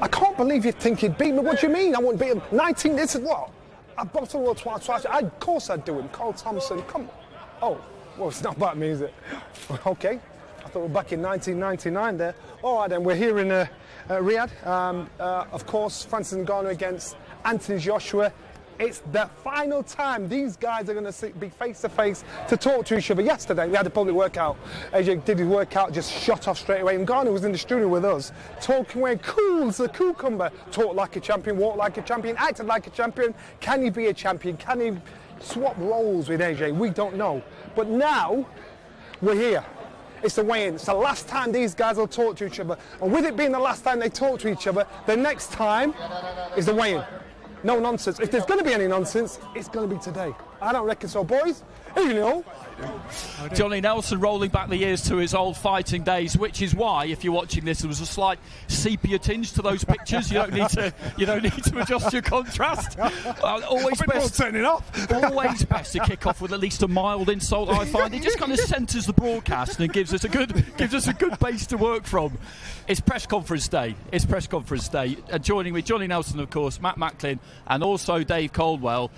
I can't believe you think he'd beat me. What do you mean? I wouldn't beat him. 19, this is what? I boxed the world twice. Of course I'd do him. Cole Thompson, come on. Oh, well, it's not about me, is it? Okay. I thought we were back in 1999 there. All right, then, we're here in Riyadh. Of course, Francis Ngannou against Anthony Joshua. It's the final time these guys are going to be face-to-face to talk to each other. Yesterday, we had a public workout. AJ did his workout, just shot off straight away. And Ngannou was in the studio with us, talking away cool as a cucumber. Talk like a champion, walk like a champion, acted like a champion. Can he be a champion? Can he swap roles with AJ? We don't know. But now, we're here. It's the weigh-in. It's the last time these guys will talk to each other. And with it being the last time they talk to each other, the next time is the weigh-in. No nonsense. If there's going to be any nonsense, it's going to be today. I don't reckon so, boys. You know. Johnny Nelson rolling back the years to his old fighting days, which is why, if you're watching this, there was a slight sepia tinge to those pictures. You don't need to adjust your contrast. Always best turn it off. Always best to kick off with at least a mild insult. I find it just kind of centres the broadcast and gives us a good base to work from. It's press conference day. Joining me, Johnny Nelson, of course, Matt Macklin, and also Dave Caldwell.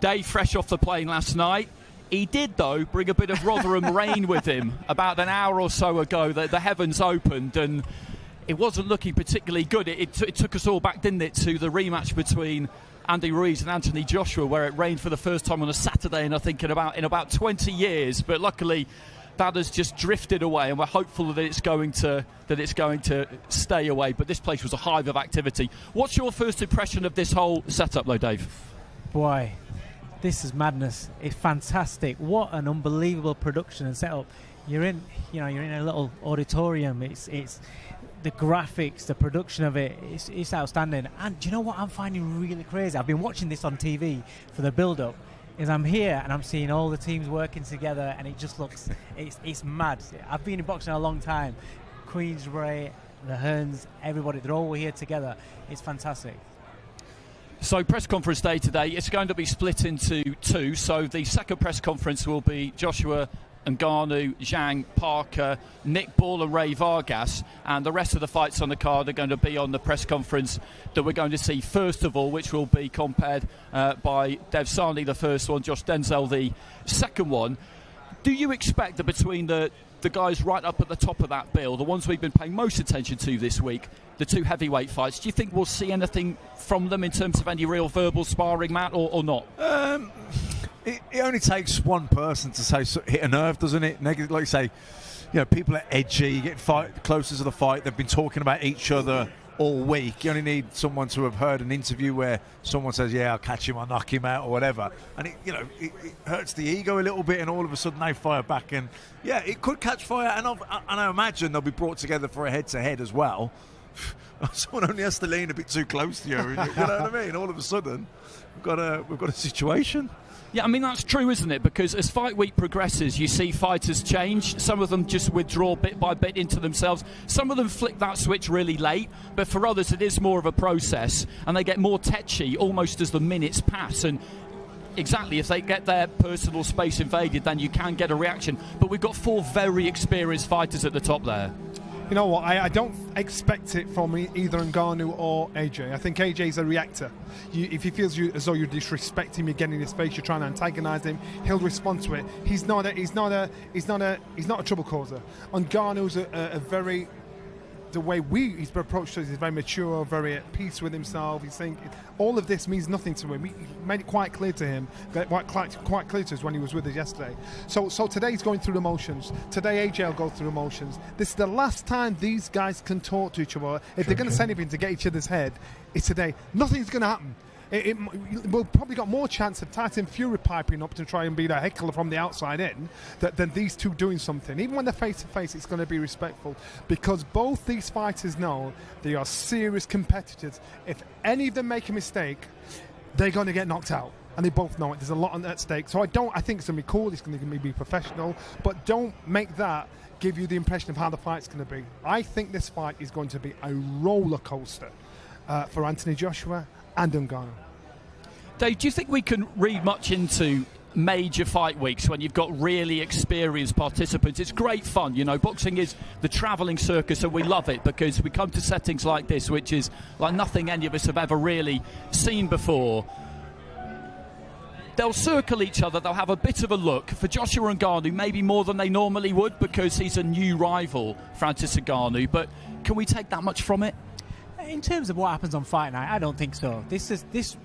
Dave, fresh off the plane last night. He did, though, bring a bit of Rotherham rain with him. About an hour or so ago, the heavens opened, and it wasn't looking particularly good. It took us all back, didn't it, to the rematch between Andy Ruiz and Anthony Joshua, where it rained for the first time on a Saturday, and I think in about 20 years. But luckily, that has just drifted away, and we're hopeful that it's going to stay away. But this place was a hive of activity. What's your first impression of this whole setup, though, Dave? Boy, this is madness. It's fantastic. What an unbelievable production and setup. You're in a little auditorium. It's the graphics, the production of it. It's outstanding. And do you know what I'm finding really crazy? I've been watching this on TV for the build-up. Is I'm here and I'm seeing all the teams working together, and it just looks it's mad. I've been in boxing a long time. Queensbury, the Hearns, everybody, they're all here together. It's fantastic. So press conference day today, it's going to be split into two. So the second press conference will be Joshua, Ngannou, Zhang, Parker, Nick Ball and Ray Vargas, and the rest of the fights on the card are going to be on the press conference that we're going to see first of all, which will be compared by Dev Sani, the first one, Josh Denzel, the second one. Do you expect that between the guys right up at the top of that bill, the ones we've been paying most attention to this week, the two heavyweight fights, do you think we'll see anything from them in terms of any real verbal sparring, Matt, or not? It only takes one person to hit a nerve, doesn't it? Negative, like you say, people are edgy, get closer to the fight. They've been talking about each other all week. You only need someone to have heard an interview where someone says, "Yeah, I'll catch him, I'll knock him out," or whatever, and it hurts the ego a little bit, and all of a sudden they fire back, and yeah, it could catch fire, and I imagine they'll be brought together for a head-to-head as well. Someone only has to lean a bit too close to you. You know what I mean? All of a sudden, we've got a situation. Yeah, I mean, that's true, isn't it? Because as fight week progresses, you see fighters change. Some of them just withdraw bit by bit into themselves. Some of them flick that switch really late. But for others, it is more of a process. And they get more tetchy almost as the minutes pass. And exactly, if they get their personal space invaded, then you can get a reaction. But we've got four very experienced fighters at the top there. You know what? I don't expect it from either Ngannou or AJ. I think AJ's a reactor. If he feels as though you're disrespecting him, you're getting in his face, you're trying to antagonize him, he'll respond to it. He's not a trouble causer. Ngannou's a very, the way he's approached us is very mature, very at peace with himself. He's saying all of this means nothing to him. He made it quite clear to him, quite clear to us when he was with us yesterday. So today he's going through the motions. Today AJ will go through the motions. This is the last time these guys can talk to each other. If they're going to say anything to get each other's head, it's today. Nothing's going to happen. We'll probably got more chance of Tyson Fury piping up to try and be a heckler from the outside in than these two doing something. Even when they're face to face, it's going to be respectful, because both these fighters know they are serious competitors. If any of them make a mistake, they're going to get knocked out, and they both know it. There's a lot at stake. So I think it's going to be cool. It's going to be professional, but don't make that give you the impression of how the fight's going to be. I think this fight is going to be a roller coaster for Anthony Joshua and Ngannou. Dave, do you think we can read much into major fight weeks when you've got really experienced participants. It's great fun, you know. Boxing is the travelling circus, and we love it because we come to settings like this, which is like nothing any of us have ever really seen before. They'll circle each other, they'll have a bit of a look. For Joshua Ngannou, maybe more than they normally would because he's a new rival, Francis Ngannou, but can we take that much from it? In terms of what happens on fight night, I don't think so. This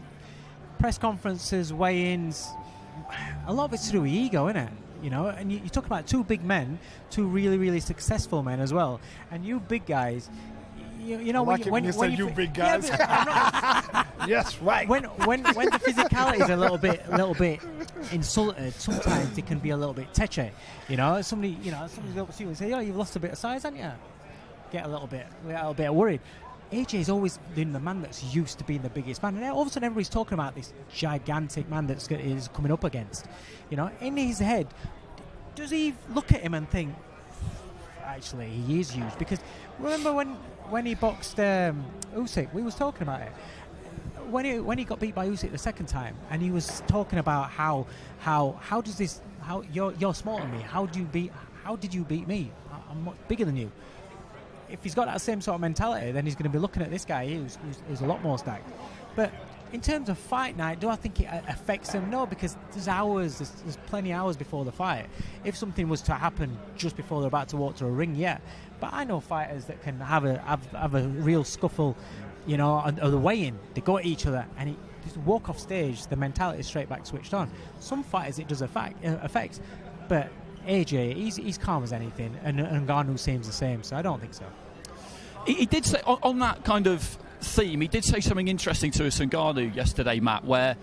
press conferences, weigh-ins, a lot of it's to do with ego, isn't it? You know, and you talk about two big men, two really, really successful men as well, and you big guys. You know, when you say you big guys. Yeah, yes, right. When the physicality is a little bit insulted, sometimes it can be a little bit touchy. You know, somebody's up to you and say, "Oh, you've lost a bit of size, haven't you?" Get a little bit worried. AJ has always been the man that's used to being the biggest man, and all of a sudden everybody's talking about this gigantic man that is coming up against. You know, in his head, does he look at him and think, actually, he is used? Because remember when he boxed Usyk, we was talking about it. When he got beat by Usyk the second time, and he was talking about how you're smaller than me. How did you beat me? I'm much bigger than you. If he's got that same sort of mentality, then he's going to be looking at this guy who's a lot more stacked. But in terms of fight night, do I think it affects him? No, because there's plenty of hours before the fight. If something was to happen just before they're about to walk to a ring, yeah. But I know fighters that can have a real scuffle, you know, or the weigh-in. They go at each other, and just walk off stage, the mentality is straight back switched on. Some fighters it does affect, but AJ, he's calm as anything, and Ngannou seems the same, so I don't think so. He did say, on that kind of theme, he did say something interesting to us, Ngannou, yesterday, Matt, where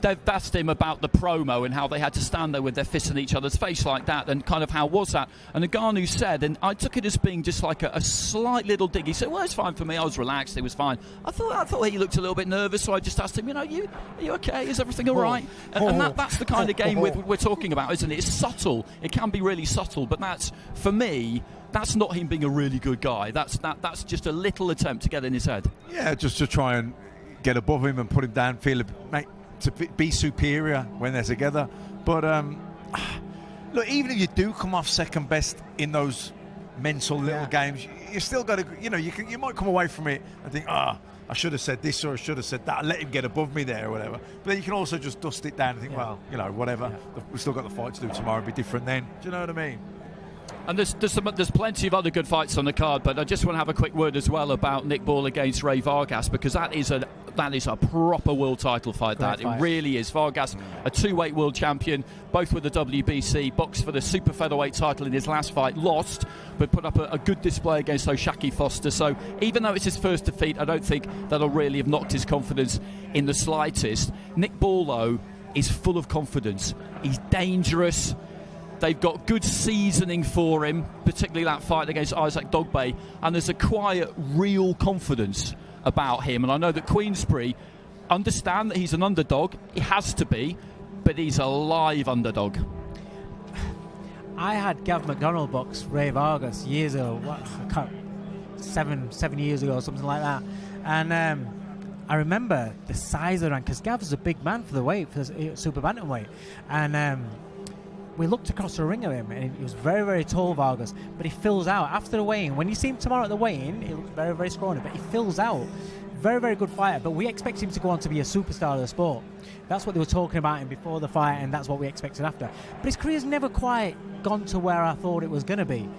they've asked him about the promo and how they had to stand there with their fists in each other's face like that, and kind of how was that? And Ngannou said, and I took it as being just like a slight little dig. He said, "Well, it's fine for me. I was relaxed. It was fine." I thought he looked a little bit nervous, so I just asked him, "You know, are you okay? Is everything all right?" And that's the kind of game we're talking about, isn't it? It's subtle. It can be really subtle, but that's, for me, that's not him being a really good guy. That's just a little attempt to get in his head. Yeah, just to try and get above him and put him down, to be superior when they're together. But look, even if you do come off second best in those mental little games, you still got to, you know, you might come away from it and think, I should have said this or I should have said that, let him get above me there or whatever. But then you can also just dust it down and think, well, you know, whatever. Yeah. We've still got the fight to do tomorrow, it'll be different then. Do you know what I mean? And there's plenty of other good fights on the card, but I just want to have a quick word as well about Nick Ball against Ray Vargas, because that is a proper world title fight. It really is. Vargas, a two-weight world champion, both with the WBC, boxed for the super featherweight title in his last fight, lost, but put up a good display against O'Shaki Foster. So even though it's his first defeat, I don't think that'll really have knocked his confidence in the slightest. Nick Ball, though, is full of confidence. He's dangerous. They've got good seasoning for him, particularly that fight against Isaac Dogboe, and there's a quiet, real confidence about him. And I know that Queensberry understand that he's an underdog. He has to be, but he's a live underdog. I had Gav McDonald box Ray Vargas years ago, 7 years ago or something like that, and I remember the size of the man, because Gav is a big man for the weight, for the super bantamweight, and we looked across the ring of him, and he was very, very tall, Vargas, but he fills out after the weigh-in. When you see him tomorrow at the weigh-in, he looks very, very scrawny, but he fills out. Very, very good fighter, but we expect him to go on to be a superstar of the sport. That's what they were talking about him before the fight, and that's what we expected after. But his career's never quite gone to where I thought it was going to be.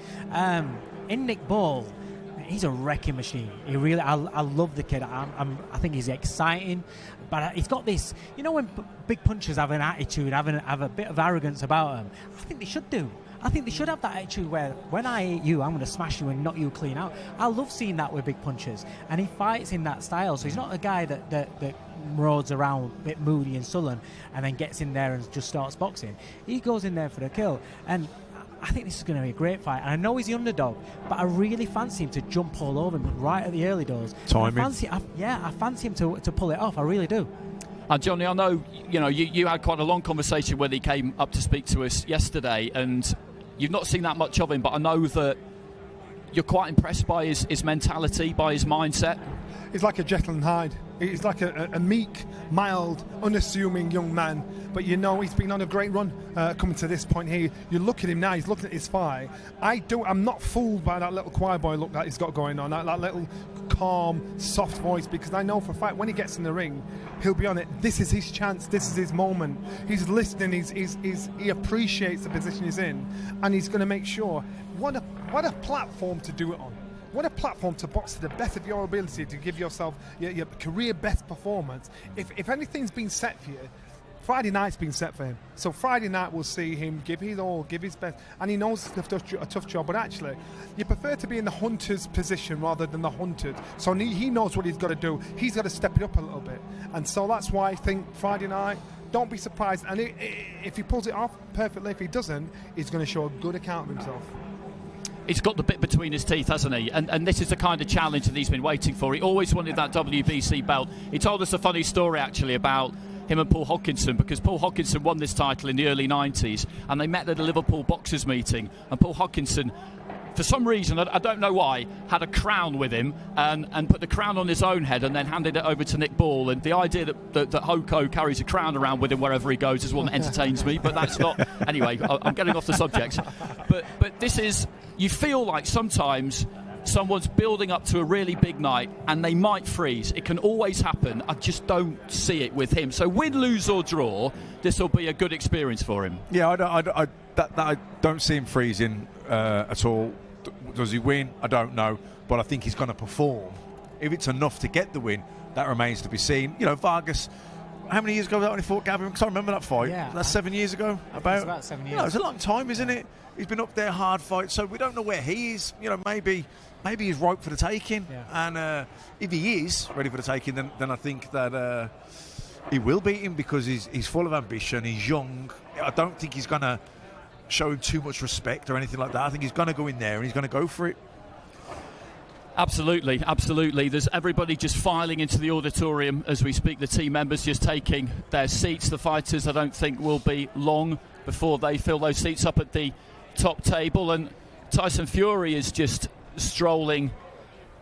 In Nick Ball, he's a wrecking machine. He really, I love the kid. I think he's exciting, but he's got this. You know, when big punchers have an attitude, have a bit of arrogance about them. I think they should do. I think they should have that attitude where when I hit you, I'm going to smash you and knock you clean out. I love seeing that with big punchers, and he fights in that style. So he's not a guy that roads around a bit moody and sullen and then gets in there and just starts boxing. He goes in there for the kill, and I think this is going to be a great fight. And I know he's the underdog, but I really fancy him to jump all over him right at the early doors. Timing. I fancy him to pull it off. I really do. And Johnny, I know you had quite a long conversation when he came up to speak to us yesterday, and you've not seen that much of him, but I know that you're quite impressed by his mentality, by his mindset. He's like a Jekyll and Hyde. He's like a meek, mild, unassuming young man. But you know, he's been on a great run coming to this point here. You look at him now, he's looking at his fight. I'm not fooled by that little choir boy look that he's got going on, that little calm, soft voice, because I know for a fact when he gets in the ring, he'll be on it. This is his chance, this is his moment. He's listening, he appreciates the position he's in, and he's going to make sure. What a platform to do it on. What a platform to box to the best of your ability, to give yourself your career best performance. If anything's been set for you, Friday night's been set for him. So Friday night we'll see him give his all, give his best, and he knows it's a tough job. But actually, you prefer to be in the hunter's position rather than the hunted. So he knows what he's got to do. He's got to step it up a little bit, and so that's why I think Friday night. Don't be surprised, and if he pulls it off perfectly, if he doesn't, he's going to show a good account of himself. He's got the bit between his teeth, hasn't he? And this is the kind of challenge that he's been waiting for. He always wanted that WBC belt. He told us a funny story, actually, about him and Paul Hodkinson, because Paul Hodkinson won this title in the early 90s, and they met at a Liverpool boxers meeting, and Paul Hodkinson, for some reason, I don't know why, had a crown with him and put the crown on his own head and then handed it over to Nick Ball. And the idea that Hoko carries a crown around with him wherever he goes is one that entertains me, but that's not... Anyway, I'm getting off the subject. But this is... You feel like sometimes someone's building up to a really big night and they might freeze. It can always happen. I just don't see it with him. So win, lose or draw, this will be a good experience for him. Yeah, I don't see him freezing at all. Does he win? I don't know. But I think he's going to perform. If it's enough to get the win, that remains to be seen. You know, Vargas... How many years ago was that when he fought Gavin? Because I remember that fight. Yeah, that's 7 years ago. It's about 7 years. You know, it's a long time, isn't it? He's been up there, hard fight. So we don't know where he is. You know, maybe he's ripe for the taking. Yeah. And if he is ready for the taking, then I think that he will beat him, because he's full of ambition. He's young. I don't think he's going to show him too much respect or anything like that. I think he's going to go in there and he's going to go for it. Absolutely, absolutely. There's everybody just filing into the auditorium as we speak. The team members just taking their seats. The fighters, I don't think, will be long before they fill those seats up at the top table. And Tyson Fury is just strolling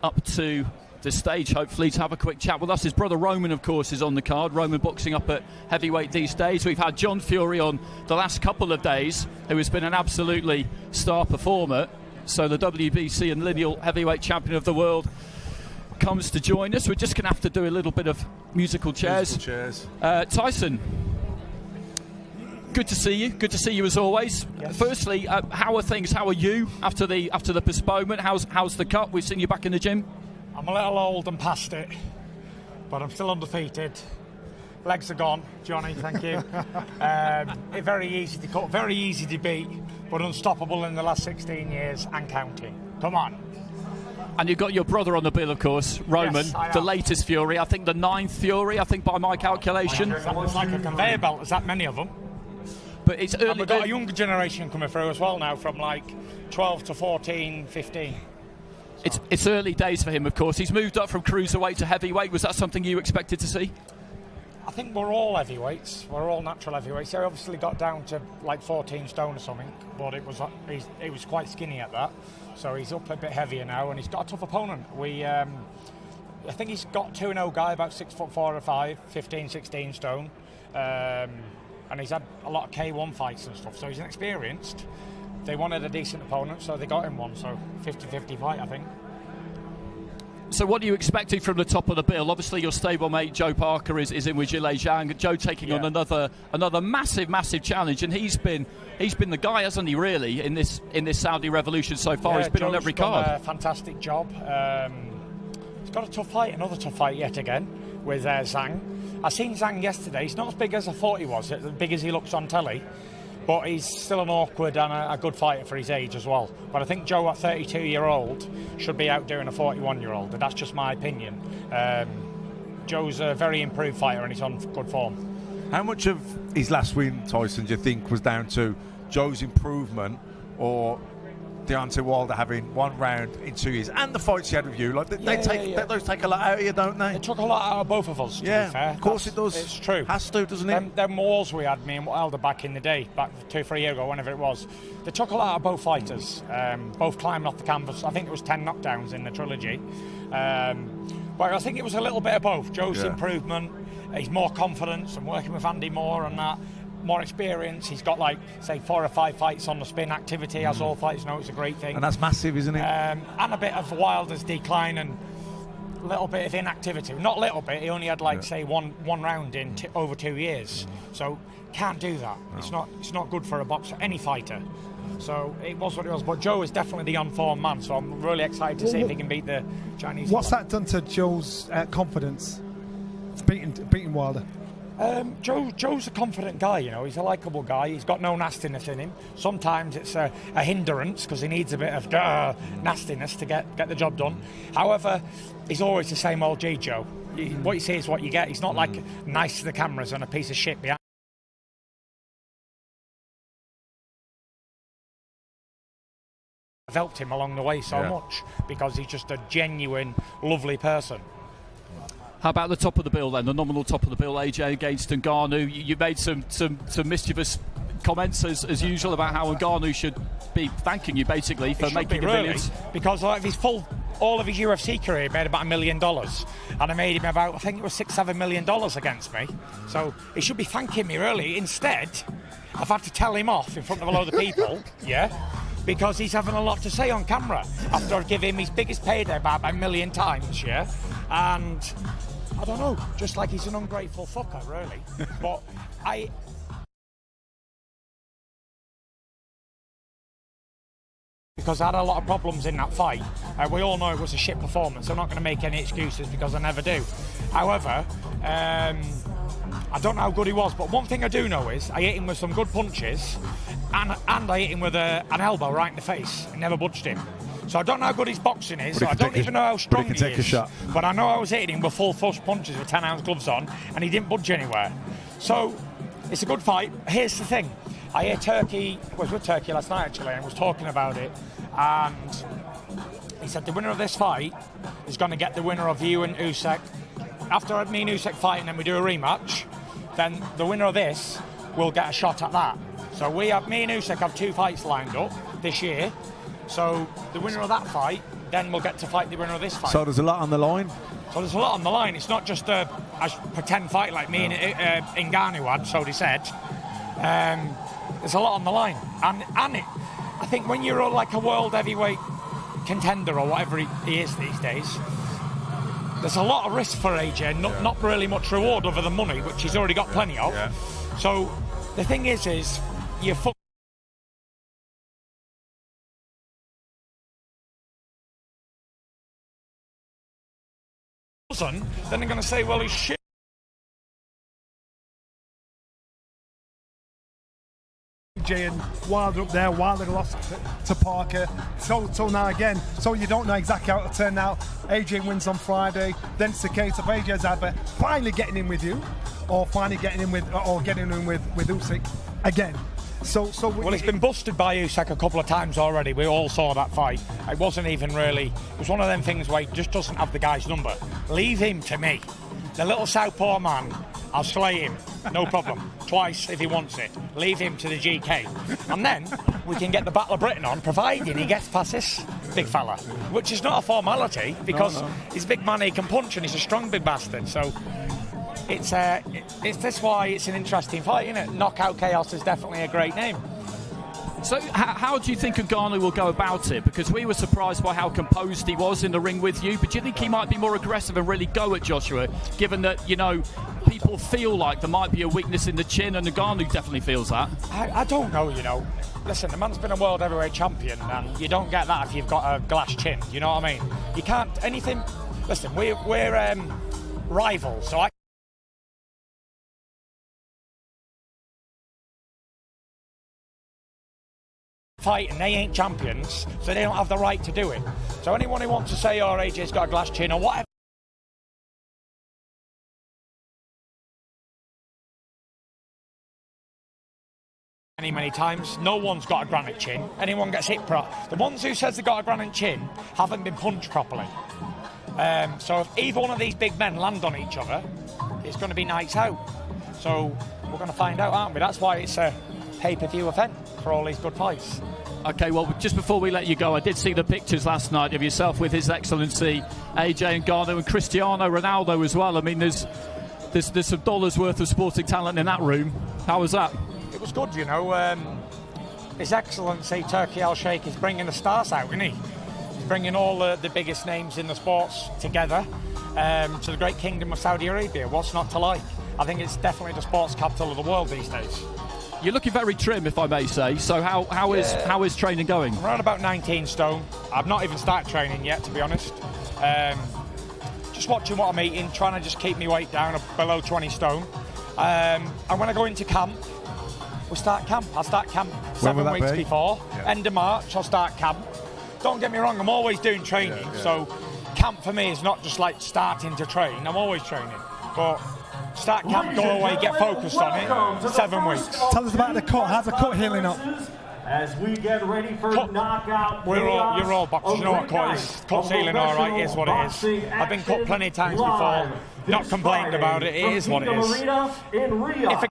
up to the stage, hopefully, to have a quick chat with us. His brother Roman, of course, is on the card. Roman boxing up at heavyweight these days. We've had John Fury on the last couple of days, who has been an absolutely star performer. So the WBC and lineal heavyweight champion of the world comes to join us. We're just going to have to do a little bit of musical chairs. Tyson, good to see you. Good to see you as always. Yes. Firstly, how are things? How are you after the postponement? How's the cut? We've seen you back in the gym. I'm a little old and past it, but I'm still undefeated. Legs are gone, Johnny, thank you. Very easy to cut, very easy to beat, but unstoppable in the last 16 years and counting. Come on. And you've got your brother on the bill, of course, Roman, yes, the latest Fury. I think the 9th Fury, by my calculation. It's like a conveyor belt, there's that many of them. But it's early. And we've got a younger generation coming through as well now, from like 12 to 14, 15. It's early days for him, of course. He's moved up from cruiserweight to heavyweight. Was that something you expected to see? I think we're all heavyweights. We're all natural heavyweights. He obviously got down to like 14 stone or something, but he was quite skinny at that. So he's up a bit heavier now, and he's got a tough opponent. I think he's got 2-0 guy, about 6'4" or 5, 15, 16 stone, and he's had a lot of K1 fights and stuff. So he's inexperienced. They wanted a decent opponent, so they got him one. So 50-50 fight, I think. So what are you expecting from the top of the bill? Obviously, your stablemate Joe Parker is in with Zhilei Zhang. Joe taking on another massive challenge, and he's been the guy, hasn't he? Really, in this Saudi revolution so far, he's been Joe's on every done card. A fantastic job. He's got a tough fight, another tough fight yet again with Zhang. I seen Zhang yesterday. He's not as big as I thought he was, as big as he looks on telly. But he's still an awkward and a good fighter for his age as well. But I think Joe, at 32-year-old, should be outdoing a 41-year-old. And that's just my opinion. Joe's a very improved fighter and he's on good form. How much of his last win, Tyson, do you think was down to Joe's improvement, or Deontay Wilder having one round in 2 years, and the fights he had with you? Like those take a lot out of you, don't they? It took a lot out of both of us, to be fair. Of course it does. It's true. Has to, doesn't it? Them walls we had, me and Wilder, back in the day, back 2-3 years ago, whenever it was, they took a lot out of both fighters, both climbing off the canvas. I think it was 10 knockdowns in the trilogy. But I think it was a little bit of both. Joe's improvement, he's more confidence and working with Andy more and that. More experience. He's got, like, say, 4 or 5 fights on the spin activity, as all fighters know. It's a great thing. And that's massive, isn't it? And a bit of Wilder's decline and a little bit of inactivity. Not a little bit. He only had, like, say, one round in over 2 years. So can't do that. No. It's not good for a boxer, any fighter. So it was what it was. But Joe is definitely the on-form man. So I'm really excited to see if he can beat the Chinese. What's that done to Joe's confidence? Beating Wilder. Joe's a confident guy, you know. He's a likeable guy. He's got no nastiness in him. Sometimes it's a hindrance because he needs a bit of nastiness to get the job done. However, he's always the same old G, Joe. What you see is what you get. He's not like nice to the cameras and a piece of shit behind. I've helped him along the way so much because he's just a genuine, lovely person. How about the top of the bill then, the nominal top of the bill, AJ against Ngannou? You made some mischievous comments as usual about how Ngannou should be thanking you basically for making millions. Because like, all of his UFC career made about $1 million, and I made him about, I think it was $6-7 million against me. So he should be thanking me really. Instead, I've had to tell him off in front of a load of people, because he's having a lot to say on camera after I've given him his biggest payday about 1 million times, and I don't know, just like he's an ungrateful fucker, really. But because I had a lot of problems in that fight. We all know it was a shit performance. I'm not going to make any excuses because I never do. However, I don't know how good he was, but one thing I do know is I hit him with some good punches and I hit him with an elbow right in the face and never budged him. So I don't know how good his boxing is, so I don't even know how strong he is. But I know I was hitting him with full flush punches with 10-ounce gloves on, and he didn't budge anywhere. So it's a good fight. Here's the thing. I was with Turkey last night actually, and was talking about it, and he said the winner of this fight is going to get the winner of you and Usyk. After me and Usyk fight and then we do a rematch, then the winner of this will get a shot at that. So me and Usyk have 2 fights lined up this year. So the winner of that fight, then we'll get to fight the winner of this fight. So there's a lot on the line? So there's a lot on the line. It's not just a pretend fight like me and Ngannou had, so they said. There's a lot on the line. And I think when you're like a world heavyweight contender or whatever he is these days, there's a lot of risk for AJ, not really much reward other than money, which he's already got plenty of. Yeah. So the thing is you're then they're going to say, well, he's shit. AJ and Wilder up there. Wilder lost to Parker. So now again, so you don't know exactly how it'll turn out. AJ wins on Friday. Then it's the case of AJ's either finally getting in with you, or finally getting in with Usyk again. Well, he's been busted by Usyk a couple of times already. We all saw that fight. It wasn't even really. It was one of them things where he just doesn't have the guy's number. Leave him to me. The little southpaw man, I'll slay him. No problem. Twice if he wants it. Leave him to the GK. And then we can get the Battle of Britain on, providing he gets past this big fella. Which is not a formality, because he's a big man, he can punch, and he's a strong big bastard. So it's this why it's an interesting fight, isn't it? Knockout Chaos is definitely a great name. So how do you think Ngannou will go about it? Because we were surprised by how composed he was in the ring with you, but do you think he might be more aggressive and really go at Joshua, given that, you know, people feel like there might be a weakness in the chin, and Ngannou definitely feels that? I don't know, you know. Listen, the man's been a world heavyweight champion, and you don't get that if you've got a glass chin, you know what I mean? You can't, anything, listen, we're rivals, so I fight and they ain't champions, so they don't have the right to do it. So anyone who wants to say, oh, AJ's got a glass chin or whatever, many times, no one's got a granite chin. Anyone gets hit the ones who says they got a granite chin haven't been punched properly. So if either one of these big men land on each other, it's going to be nights out. So we're going to find out, aren't we? That's why it's pay-per-view event for all these good fights. Okay, well, just before we let you go, I did see the pictures last night of yourself with His Excellency AJ Ngannou and Cristiano Ronaldo as well. I mean, there's some dollars worth of sporting talent in that room. How was that? It was good, you know. His Excellency Turki Al-Sheikh is bringing the stars out, isn't he? He's bringing all the biggest names in the sports together to the great kingdom of Saudi Arabia. What's not to like? I think it's definitely the sports capital of the world these days. You're looking very trim, if I may say. So how is training going? I'm around about 19 stone. I've not even started training yet, to be honest. Just watching what I'm eating, trying to just keep my weight down below 20 stone. And when I go into camp, we start camp. I'll start camp 7 weeks before. Yeah. End of March, I'll start camp. Don't get me wrong, I'm always doing training. Yeah. So camp for me is not just like starting to train. I'm always training. But start camp, go away, get focused on it. 7 weeks. Tell us about the cut. How's the cut healing up? As we get ready for knockout, you're all boxers. You know what cut is. Cut's healing all right. It is what it is. I've been cut plenty of times before. Not complained about it. It is what it is. If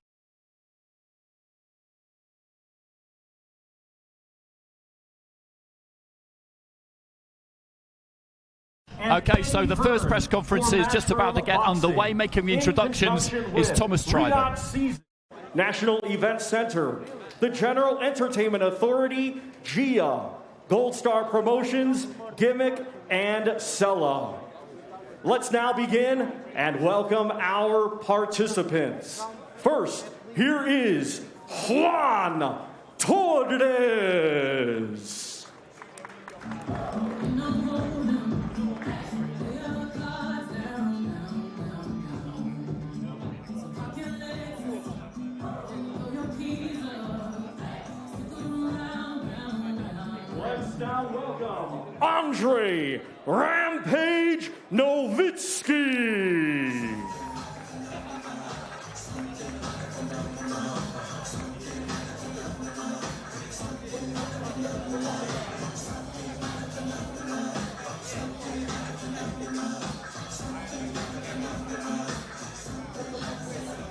Okay, so the first press conference is just about to get underway. Making the introductions is Thomas Treiber. National Event Center, the General Entertainment Authority, GIA, Gold Star Promotions, Gimmick, and Sella. Let's now begin and welcome our participants. First, here is Juan Torres. Now welcome Andre Rampage Nowitzki.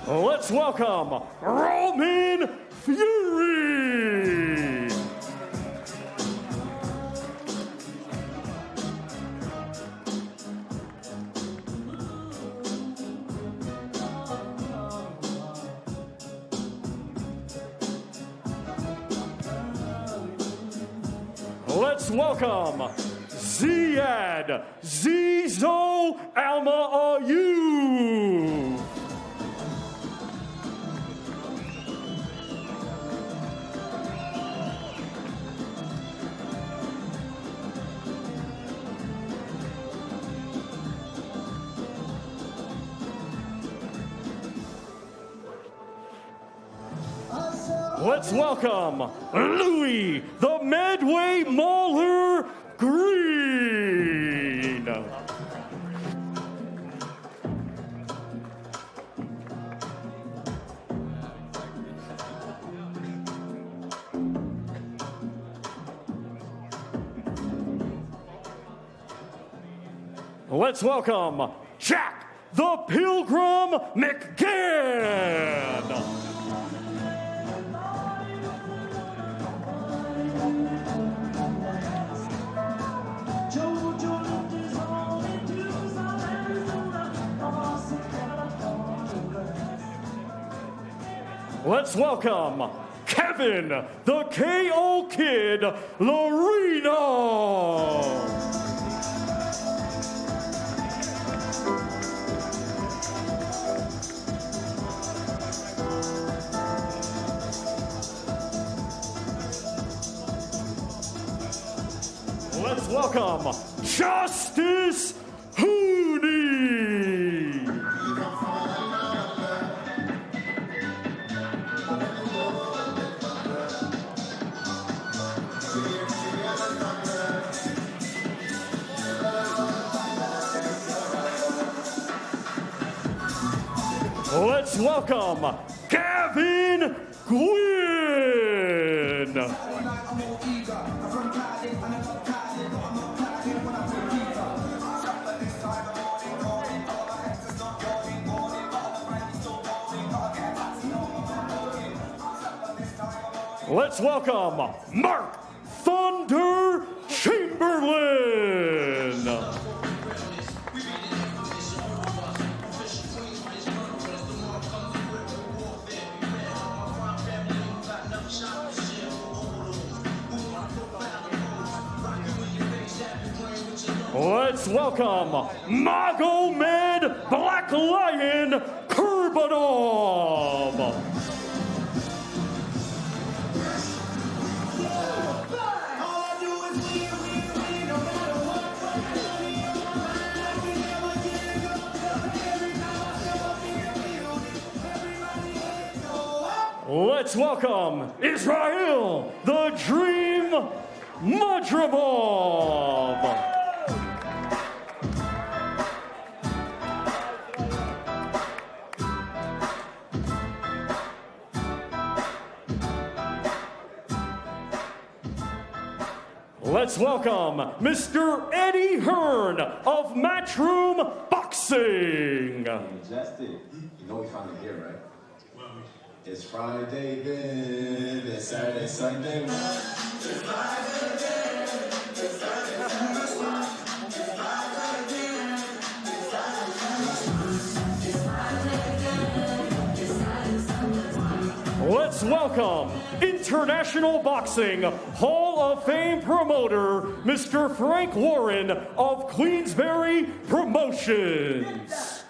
Let's welcome Roman Fury. Let's welcome Ziad Zizo Alma Ayub. Let's welcome Louis the Medway Mauler Green. Let's welcome Jack the Pilgrim McGann. Let's welcome Kevin, the KO Kid, Lorino. Let's welcome Justice Hooney. Let's welcome Gavin Gwynn. let's welcome Mark Thunder Chamberlain. Let's welcome Magomed Black Lion Kurbanov. Let's welcome Israel the Dream Madrimov. Let's welcome Mr. Eddie Hearn of Matchroom Boxing. Majestic. You know we finally here, right? It's Friday then, it's Saturday, Sunday. It's Friday then, it's Saturday, Sunday. Let's welcome International Boxing Hall of Fame promoter, Mr. Frank Warren of Queensberry Promotions.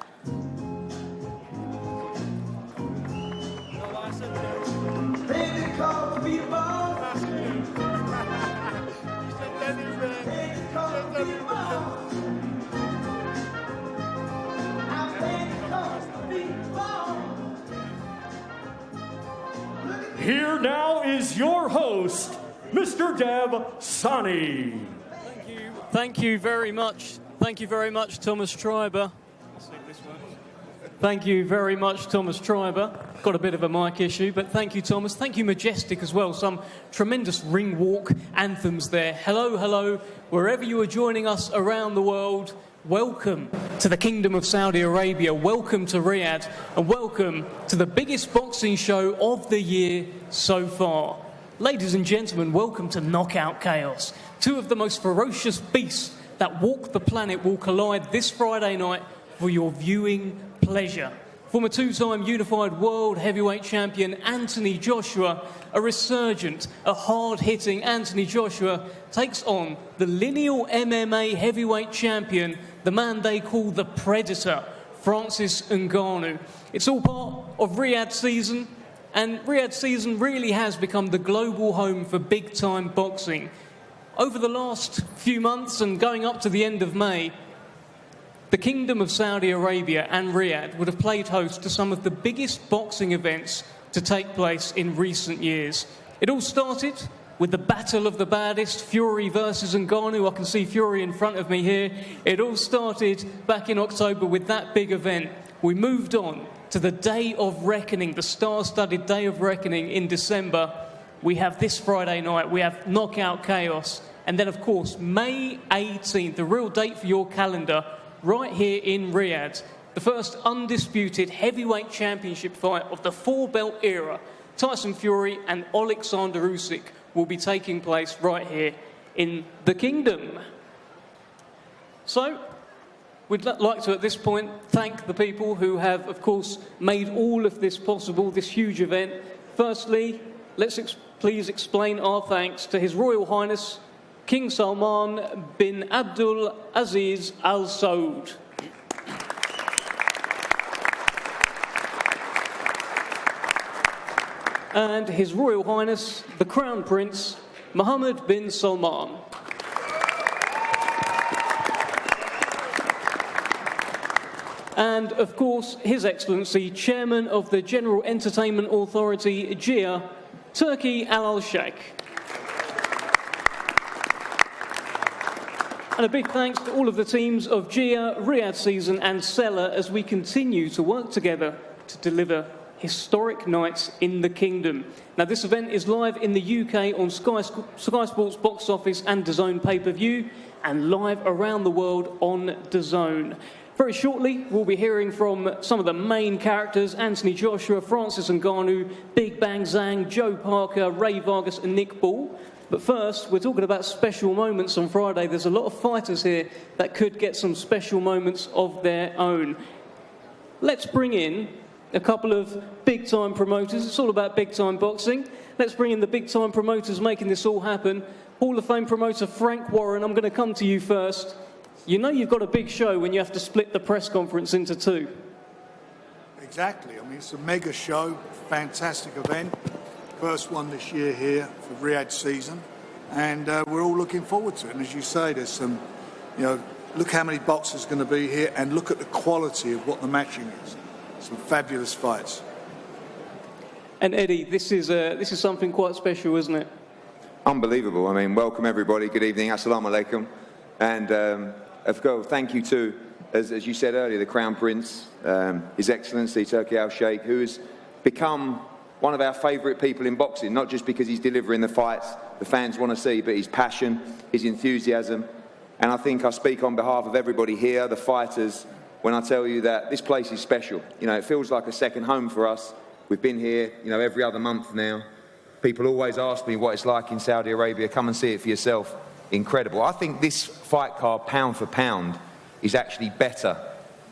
Here now is your host, Mr. Deb Sonny. Thank you very much. Thank you very much, Thomas Schreiber. Thank you very much, Thomas Schreiber. Got a bit of a mic issue, but thank you, Thomas. Thank you, Majestic, as well. Some tremendous ring walk anthems there. Hello, hello, wherever you are joining us around the world. Welcome to the Kingdom of Saudi Arabia, welcome to Riyadh, and welcome to the biggest boxing show of the year so far. Ladies and gentlemen, welcome to Knockout Chaos. Two of the most ferocious beasts that walk the planet will collide this Friday night for your viewing pleasure. Former two-time unified world heavyweight champion Anthony Joshua, a resurgent, a hard-hitting Anthony Joshua, takes on the lineal MMA heavyweight champion, the man they call the Predator, Francis Ngannou. It's all part of Riyadh season, and Riyadh season really has become the global home for big-time boxing. Over the last few months and going up to the end of May, the Kingdom of Saudi Arabia and Riyadh would have played host to some of the biggest boxing events to take place in recent years. It all started with the battle of the baddest, Fury versus Ngannou. I can see Fury in front of me here. It all started back in October with that big event. We moved on to the Day of Reckoning, the star-studded Day of Reckoning in December. We have this Friday night, we have Knockout Chaos. And then, of course, May 18th, the real date for your calendar, right here in Riyadh, the first undisputed heavyweight championship fight of the four-belt era. Tyson Fury and Alexander Usyk will be taking place right here in the Kingdom. So, we'd like to, at this point, thank the people who have, of course, made all of this possible, this huge event. Firstly, let's please explain our thanks to His Royal Highness, King Salman bin Abdul Aziz Al Saud. And His Royal Highness, the Crown Prince, Mohammed bin Salman. And, of course, His Excellency, Chairman of the General Entertainment Authority, GIA, Turki Al-Sheikh. And a big thanks to all of the teams of GIA, Riyadh Season and Seller as we continue to work together to deliver historic nights in the Kingdom. Now, this event is live in the UK on Sky Sports Box Office and DAZN pay-per-view, and live around the world on DAZN. Very shortly, we'll be hearing from some of the main characters: Anthony Joshua, Francis Ngannou, Big Bang Zhang, Joe Parker, Ray Vargas and Nick Ball. But first, we're talking about special moments on Friday. There's a lot of fighters here that could get some special moments of their own. Let's bring in a couple of big-time promoters. It's all about big-time boxing. Let's bring in the big-time promoters making this all happen. Hall of Fame promoter Frank Warren, I'm going to come to you first. You know you've got a big show when you have to split the press conference into two. Exactly. I mean, it's a mega show, fantastic event. First one this year here for Riyadh season. And we're all looking forward to it. And as you say, there's some, look how many boxers are going to be here and look at the quality of what the matching is. Some fabulous fights. And Eddie, this is something quite special, isn't it? Unbelievable. I mean, welcome everybody. Good evening. Assalamu alaikum. And of course, thank you to, as you said earlier, the Crown Prince, His Excellency Turki Al-Sheikh, who has become one of our favourite people in boxing, not just because he's delivering the fights the fans want to see, but his passion, his enthusiasm. And I think I speak on behalf of everybody here, the fighters, when I tell you that this place is special. It feels like a second home for us. We've been here, every other month now. People always ask me what it's like in Saudi Arabia. Come and see it for yourself. Incredible. I think this fight card, pound for pound, is actually better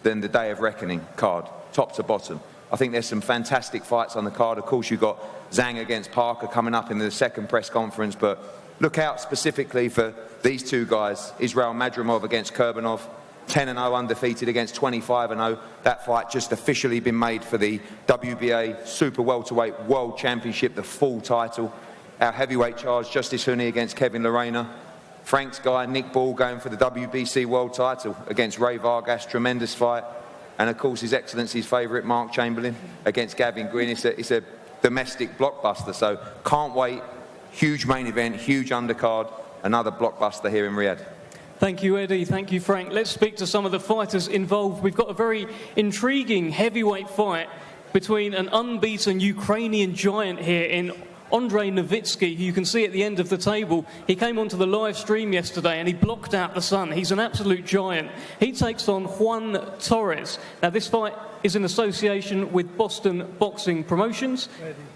than the Day of Reckoning card, top to bottom. I think there's some fantastic fights on the card. Of course, you've got Zhang against Parker coming up in the second press conference, but look out specifically for these two guys. Israel Madrimov against Kurbanov, 10-0 undefeated against 25-0. That fight just officially been made for the WBA Super Welterweight World Championship, the full title. Our heavyweight charge, Justice Huni against Kevin Lorena. Frank's guy, Nick Ball, going for the WBC world title against Ray Vargas. Tremendous fight. And of course, His Excellency's favourite, Mark Chamberlain, against Gavin Green. It's a domestic blockbuster, so can't wait. Huge main event, huge undercard, another blockbuster here in Riyadh. Thank you, Eddie. Thank you, Frank. Let's speak to some of the fighters involved. We've got a very intriguing heavyweight fight between an unbeaten Ukrainian giant here in Andrei Novitsky, who you can see at the end of the table. He came onto the live stream yesterday and he blocked out the sun. He's an absolute giant. He takes on Juan Torres. Now, this fight is in association with Boston Boxing Promotions.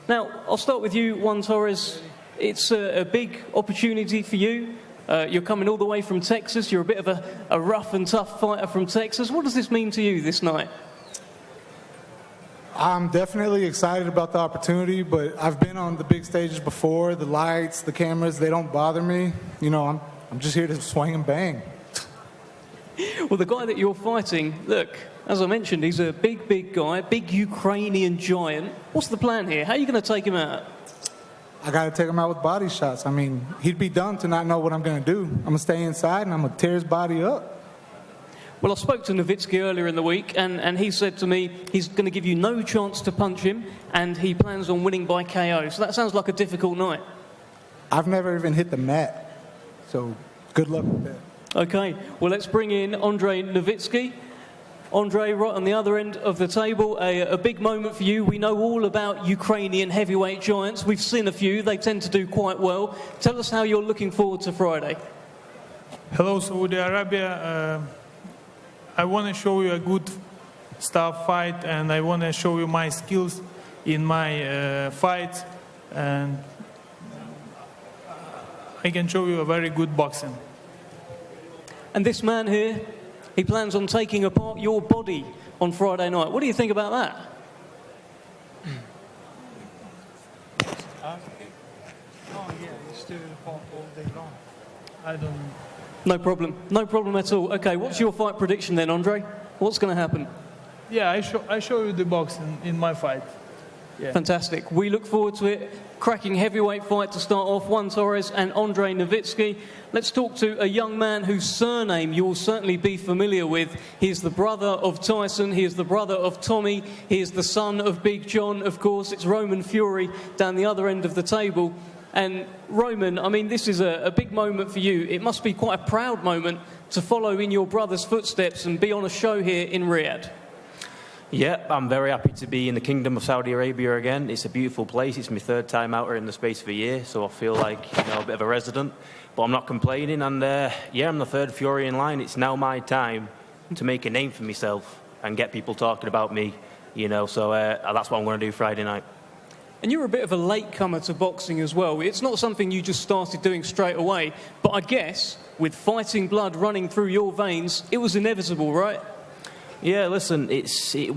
Now, I'll start with you, Juan Torres. It's a big opportunity for you. You're coming all the way from Texas. You're a bit of a rough and tough fighter from Texas. What does this mean to you this night? I'm definitely excited about the opportunity, but I've been on the big stages before. The lights, the cameras, they don't bother me. I'm just here to swing and bang. Well, the guy that you're fighting, look, as I mentioned, he's a big guy, big Ukrainian giant. What's the plan here? How are you going to take him out? I got to take him out with body shots. I mean, he'd be dumb to not know what I'm going to do. I'm going to stay inside and I'm going to tear his body up. Well, I spoke to Novitsky earlier in the week, and he said to me he's going to give you no chance to punch him, and he plans on winning by KO. So that sounds like a difficult night. I've never even hit the mat, so good luck with that. Okay, well, let's bring in Andrei Novitsky. Andrei, right on the other end of the table, a big moment for you. We know all about Ukrainian heavyweight giants. We've seen a few. They tend to do quite well. Tell us how you're looking forward to Friday. Hello, Saudi Arabia. I want to show you a good stuff fight, and I want to show you my skills in my fight, and I can show you a very good boxing. And this man here, he plans on taking apart your body on Friday night. What do you think about that? Oh yeah, he's doing apart all day long. I don't know. No problem at all. Okay, what's your fight prediction then, Andre? What's going to happen? Yeah, I show you the boxing in my fight. Yeah. Fantastic. We look forward to it. Cracking heavyweight fight to start off. Juan Torres and Andrei Novitsky. Let's talk to a young man whose surname you will certainly be familiar with. He is the brother of Tyson. He is the brother of Tommy. He is the son of Big John, of course. It's Roman Fury down the other end of the table. And Roman, I mean, this is a big moment for you. It must be quite a proud moment to follow in your brother's footsteps and be on a show here in Riyadh. Yeah, I'm very happy to be in the Kingdom of Saudi Arabia again. It's a beautiful place. It's my third time out here in the space of a year, so I feel like a bit of a resident. But I'm not complaining, and I'm the third Fury in line. It's now my time to make a name for myself and get people talking about me, you know. So that's what I'm going to do Friday night. And you're a bit of a latecomer to boxing as well. It's not something you just started doing straight away, but I guess with fighting blood running through your veins, it was inevitable, right? Yeah, listen,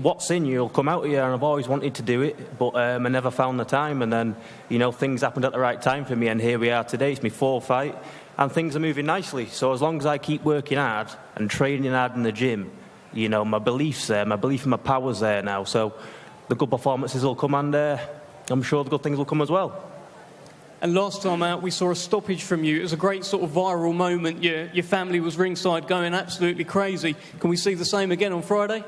what's in you will come out of you, and I've always wanted to do it, but I never found the time, and then, you know, things happened at the right time for me, and here we are today. It's my 4th fight, and things are moving nicely. So as long as I keep working hard and training hard in the gym, you know, my belief's there, my belief in my power's there now, so the good performances will come, and I'm sure the good things will come as well. And last time out, we saw a stoppage from you. It was a great sort of viral moment. Your family was ringside going absolutely crazy. Can we see the same again on Friday?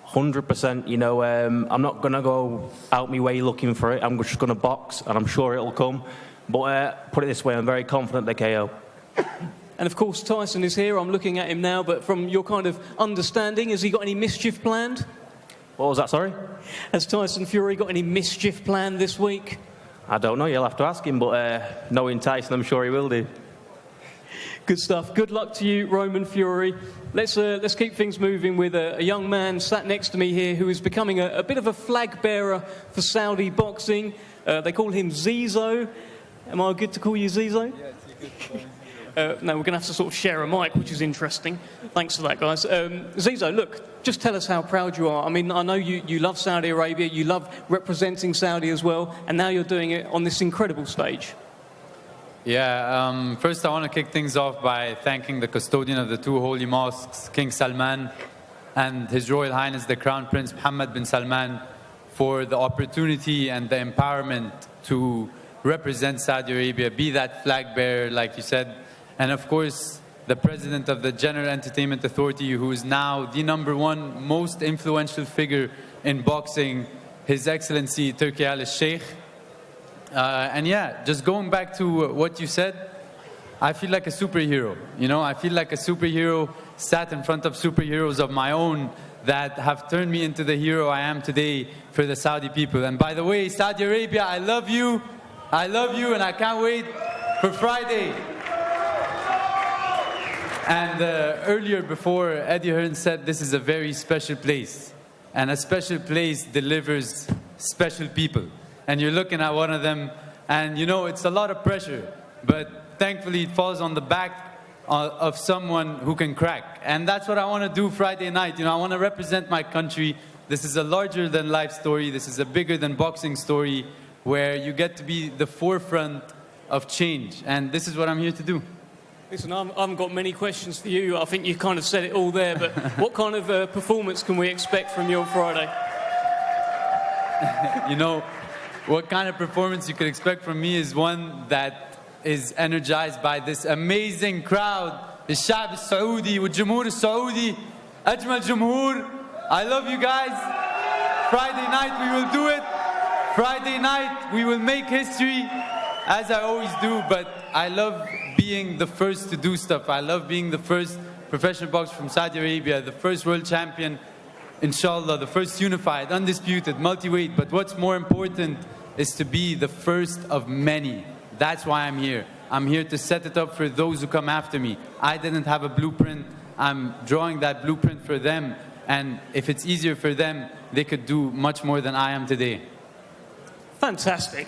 100%. You know, I'm not going to go out my way looking for it. I'm just going to box, and I'm sure it'll come. But put it this way, I'm very confident they KO. And of course, Tyson is here. I'm looking at him now, but from your kind of understanding, has he got any mischief planned? What was that, sorry? Has Tyson Fury got any mischief planned this week? I don't know, you'll have to ask him, but knowing Tyson, I'm sure he will do. Good stuff. Good luck to you, Roman Fury. Let's keep things moving with a young man sat next to me here who is becoming a bit of a flag bearer for Saudi boxing. They call him Zizo. Am I good to call you Zizo? Yeah, it's good. No, we're going to have to sort of share a mic, which is interesting. Thanks for that, guys. Zizo, look, just tell us how proud you are. I mean, I know you love Saudi Arabia, you love representing Saudi as well, and now you're doing it on this incredible stage. Yeah, first I want to kick things off by thanking the custodian of the 2 holy mosques, King Salman, and His Royal Highness the Crown Prince Mohammed bin Salman, for the opportunity and the empowerment to represent Saudi Arabia, be that flag bearer, like you said. And of course, the president of the General Entertainment Authority, who is now the #1 most influential figure in boxing, His Excellency Turki al-Sheikh. And yeah, just going back to what you said, I feel like a superhero. You know, I feel like a superhero sat in front of superheroes of my own that have turned me into the hero I am today for the Saudi people. And by the way, Saudi Arabia, I love you, and I can't wait for Friday. And earlier, before, Eddie Hearn said this is a very special place. And a special place delivers special people. And you're looking at one of them, and you know, it's a lot of pressure. But thankfully, it falls on the back of someone who can crack. And that's what I want to do Friday night. You know, I want to represent my country. This is a larger-than-life story. This is a bigger-than-boxing story where you get to be the forefront of change. And this is what I'm here to do. Listen, I haven't got many questions for you. I think you kind of said it all there, but what kind of performance can we expect from you on Friday? You know, what kind of performance you could expect from me is one that is energized by this amazing crowd. الشعب السعودي والجمهور السعودي أجمل جمهور. I love you guys. Friday night we will do it. Friday night we will make history, as I always do, but I love being the first to do stuff. I love being the first professional boxer from Saudi Arabia, the first world champion, inshallah, the first unified, undisputed, multi-weight. But what's more important is to be the first of many. That's why I'm here. I'm here to set it up for those who come after me. I didn't have a blueprint. I'm drawing that blueprint for them. And if it's easier for them, they could do much more than I am today. Fantastic.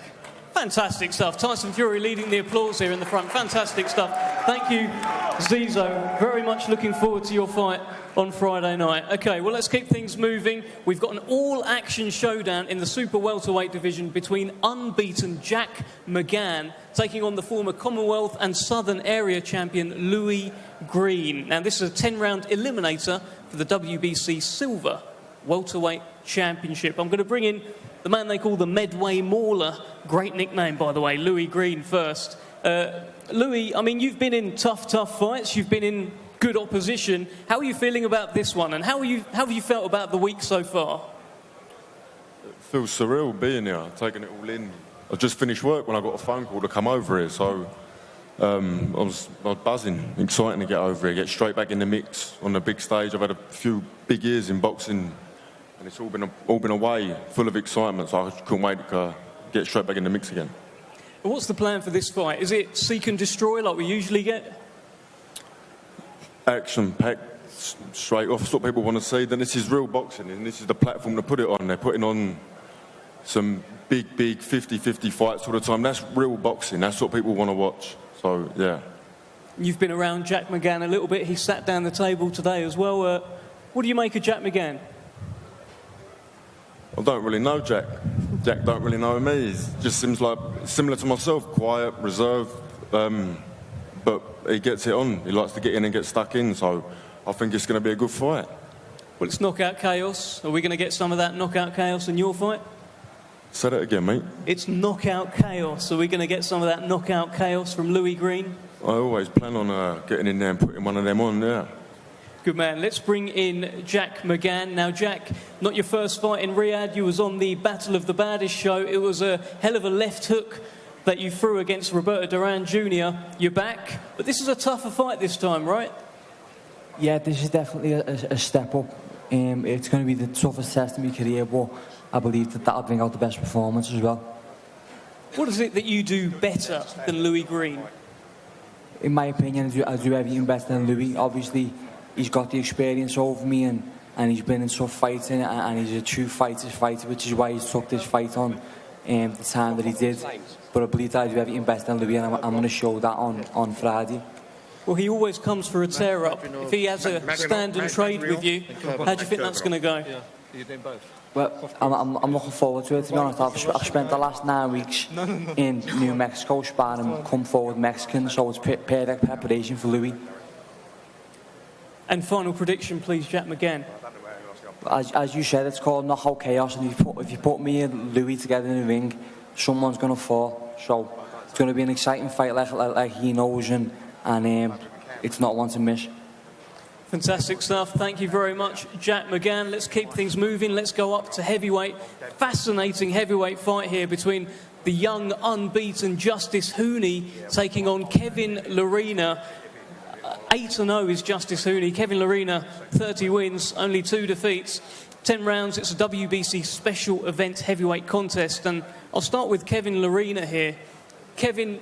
Fantastic stuff. Tyson Fury leading the applause here in the front. Fantastic stuff. Thank you, Zizo. Very much looking forward to your fight on Friday night. Okay, well, let's keep things moving. We've got an all-action showdown in the super welterweight division between unbeaten Jack McGann taking on the former Commonwealth and Southern Area champion Louis Green. Now, this is a 10-round eliminator for the WBC Silver Welterweight Championship. I'm going to bring in the man they call the Medway Mauler. Great nickname, by the way, Louis Green first. Louis, I mean, you've been in tough fights. You've been in good opposition. How are you feeling about this one? And how have you felt about the week so far? It feels surreal being here, taking it all in. I just finished work when I got a phone call to come over here, so I was buzzing, excited to get over here, get straight back in the mix on the big stage. I've had a few big years in boxing, and it's all been away, full of excitement, so I couldn't wait to get straight back in the mix again. And what's the plan for this fight? Is it seek and destroy like we usually get? Action-packed straight off. That's what people want to see. Then this is real boxing, and this is the platform to put it on. They're putting on some big 50-50 fights all the time. That's real boxing. That's what people want to watch. So, yeah. You've been around Jack McGann a little bit. He sat down the table today as well. What do you make of Jack McGann? I don't really know Jack. Jack don't really know me. He just seems like similar to myself, quiet, reserved, but he gets it on. He likes to get in and get stuck in, so I think it's going to be a good fight. Well, it's knockout chaos. Are we going to get some of that knockout chaos in your fight? Say that again, mate. It's knockout chaos. Are we going to get some of that knockout chaos from Louis Green? I always plan on getting in there and putting one of them on, yeah. Good man. Let's bring in Jack McGann. Now, Jack, not your first fight in Riyadh. You was on the Battle of the Baddest show. It was a hell of a left hook that you threw against Roberto Duran Jr. You're back. But this is a tougher fight this time, right? Yeah, this is definitely a step up. It's going to be the toughest test in my career, but I believe that'll bring out the best performance as well. What is it that you do better than Louis Green? In my opinion, I do everything better than Louis. Obviously, he's got the experience over me, and he's been in tough fights, and he's a true fighter's fighter, which is why he took this fight on the time that he did. But I believe that I do everything better than Louis, and I'm going to show that on Friday. Well, he always comes for a tear-up. If he has a stand and trade with you, how do you think that's going to go? You're doing both. Well, I'm looking forward to it, to be honest. I've spent the last 9 weeks in New Mexico sparring come forward Mexicans, so it's perfect preparation for Louis. And final prediction, please, Jack McGann. As you said, it's called knockout chaos, and if you put me and Louis together in the ring, someone's going to fall. So it's going to be an exciting fight like he knows, and it's not one to miss. Fantastic stuff. Thank you very much, Jack McGann. Let's keep things moving. Let's go up to heavyweight. Fascinating heavyweight fight here between the young, unbeaten Justice Hooney taking on Kevin Lerena. 8-0 is Justice Hooney. Kevin Lerena, 30 wins, only 2 defeats. 10 rounds. It's a WBC special event heavyweight contest. And I'll start with Kevin Lerena here. Kevin,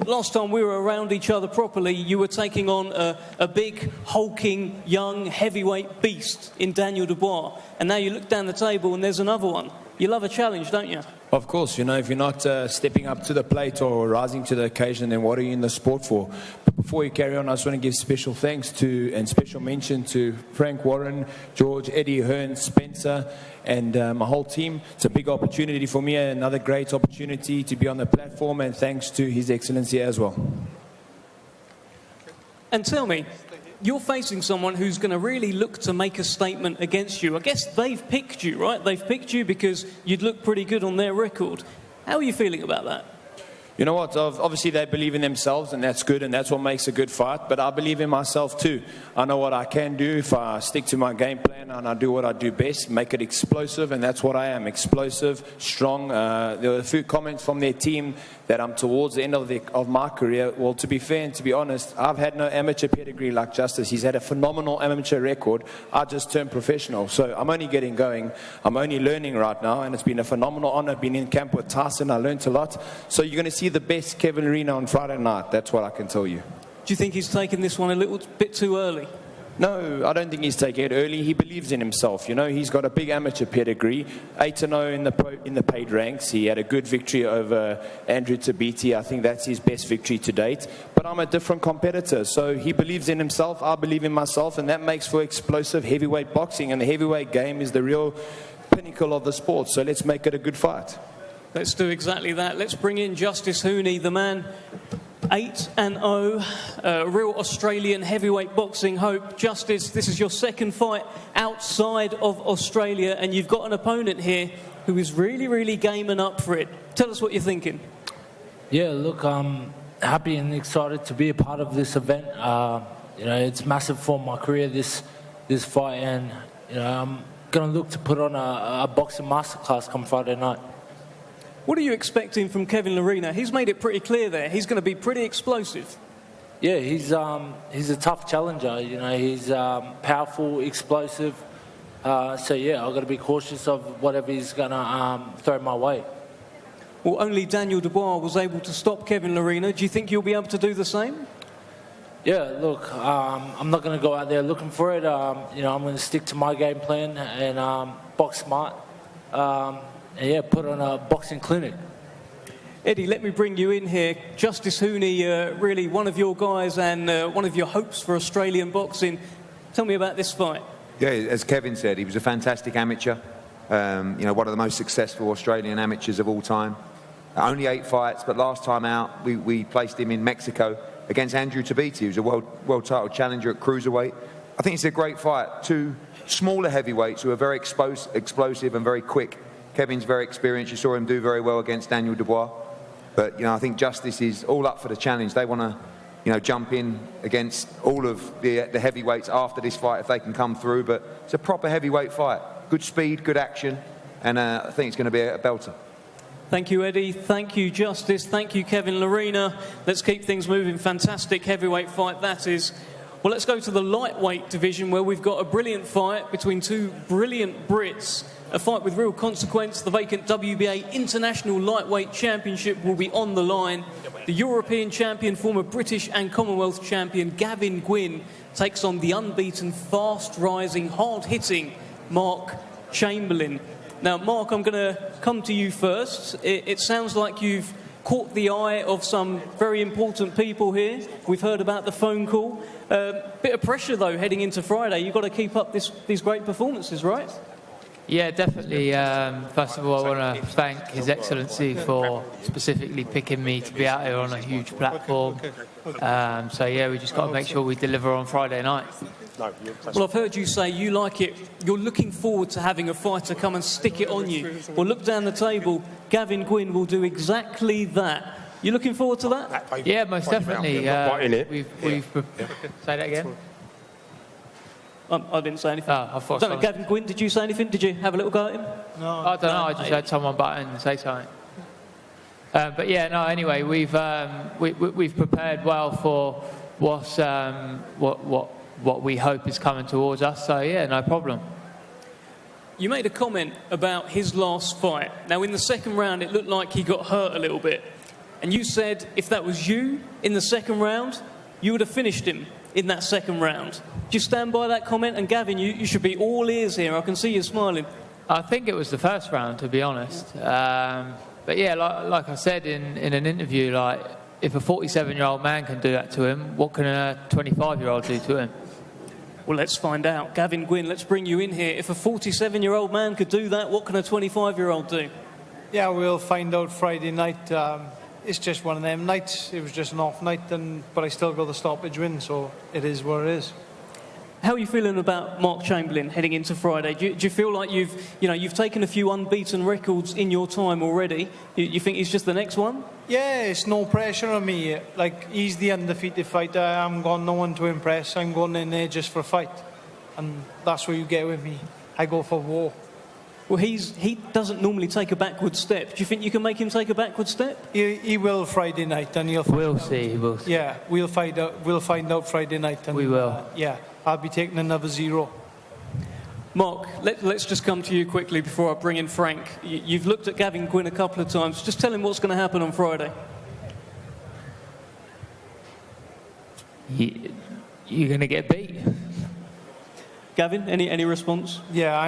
last time we were around each other properly, you were taking on a big, hulking, young, heavyweight beast in Daniel Dubois. And now you look down the table and there's another one. You love a challenge, don't you? Of course, you know, if you're not stepping up to the plate or rising to the occasion, then what are you in the sport for? But before you carry on, I just want to give special thanks to and special mention to Frank Warren, George, Eddie, Hearn, Spencer, and my whole team. It's a big opportunity for me, another great opportunity to be on the platform, and thanks to His Excellency as well. And tell me, you're facing someone who's going to really look to make a statement against you. I guess they've picked you, right? They've picked you because you'd look pretty good on their record. How are you feeling about that? You know what, obviously they believe in themselves, and that's good, and that's what makes a good fight, but I believe in myself too. I know what I can do if I stick to my game plan and I do what I do best, make it explosive, and that's what I am, explosive, strong. There were a few comments from their team that I'm towards the end of my career. Well, to be fair and to be honest, I've had no amateur pedigree like Justice. He's had a phenomenal amateur record. I just turned professional, so I'm only getting going. I'm only learning right now, and it's been a phenomenal honor. I've been in camp with Tyson. I learned a lot. So you're going to see the best Kevin Lerena on Friday night. That's what I can tell you. Do you think he's taken this one a little bit too early? No, I don't think he's taking it early. He believes in himself. You know, he's got a big amateur pedigree, 8-0 in the paid ranks. He had a good victory over Andrew Tabiti. I think that's his best victory to date. But I'm a different competitor, so he believes in himself. I believe in myself, and that makes for explosive heavyweight boxing. And the heavyweight game is the real pinnacle of the sport. So let's make it a good fight. Let's do exactly that. Let's bring in Justice Hooney, the man 8-0, real Australian heavyweight boxing hope. Justice, this is your second fight outside of Australia, and you've got an opponent here who is really, really gaming up for it. Tell us what you're thinking. Yeah, look, I'm happy and excited to be a part of this event. You know, it's massive for my career, this fight, and you know, I'm going to look to put on a boxing masterclass come Friday night. What are you expecting from Kevin Lerena? He's made it pretty clear there. He's going to be pretty explosive. Yeah, he's a tough challenger. You know, he's powerful, explosive. So yeah, I've got to be cautious of whatever he's going to throw my way. Well, only Daniel Dubois was able to stop Kevin Lerena. Do you think you'll be able to do the same? Yeah, look, I'm not going to go out there looking for it. You know, I'm going to stick to my game plan and box smart. And yeah, put on a boxing clinic. Eddie, let me bring you in here. Justice Hooney, really one of your guys and one of your hopes for Australian boxing. Tell me about this fight. Yeah, as Kevin said, he was a fantastic amateur. You know, one of the most successful Australian amateurs of all time. Only 8 fights, but last time out, we placed him in Mexico against Andrew Tabiti, who's a world title challenger at cruiserweight. I think it's a great fight. 2 smaller heavyweights who are very explosive and very quick. Kevin's very experienced. You saw him do very well against Daniel Dubois. But, you know, I think Justice is all up for the challenge. They want to, you know, jump in against all of the heavyweights after this fight if they can come through. But it's a proper heavyweight fight. Good speed, good action, and I think it's going to be a belter. Thank you, Eddie. Thank you, Justice. Thank you, Kevin Lorena. Let's keep things moving. Fantastic heavyweight fight that is. Well, let's go to the lightweight division where we've got a brilliant fight between 2 brilliant Brits. A fight with real consequence. The vacant WBA International Lightweight Championship will be on the line. The European champion, former British and Commonwealth champion Gavin Gwynn takes on the unbeaten, fast-rising, hard-hitting Mark Chamberlain. Now, Mark, I'm going to come to you first. It sounds like you've caught the eye of some very important people here. We've heard about the phone call. Bit of pressure, though, heading into Friday. You've got to keep up these great performances, right? Yeah, definitely. First of all, I want to thank His Excellency for specifically picking me to be out here on a huge platform. So, yeah, we just got to make sure we deliver on Friday night. Well, I've heard you say you like it. You're looking forward to having a fighter come and stick it on you. Well, look down the table. Gavin Gwynn will do exactly that. You looking forward to that? Yeah, most definitely. We've say that again. I didn't say anything. Oh, I thought Gavin Gwynn, did you say anything? Did you have a little go at him? No, I don't know. I just heard someone button and say something. But yeah, no. Anyway, we've prepared well for what we hope is coming towards us. So yeah, no problem. You made a comment about his last fight. Now, in the second round, it looked like he got hurt a little bit, and you said if that was you in the second round, you would have finished him in that second round. Do you stand by that comment? And Gavin, you should be all ears here. I can see you smiling. I think it was the first round, to be honest. But yeah, like I said in an interview, like if a 47-year-old man can do that to him, what can a 25-year-old do to him? Well, let's find out. Gavin Gwynn, let's bring you in here. If a 47-year-old man could do that, what can a 25-year-old do? Yeah, we'll find out Friday night. It's just one of them nights. It was just an off night, but I still got the stoppage win, so it is what it is. How are you feeling about Mark Chamberlain heading into Friday? Do you feel like you've taken a few unbeaten records in your time already? You think he's just the next one? Yeah, it's no pressure on me. Like, he's the undefeated fighter. I'm going no one to impress. I'm going in there just for a fight. And that's what you get with me. I go for war. Well, he doesn't normally take a backward step. Do you think you can make him take a backward step? He will Friday night, and he'll. We'll see. We'll see. Yeah, we'll find out Friday night. And, we will. Yeah, I'll be taking another 0. Mark, let's just come to you quickly before I bring in Frank. You've looked at Gavin Gwynn a couple of times. Just tell him what's going to happen on Friday. You're going to get beat. Gavin, any response? Yeah,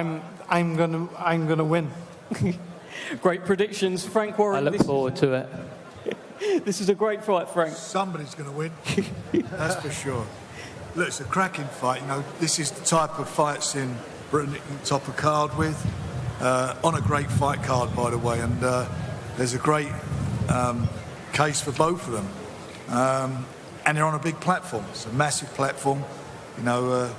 I'm gonna win. Great predictions, Frank Warren. I look forward to it. This is a great fight, Frank. Somebody's going to win. That's for sure. Look, it's a cracking fight. You know, this is the type of fights in Britain you can top a card with. On a great fight card, by the way, and there's a great case for both of them. And they're on a big platform. It's a massive platform. You know,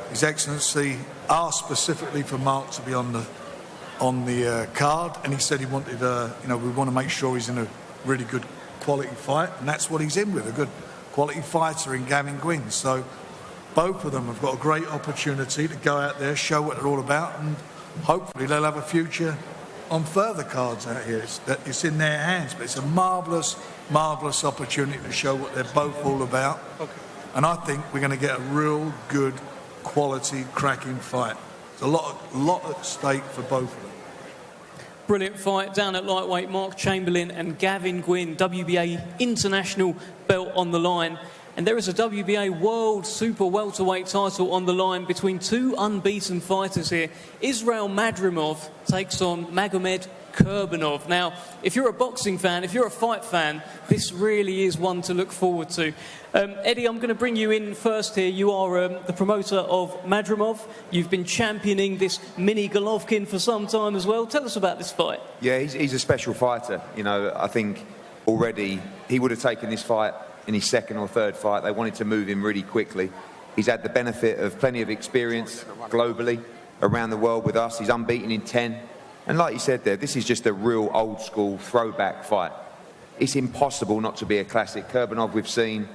His Excellency asked specifically for Mark to be on the card, and he said he wanted, we want to make sure he's in a really good quality fight, and that's what he's in with, a good quality fighter in Gavin Gwynn. So both of them have got a great opportunity to go out there, show what they're all about, and hopefully they'll have a future on further cards out here. It's in their hands, but it's a marvellous opportunity to show what they're both all about. Okay. And I think we're going to get a real good quality, cracking fight. There's a lot at stake for both of them. Brilliant fight down at lightweight. Mark Chamberlain and Gavin Gwynn, WBA international belt on the line. And there is a WBA World Super Welterweight title on the line between two unbeaten fighters here. Israel Madrimov takes on Magomed Kurbanov. Now, if you're a boxing fan, if you're a fight fan, this really is one to look forward to. Eddie, I'm going to bring you in first here. You are the promoter of Madrimov. You've been championing this mini Golovkin for some time as well. Tell us about this fight. Yeah, he's a special fighter. You know, I think already he would have taken this fight in his second or third fight. They wanted to move him really quickly. He's had the benefit of plenty of experience globally around the world with us. He's unbeaten in 10. And like you said there, this is just a real old school throwback fight. It's impossible not to be a classic. Kurbanov, we've seen,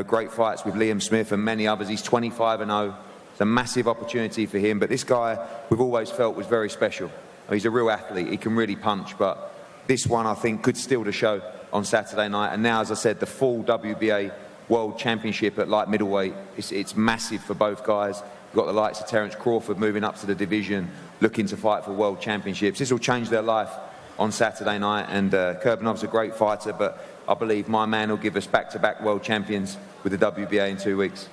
great fights with Liam Smith and many others. He's 25-0. It's a massive opportunity for him. But this guy, we've always felt, was very special. He's a real athlete. He can really punch. But this one, I think, could steal the show on Saturday night. And now, as I said, the full WBA World Championship at light middleweight, it's massive for both guys. You've got the likes of Terence Crawford moving up to the division, looking to fight for world championships. This will change their life on Saturday night. And Kurbanov's a great fighter, but I believe my man will give us back-to-back world champions with the WBA in 2 weeks.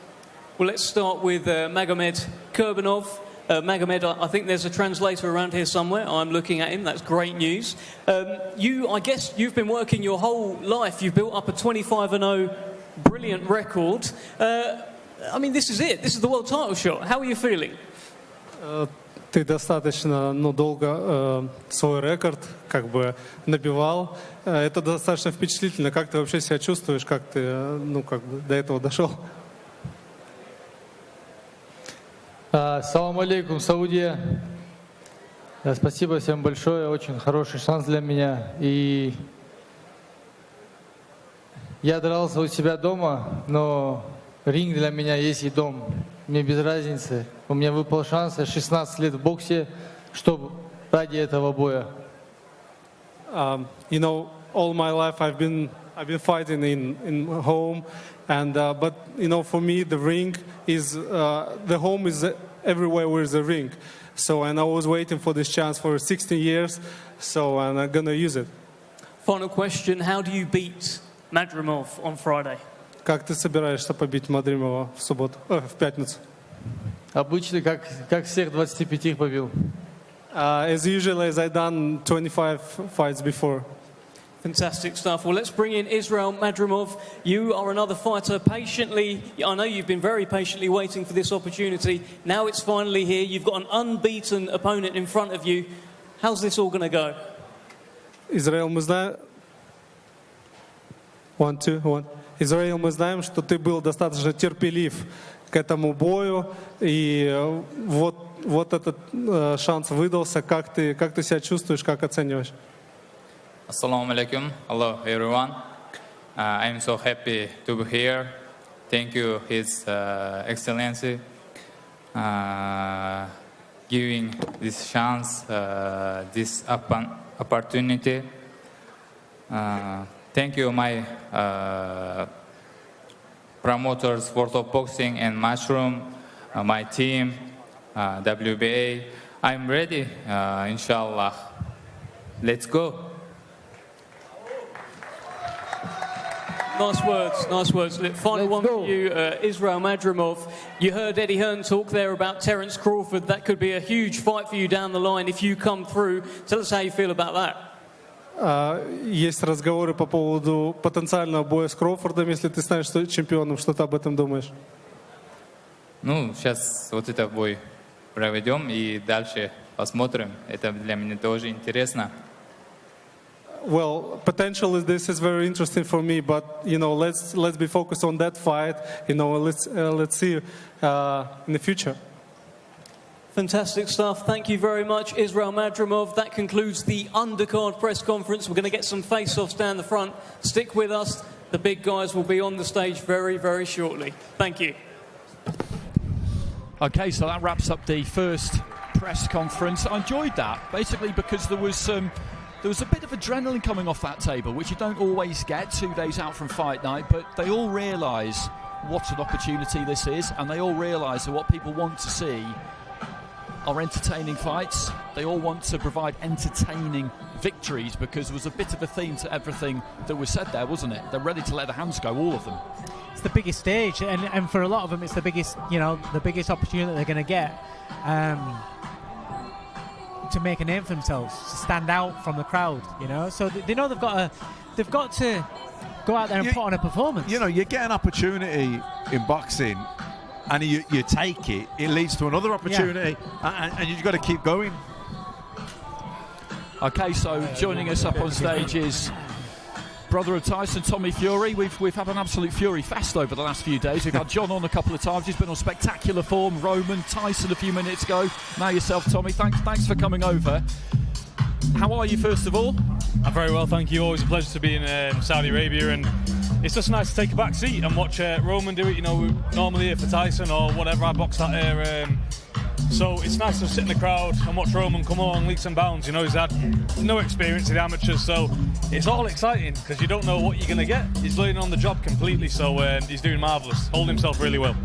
Well, let's start with Magomed Kurbanov. Magomed, I think there's a translator around here somewhere. I'm looking at him. That's great news. I guess you've been working your whole life. You've built up a 25-0 brilliant record. I mean, this is it. This is the world title shot. How are you feeling? Ты достаточно, долго свой рекорд набивал. Это достаточно впечатлительно. Как ты вообще себя чувствуешь? Как ты, до этого дошел? Салам алейкум, Саудия. Спасибо всем большое. Очень хороший шанс для меня. И я дрался у себя дома, но ринг для меня есть и дом. Мне без разницы. У меня выпал шанс, я 16 лет в боксе, чтобы ради этого боя. All my life I've been fighting in home, and but for me the ring is the home is everywhere where there's a ring. So and I was waiting for this chance for 16 years, so and I'm gonna use it. Final question: how do you beat Madrimov on Friday? Как ты собираешься побить Мадримова в пятницу? Обычно, как всех 25 побил. As usually as I've done 25 fights before. Fantastic stuff. Well, let's bring in Israel Madrimov. You are another fighter patiently. I know you've been very patiently waiting for this opportunity. Now it's finally here. You've got an unbeaten opponent in front of you. How's this all going to go? Израиль, мы знаем... 1, 2, 1. Израиль, мы знаем, что ты был достаточно терпелив к этому бою, и вот этот шанс выдался. Как ты себя чувствуешь, как оцениваешь? Assalamu alaikum. Hello, everyone. I'm so happy to be here. Thank you, His Excellency, giving this chance, this opportunity. Thank you, my promoters, World of Boxing and Mushroom, my team, WBA. I'm ready, inshallah. Let's go. Nice words. Final one for you, Israel Madrimov. You heard Eddie Hearn talk there about Terence Crawford. That could be a huge fight for you down the line if you come through. Tell us how you feel about that. Есть разговоры по поводу потенциального боя с Кроуфордом, если ты станешь чемпионом. Что ты об этом думаешь? Сейчас вот этот бой проведем и дальше посмотрим. Это для меня тоже интересно. Well, potentially this is very interesting for me, but let's be focused on that fight. Let's see in the future. Fantastic stuff. Thank you very much, Israel Madrimov. That concludes the undercard press conference. We're going to get some face-offs down the front. Stick with us. The big guys will be on the stage very, very shortly. Thank you. Okay, so that wraps up the first press conference. I enjoyed that, basically because there was a bit of adrenaline coming off that table, which you don't always get 2 days out from fight night, but they all realise what an opportunity this is, and they all realise that what people want to see are entertaining fights. They all want to provide entertaining victories, because there was a bit of a theme to everything that was said there, wasn't it? They're ready to let the hands go, all of them. it's the biggest stage, and for a lot of them, it's the biggest, the biggest opportunity that they're going to get to make a name for themselves, to stand out from the crowd. So they know they've got to go out there and put on a performance. You get an opportunity in boxing, and you take it. It leads to another opportunity, and you've got to keep going. Okay, so joining us up on stage is brother of Tyson, Tommy Fury. We've had an absolute Fury fest over the last few days. We've had John on a couple of times. He's been on spectacular form. Roman, Tyson a few minutes ago. Now yourself, Tommy. Thanks for coming over. How are you, first of all? I'm very well, thank you. Always a pleasure to be in Saudi Arabia, and it's just nice to take a back seat and watch Roman do it. We're normally here for Tyson or whatever. I boxed that here. So it's nice to sit in the crowd and watch Roman come along leaps and bounds. He's had no experience in the amateurs, so it's all exciting because you don't know what you're going to get. He's learning on the job completely, so he's doing marvellous, holding himself really well.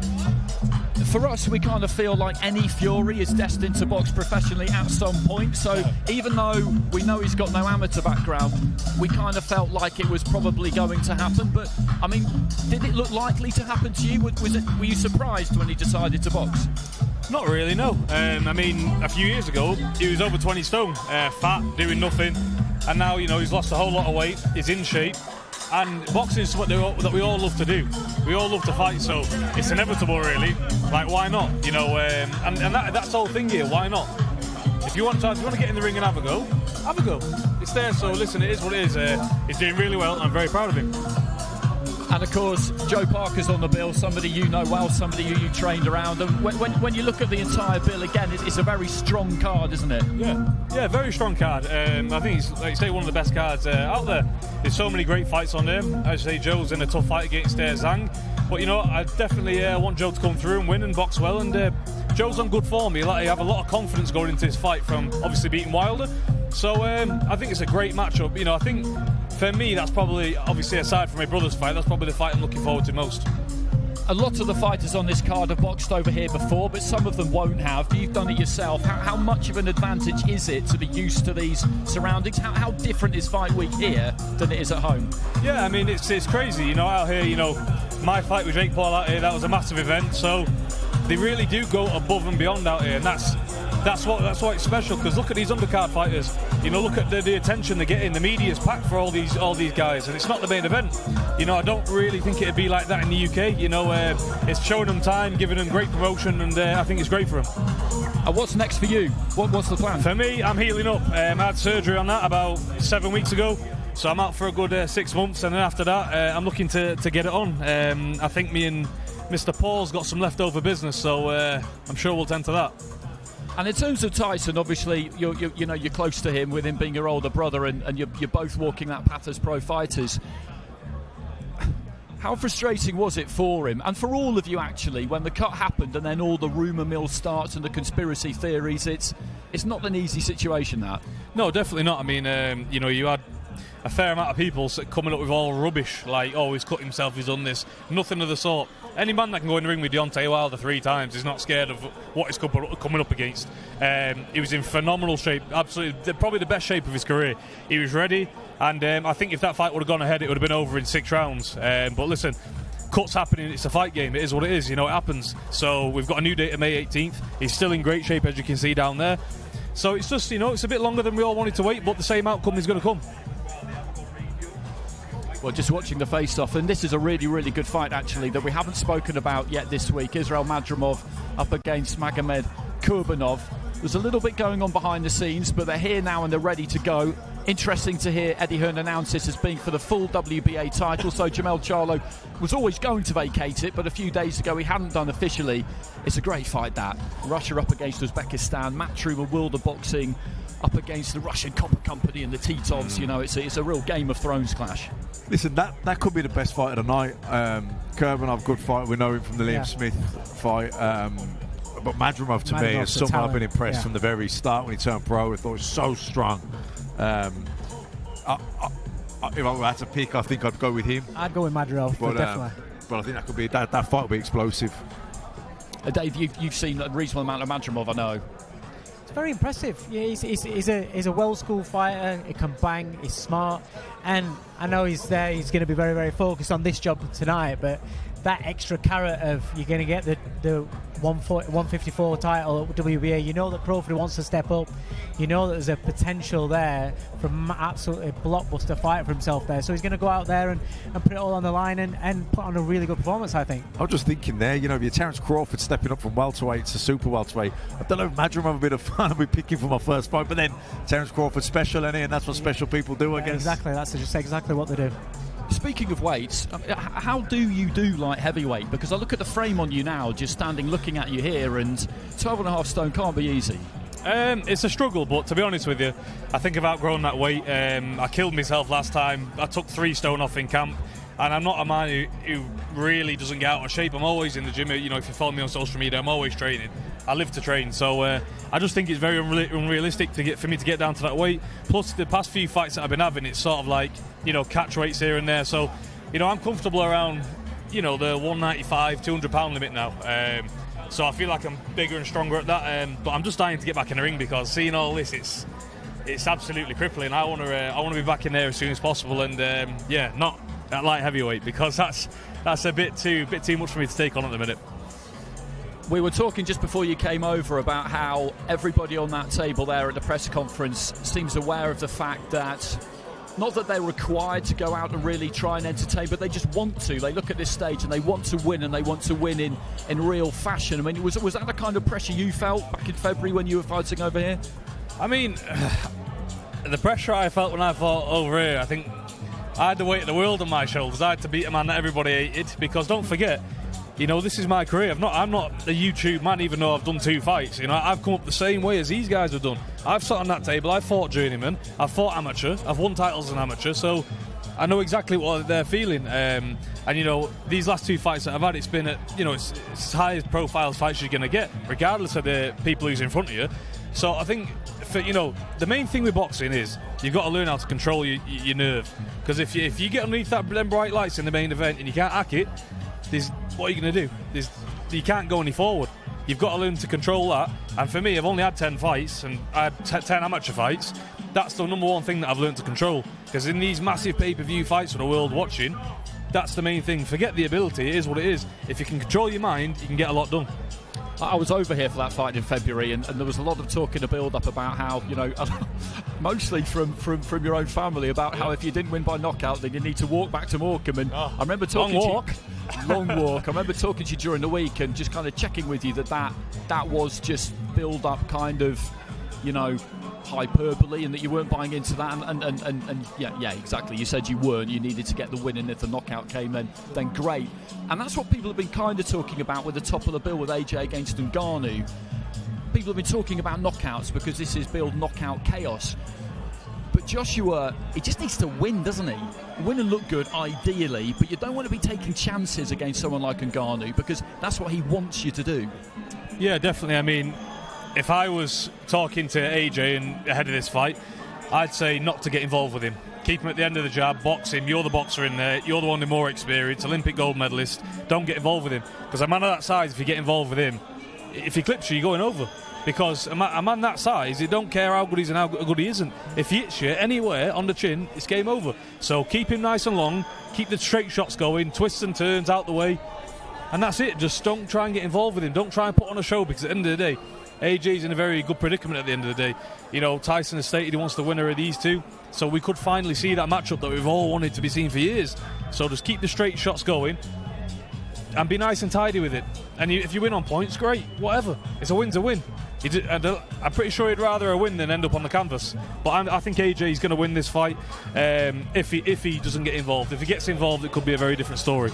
For us, we kind of feel like any Fury is destined to box professionally at some point. So even though we know he's got no amateur background, we kind of felt like it was probably going to happen. But I mean, did it look likely to happen to you? Were you surprised when he decided to box? Not really, no. I mean, a few years ago, he was over 20 stone, fat, doing nothing. And now, he's lost a whole lot of weight, he's in shape. And boxing is something that we all love to do. We all love to fight, so it's inevitable, really. Like, why not? And that's the whole thing here, why not? If you want to get in the ring and have a go, have a go. It's there, so listen, it is what it is. He's doing really well, and I'm very proud of him. And of course, Joe Parker's on the bill, somebody you know well, somebody you trained around. And when you look at the entire bill again, it's a very strong card, isn't it? Yeah, very strong card. I think it's, like you say, one of the best cards out there. There's so many great fights on there. As you say, Joe's in a tough fight against Zhang. But I definitely want Joe to come through and win and box well. And Joe's on good form. He'll have a lot of confidence going into this fight from obviously beating Wilder. So I think it's a great matchup. I think for me, that's probably, obviously aside from my brother's fight, that's probably the fight I'm looking forward to most. A lot of the fighters on this card have boxed over here before, but some of them won't have. You've done it yourself. How much of an advantage is it to be used to these surroundings? How different is fight week here than it is at home? Yeah, I mean, it's crazy. Out here, my fight with Jake Paul out here, that was a massive event. So they really do go above and beyond out here, and that's why it's special. Because look at these undercard fighters. Look at the attention they're getting. The media's packed for all these guys, and it's not the main event. I don't really think it'd be like that in the UK. It's showing them time, giving them great promotion, and I think it's great for them. And what's next for you? What's the plan? For me, I'm healing up. I had surgery on that about 7 weeks ago. So I'm out for a good 6 months, and then after that, I'm looking to get it on. I think me and Mr. Paul's got some leftover business, so I'm sure we'll tend to that. And in terms of Tyson, obviously you're close to him, with him being your older brother, and you're both walking that path as pro fighters. How frustrating was it for him, and for all of you actually, when the cut happened and then all the rumour mill starts and the conspiracy theories? It's not an easy situation, that. No, definitely not. I mean, you had a fair amount of people coming up with all rubbish, like, oh, he's cut himself, he's done this. Nothing of the sort. Any man that can go in the ring with Deontay Wilder 3 times is not scared of what he's coming up against. He was in phenomenal shape, absolutely, probably the best shape of his career. He was ready, and I think if that fight would have gone ahead, it would have been over in 6 rounds. But listen, cuts happening, it's a fight game, it is what it is, it happens. So we've got a new date of May 18th. He's still in great shape, as you can see down there. So it's just, it's a bit longer than we all wanted to wait, but the same outcome is going to come. Well, just watching the face-off, and this is a really, really good fight, actually, that we haven't spoken about yet this week. Israel Madrimov up against Magomed Kurbanov. There's a little bit going on behind the scenes, but they're here now and they're ready to go. Interesting to hear Eddie Hearn announce this as being for the full WBA title. So Jamel Charlo was always going to vacate it, but a few days ago he hadn't done officially. It's a great fight, that. Russia up against Uzbekistan. Matchroom World of Boxing up against the Russian Copper Company and the Titovs. It's a real Game of Thrones clash. Listen, that could be the best fight of the night. Kurbanov, good fight. We know him from the Liam Smith fight. But Madrimov, to me, is someone I've been impressed from the very start when he turned pro. I thought he was so strong. If I had to pick, I think I'd go with him. I'd go with Madrimov, definitely. But I think that could be that fight will be explosive. Dave, you've seen a reasonable amount of Madrimov, I know. It's very impressive. Yeah, he's a well-schooled fighter. He can bang. He's smart, and I know he's there. He's going to be very, very focused on this job tonight. But that extra carrot of you're going to get the 154 title at WBA. You know that Crawford wants to step up. You know that there's a potential there for absolutely blockbuster fight for himself there. So he's going to go out there and put it all on the line and put on a really good performance, I think. I was just thinking there, if you're Terence Crawford stepping up from welterweight to super welterweight, I don't know, imagine having a bit of fun. I'll be picking for my first fight, but then Terence Crawford's special, isn't he? And that's what special people do, I guess. Exactly, that's just exactly what they do. Speaking of weights, how do you do light heavyweight? Because I look at the frame on you now, just standing looking at you here, and 12.5 stone can't be easy. It's a struggle, but to be honest with you, I think I've outgrown that weight. I killed myself last time. I took 3 stone off in camp, and I'm not a man who really doesn't get out of shape. I'm always in the gym. If you follow me on social media, I'm always training. I live to train, so I just think it's very unrealistic for me to get down to that weight. Plus, the past few fights that I've been having, it's sort of like, catch weights here and there. So, I'm comfortable around, the 195, 200 pound limit now. So I feel like I'm bigger and stronger at that. But I'm just dying to get back in the ring, because seeing all this, it's absolutely crippling. I want to be back in there as soon as possible, and not at light heavyweight, because that's a bit too much for me to take on at the minute. We were talking just before you came over about how everybody on that table there at the press conference seems aware of the fact that, not that they're required to go out and really try and entertain, but they just want to. They look at this stage and they want to win, and they want to win in real fashion. I mean, was that the kind of pressure you felt back in February when you were fighting over here? I mean, the pressure I felt when I fought over here, I think I had the weight of the world on my shoulders. I had to beat a man that everybody hated, because don't forget, this is my career. I'm not a YouTube man, even though I've done 2 fights. I've come up the same way as these guys have done. I've sat on that table, I've fought journeyman, I've fought amateur, I've won titles as an amateur, so I know exactly what they're feeling. And these last 2 fights that I've had, it's been at, it's as high as profile fights you're going to get, regardless of the people who's in front of you. So I think, the main thing with boxing is you've got to learn how to control your nerve. Because if you get underneath them bright lights in the main event and you can't hack it, what are you going to do? You can't go any forward. You've got to learn to control that. And for me, I've only had 10 fights, and I had 10 amateur fights. That's the number one thing that I've learned to control. Because in these massive pay-per-view fights for the world watching, that's the main thing. Forget the ability, it is what it is. If you can control your mind, you can get a lot done. I was over here for that fight in February, and there was a lot of talk in the build-up about how, mostly from your own family, about how if you didn't win by knockout, then you need to walk back to Morecambe. And I remember talking long walk. Long walk. I remember talking to you during the week and just kind of checking with you that was just build-up kind of, hyperbole, and that you weren't buying into that. And yeah, exactly. You said you weren't. You needed to get the win, and if the knockout came, then great. And that's what people have been kind of talking about with the top of the bill with AJ against Ngannou. People have been talking about knockouts because this is build knockout chaos. But Joshua, he just needs to win, doesn't he? Win and look good, ideally, but you don't want to be taking chances against someone like Ngannou, because that's what he wants you to do. Yeah, definitely. I mean, if I was talking to AJ ahead of this fight, I'd say not to get involved with him. Keep him at the end of the jab, box him. You're the boxer in there. You're the one with more experience, Olympic gold medalist. Don't get involved with him. Because a man of that size, if you get involved with him, if he clips you, you're going over. Because a man that size, he don't care how good he is and how good he isn't. If he hits you anywhere on the chin, it's game over. So keep him nice and long, keep the straight shots going, twists and turns out the way, and that's it. Just don't try and get involved with him. Don't try and put on a show, because at the end of the day, AJ's in a very good predicament at the end of the day. Tyson has stated he wants the winner of these 2, so we could finally see that matchup that we've all wanted to be seen for years. So just keep the straight shots going and be nice and tidy with it. And if you win on points, great, whatever. It's a win's a win. I'm pretty sure he'd rather a win than end up on the canvas. But I think AJ's going to win this fight if he doesn't get involved. If he gets involved, it could be a very different story.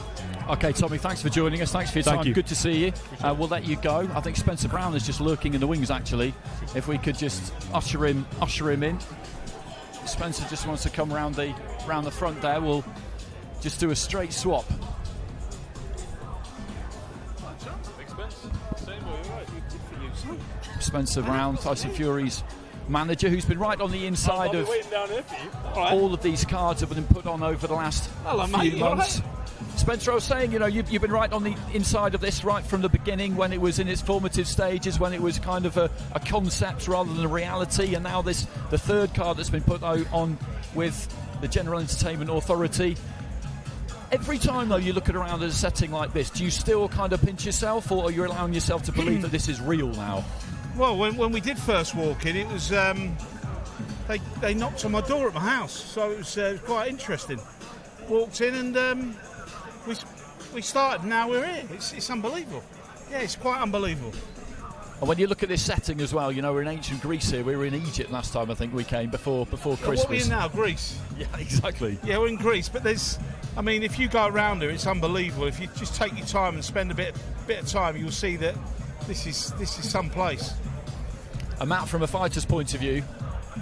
Okay, Tommy, thanks for joining us. Thanks for your time. Thank you. Good to see you. We'll let you go. I think Spencer Brown is just lurking in the wings, actually. If we could just usher him in. Spencer just wants to come round the front there. We'll just do a straight swap. Spencer Brown, Tyson Fury's manager, who's been right on the inside of all of these cards that have been put on over the last few months. Spencer, I was saying, you've been right on the inside of this right from the beginning, when it was in its formative stages, when it was kind of a concept rather than a reality, and now the 3rd card that's been put on with the General Entertainment Authority. Every time, though, you look at around at a setting like this, do you still kind of pinch yourself, or are you allowing yourself to believe that this is real now? Well, when we did first walk in, it was they knocked on my door at my house, so it was quite interesting. Walked in and we started, and now we're here. It's unbelievable. Yeah, it's quite unbelievable. And when you look at this setting as well, you know, we're in ancient Greece here. We were in Egypt last time, I think we came, before Christmas. What are we in now, Greece? Yeah, exactly. Yeah, we're in Greece, but if you go around here, it's unbelievable. If you just take your time and spend a bit of time, you'll see that this is some place. And Matt, from a fighter's point of view,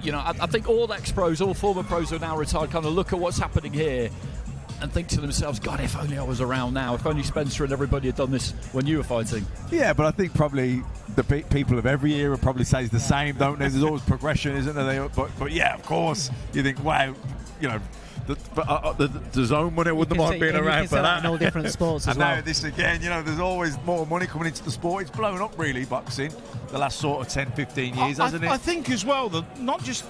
you know, I think all ex-pros, all former pros who are now retired, kind of look at what's happening here and think to themselves, God, if only I was around now, if only Spencer and everybody had done this when you were fighting. Yeah, but I think probably the people of every era probably say the same, don't they? There's always progression, isn't there? But yeah, of course, you think, wow, you know, the zone money wouldn't mind being around for that. In all different sports as well. I know this again, you know, there's always more money coming into the sport. It's blown up really, boxing, the last sort of 10, 15 years, hasn't it? I think as well that not just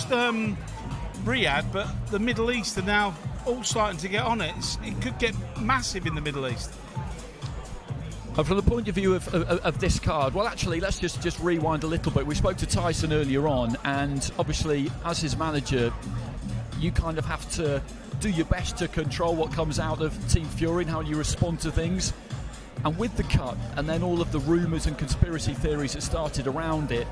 Riyadh, but the Middle East are now all starting to get on it. It could get massive in the Middle East. And from the point of view of this card, well, actually, let's just rewind a little bit. We spoke to Tyson earlier on, and obviously, as his manager, you kind of have to do your best to control what comes out of Team Fury and how you respond to things. And with the cut, and then all of the rumours and conspiracy theories that started around it,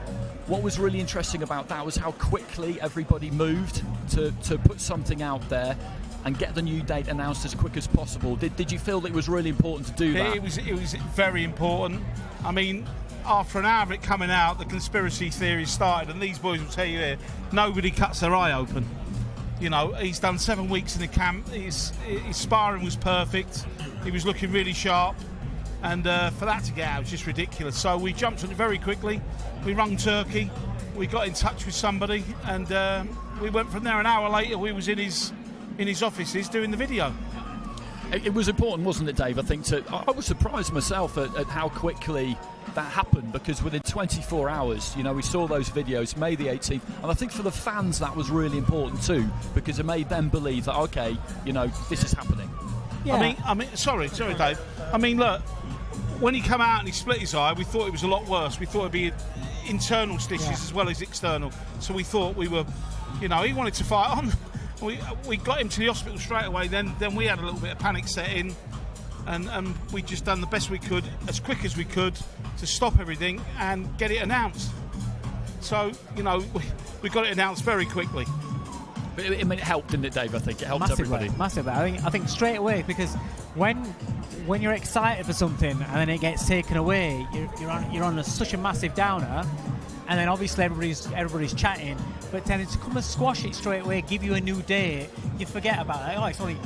what was really interesting about that was how quickly everybody moved to put something out there and get the new date announced as quick as possible. Did you feel that it was really important to do that? It was very important. I mean, after an hour of it coming out, the conspiracy theories started, and these boys will tell you here, nobody cuts their eye open. You know, he's done 7 weeks in the camp. His sparring was perfect. He was looking really sharp. And for that to get out was just ridiculous. So we jumped on it very quickly. We rung Turkey. We got in touch with somebody, and we went from there. An hour later, we was in his offices doing the video. It was important, wasn't it, Dave? I think I was surprised myself at how quickly that happened, because within 24 hours, you know, we saw those videos, May the 18th, and I think for the fans that was really important too, because it made them believe that, okay, you know, this is happening. Yeah. I mean, sorry, Dave. I mean, look, when he come out and he split his eye, we thought it was a lot worse. We thought it'd be internal stitches as well as external. So we thought we were, you know, he wanted to fight on. We got him to the hospital straight away. Then we had a little bit of panic set in, and we just done the best we could, as quick as we could, to stop everything and get it announced. So, you know, we got it announced very quickly. I mean, it helped, didn't it, Dave? I think it helped everybody. Massively. I think straight away, because when you're excited for something and then it gets taken away, you're on such a massive downer, and then obviously everybody's chatting, but then to come and squash it straight away, give you a new date, you forget about it. Oh, it's only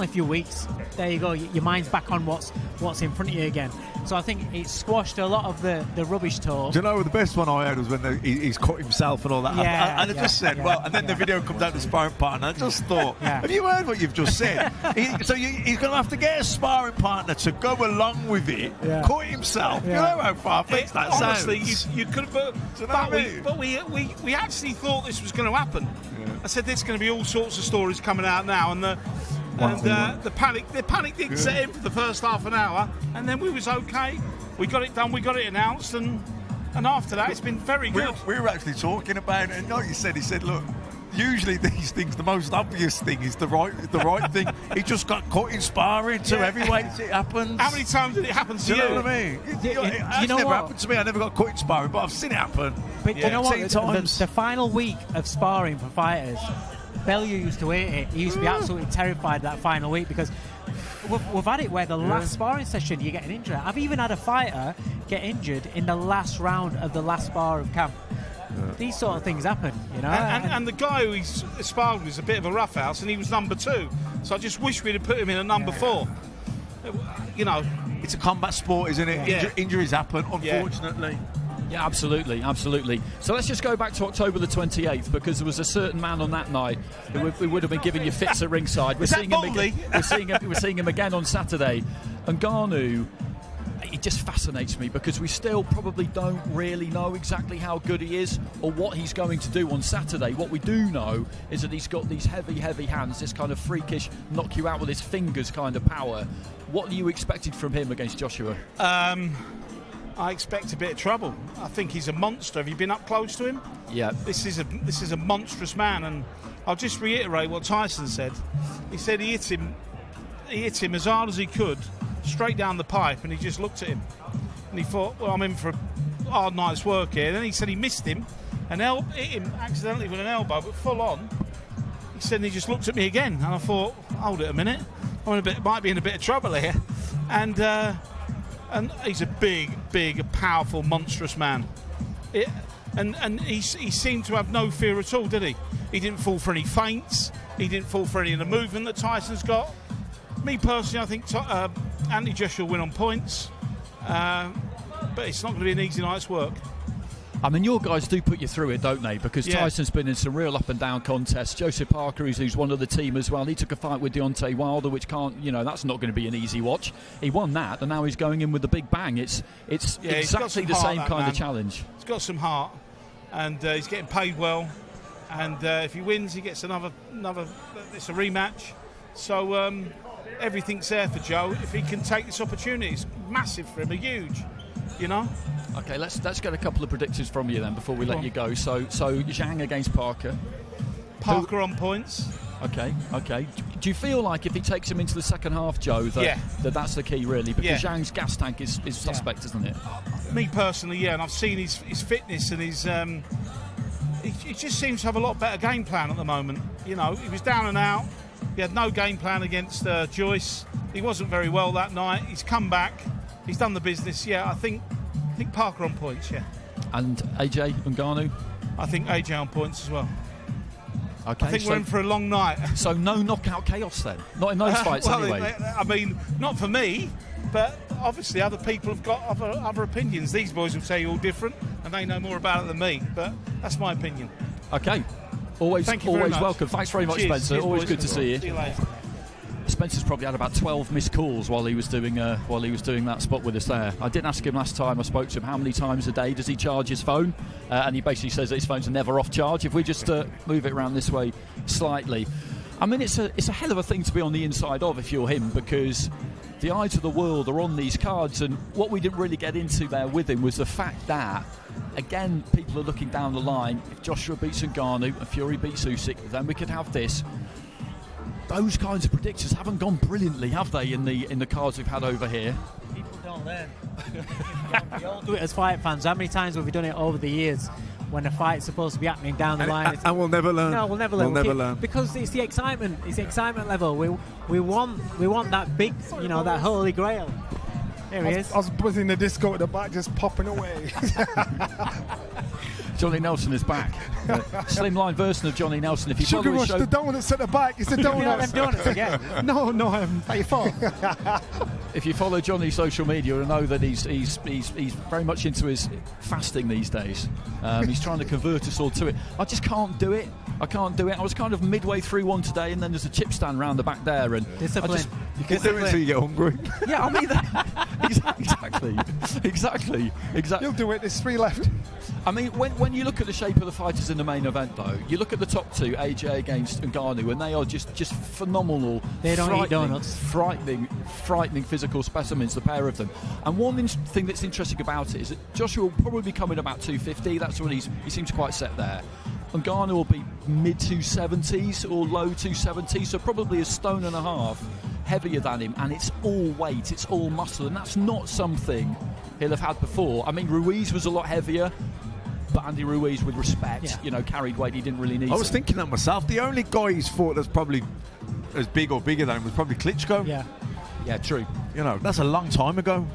a few weeks. There you go. Your mind's back on what's in front of you again. So I think it squashed a lot of the rubbish talk. Do you know the best one I heard was when he's cut himself and all that? Yeah, and I just said, and then the video comes out to sparring partner. I just thought, have you heard what you've just said? He's going to have to get a sparring partner to go along with it, cut himself. Yeah. You know how far-fetched that honestly, sounds. you could have, but we actually thought this was going to happen. Yeah. I said there's going to be all sorts of stories coming out now, and the panic did set in for the first half an hour, and then we was okay. We got it done. We got it announced, and after that, it's been very good. We were actually talking about it, and like you said, he said, look, usually these things, the most obvious thing is the right thing. He just got cut in sparring to heavyweights. It happens. How many times did it happen to you? Do you know what I mean? It's never happened to me. I never got cut in sparring, but I've seen it happen. But you know what? The final week of sparring for fighters, Bellew used to hate it. He used to be absolutely terrified that final week, because we've had it where the last sparring session you get an injury. I've even had a fighter get injured in the last round of the last spar of camp. These sort of things happen, you know. And the guy who he's sparred with was a bit of a roughhouse, and he was number 2. So I just wish we'd have put him in a number 4. You know, it's a combat sport, isn't it? Yeah. Injuries happen, unfortunately. Yeah, absolutely. So let's just go back to October the 28th, because there was a certain man on that night who would have been giving you fits at ringside. We're seeing him again on Saturday. And Ngannou, he just fascinates me because we still probably don't really know exactly how good he is or what he's going to do on Saturday. What we do know is that he's got these heavy hands, this kind of freakish, knock you out with his fingers kind of power. What are you expected from him against Joshua? I expect a bit of trouble. I think he's a monster. Have you been up close to him? Yeah. This is a monstrous man, and I'll just reiterate what Tyson said. He said he hit him as hard as he could, straight down the pipe, and he just looked at him. And he thought, well, I'm in for a hard night's work here. Then he said he missed him and hit him accidentally with an elbow, but full on. He said, and he just looked at me again. And I thought, hold it a minute. Might be in a bit of trouble here. And he's a big, powerful, monstrous man. And he seemed to have no fear at all, did he? He didn't fall for any feints. He didn't fall for any of the movement that Tyson's got. Me personally, I think Anthony Joshua will win on points. But it's not going to be an easy night's work. I mean, your guys do put you through it, don't they? Because Tyson's been in some real up and down contests. Joseph Parker, who's one of the team as well, he took a fight with Deontay Wilder, which that's not going to be an easy watch. He won that, and now he's going in with the big bang. It's exactly the same kind of challenge. He's got some heart, and he's getting paid well. And if he wins, he gets another. It's a rematch. So everything's there for Joe. If he can take this opportunity, it's massive for him, huge. Okay, let's get a couple of predictions from you then before we let you go. So Zhang against Parker. Parker on points. Okay. Do you feel like if he takes him into the second half, Joe, that's the key really? Because Zhang's gas tank is suspect, isn't it? Me personally, and I've seen his fitness and his. He just seems to have a lot better game plan at the moment. He was down and out. He had no game plan against Joyce. He wasn't very well that night. He's come back. He's done the business. I think Parker on points. And AJ Ngannou? I think AJ on points as well. Okay, I think we're in for a long night. So no knockout chaos then? Not in those fights anyway. I mean, not for me, but obviously other people have got other opinions. These boys will tell you all different, and they know more about it than me. But that's my opinion. Okay. Always welcome. Thanks very much, Spencer. Cheers, always boys. Good to see you. See you later. Spencer's probably had about 12 missed calls while he was doing that spot with us there. I didn't ask him last time I spoke to him how many times a day does he charge his phone, and he basically says that his phones are never off charge. If we just move it around this way slightly, I mean it's a hell of a thing to be on the inside of if you're him, because the eyes of the world are on these cards, and what we didn't really get into there with him was the fact that again people are looking down the line. If Joshua beats Ngannou and Fury beats Usyk, then we could have this. Those kinds of predictions haven't gone brilliantly, have they, in the cards we've had over here? People don't learn. We all do it as fight fans. How many times have we done it over the years when a fight's supposed to be happening down the line? And we'll never learn. No, we'll never learn. We'll never learn. Because it's the excitement. It's the excitement level. We want that big, that holy grail. There he is. I was buzzing the disco at the back, just popping away. Johnny Nelson is back. Slimline version of Johnny Nelson. If you Sugar follow Rush, the donuts at the back. It's the donuts. donuts again. No, I haven't. That's your fault. If you follow Johnny's social media, you'll know that he's very much into his fasting these days. He's trying to convert us all to it. I just can't do it. I was kind of midway through one today, and then there's a chip stand round the back there, and discipline. You can do it until you get hungry. Yeah, I mean exactly. You'll do it. There's 3 left. I mean, when you look at the shape of the fighters in the main event, though, you look at the top two, AJ against Ngannou, and they are just phenomenal. They don't eat donuts. Frightening physical specimens, the pair of them. And one thing that's interesting about it is that Joshua will probably come in about 250. That's what he seems quite set there. Ngannou will be mid 270s or low 270s, so probably a stone and a half heavier than him, and it's all weight, it's all muscle, and that's not something he'll have had before. I mean, Ruiz was a lot heavier, but Andy Ruiz, with respect, carried weight he didn't really need. I was thinking that myself. The only guy he's fought that's probably as big or bigger than him was probably Klitschko. Yeah, true. That's a long time ago.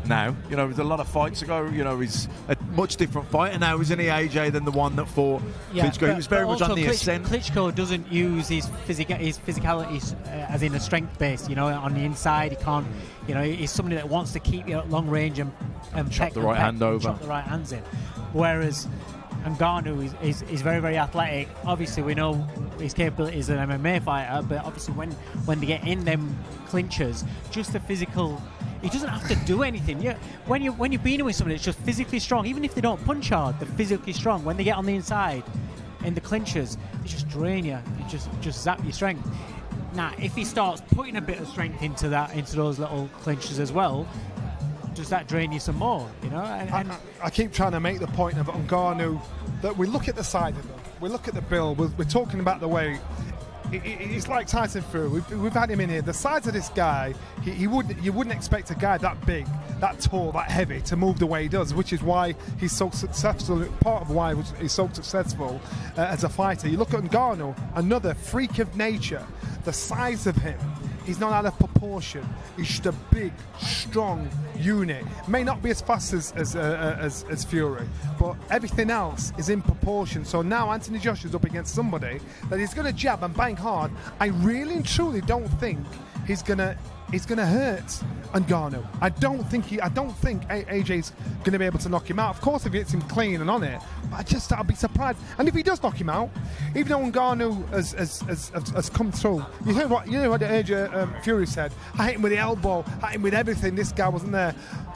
Now, there's a lot of fights ago. He's a much different fighter now, isn't he, AJ, than the one that fought Klitschko? He was very much on the ascent. Klitschko doesn't use his physicality as in a strength base. On the inside, he can't. He's somebody that wants to keep you at long range and chop the right hand over, chop the right hands in. Whereas Ngannou is very, very athletic. Obviously, we know his capabilities as an MMA fighter, but obviously when they get in them clinches, just the physical. He doesn't have to do anything. Yeah, when you're beating with somebody that's just physically strong, even if they don't punch hard, they're physically strong. When they get on the inside, in the clinches, they just drain you. They just zap your strength. Now, if he starts putting a bit of strength into those little clinches as well, does that drain you some more? You know. I keep trying to make the point of Ngannou that we look at the side of him, we look at the build, we're talking about the way. It's like Tyson Fury. We've had him in here. The size of this guy, you wouldn't expect a guy that big, that tall, that heavy to move the way he does, which is why he's so successful. Part of why he's so successful as a fighter. You look at Ngannou, another freak of nature. The size of him, he's not out of proportion. He's just a big, strong unit. May not be as fast as Fury, but everything else is in proportion. So now Anthony Joshua's up against somebody that he's going to jab and bang hard. I really and truly don't think he's going to hurt Ngannou. I don't think AJ's going to be able to knock him out. Of course, if he hits him clean and on it, but I'll be surprised. And if he does knock him out, even though Ngannou has come through, you heard what AJ Fury said. I hit him with the elbow, I hit him with everything. This guy wasn't there.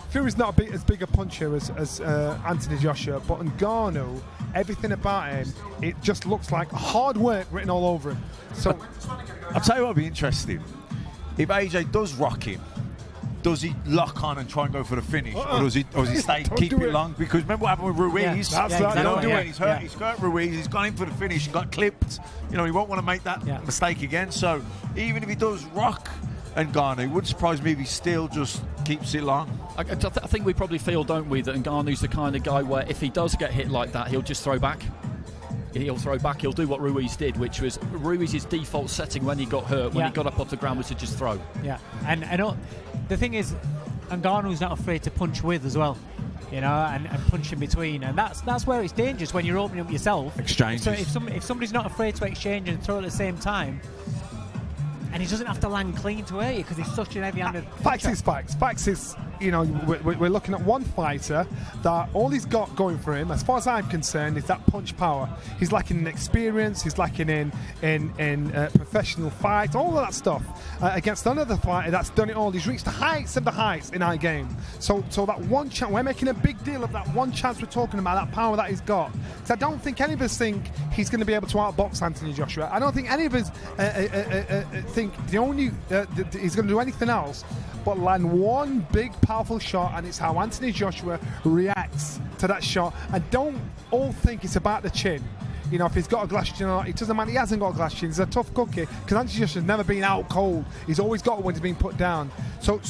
Fury's not as big a puncher as Anthony Joshua, but Ngannou, everything about him, it just looks like hard work written all over him. So I'll tell you what would be interesting. If AJ does rock him, does he lock on and try and go for the finish, or does he stay keep it long? Because remember what happened with Ruiz? Yeah, that's right. Don't do it. He's hurt Ruiz. He's gone in for the finish and got clipped. You know, he won't want to make that mistake again. So even if he does rock Ngannou, it would surprise me if he still just keeps it long. I think we probably feel, don't we, that Ngannou's the kind of guy where if he does get hit like that, he'll just throw back. He'll throw back. He'll do what Ruiz did, which was Ruiz's default setting when he got hurt, when he got up off the ground, was to just throw. Yeah, and the thing is, Ngannou's not afraid to punch with as well, you know, and punch in between, and that's where it's dangerous when you're opening up yourself. Exchanges. So if somebody's not afraid to exchange and throw at the same time, and he doesn't have to land clean to hurt you because he's such an heavy-handed. Facts is facts. Facts is, you know, we're looking at one fighter that all he's got going for him, as far as I'm concerned, is that punch power. He's lacking in experience. He's lacking in professional fight. All of that stuff against another fighter that's done it all. He's reached the heights of the heights in our game. So that one chance, we're making a big deal of that one chance we're talking about, that power that he's got. Because I don't think any of us think he's going to be able to outbox Anthony Joshua. I don't think any of us think he's going to do anything else but land one big powerful shot, and it's how Anthony Joshua reacts to that shot. And don't all think it's about the chin. You know, if he's got a glass chin or not, it doesn't matter. He hasn't got a glass chin. He's a tough cookie because Anthony Joshua's never been out cold. He's always got it when he's been put down. So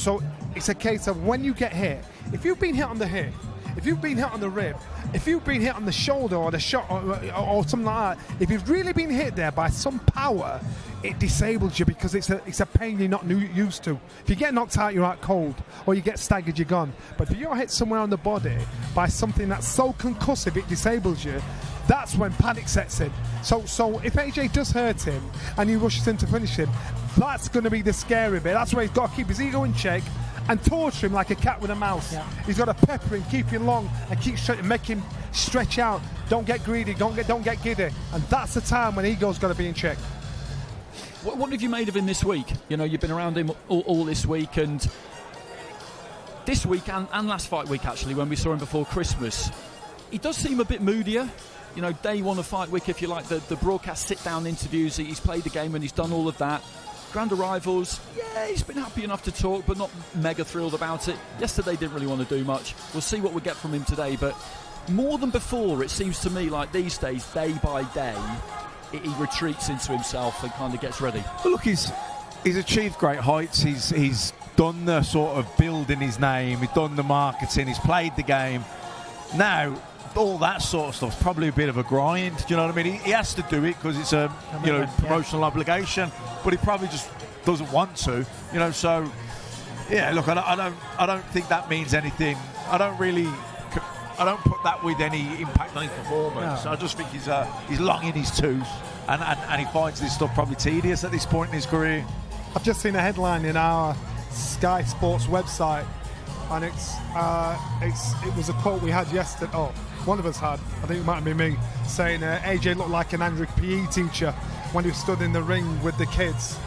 it's a case of when you get hit, if you've been hit on the hip, if you've been hit on the rib, if you've been hit on the shoulder or the shot or something like that, if you've really been hit there by some power, it disables you because it's a pain you're not used to. If you get knocked out, you're out cold, or you get staggered, you're gone. But if you're hit somewhere on the body by something that's so concussive it disables you, that's when panic sets in. So if AJ does hurt him and he rushes in to finish him, that's going to be the scary bit. That's where he's got to keep his ego in check and torture him like a cat with a mouse. Yeah. He's got to pepper him, keep him long, and make him stretch out. Don't get greedy, don't get giddy. And that's the time when ego's got to be in check. What have you made of him this week? You know, you've been around him all this week, and this week and last fight week, actually, when we saw him before Christmas, he does seem a bit moodier. You know, day one of fight week, if you like, the broadcast sit-down interviews, he's played the game and he's done all of that. Grand arrivals, yeah, he's been happy enough to talk, but not mega thrilled about it. Yesterday didn't really want to do much. We'll see what we get from him today, but more than before, it seems to me like these days, day by day, he retreats into himself and kind of gets ready. Well, look, he's achieved great heights. He's done the sort of building his name. He's done the marketing. He's played the game. Now, all that sort of stuff's probably a bit of a grind. Do you know what I mean? He has to do it because it's a promotional obligation, but he probably just doesn't want to. You know, so yeah. Look, I don't think that means anything. I don't put that with any impact on his performance. No. I just think he's long in his tooth, and he finds this stuff probably tedious at this point in his career. I've just seen a headline in our Sky Sports website, and it was a quote we had yesterday. Oh, one of us had. I think it might have been me, saying AJ looked like an angry PE teacher when he stood in the ring with the kids.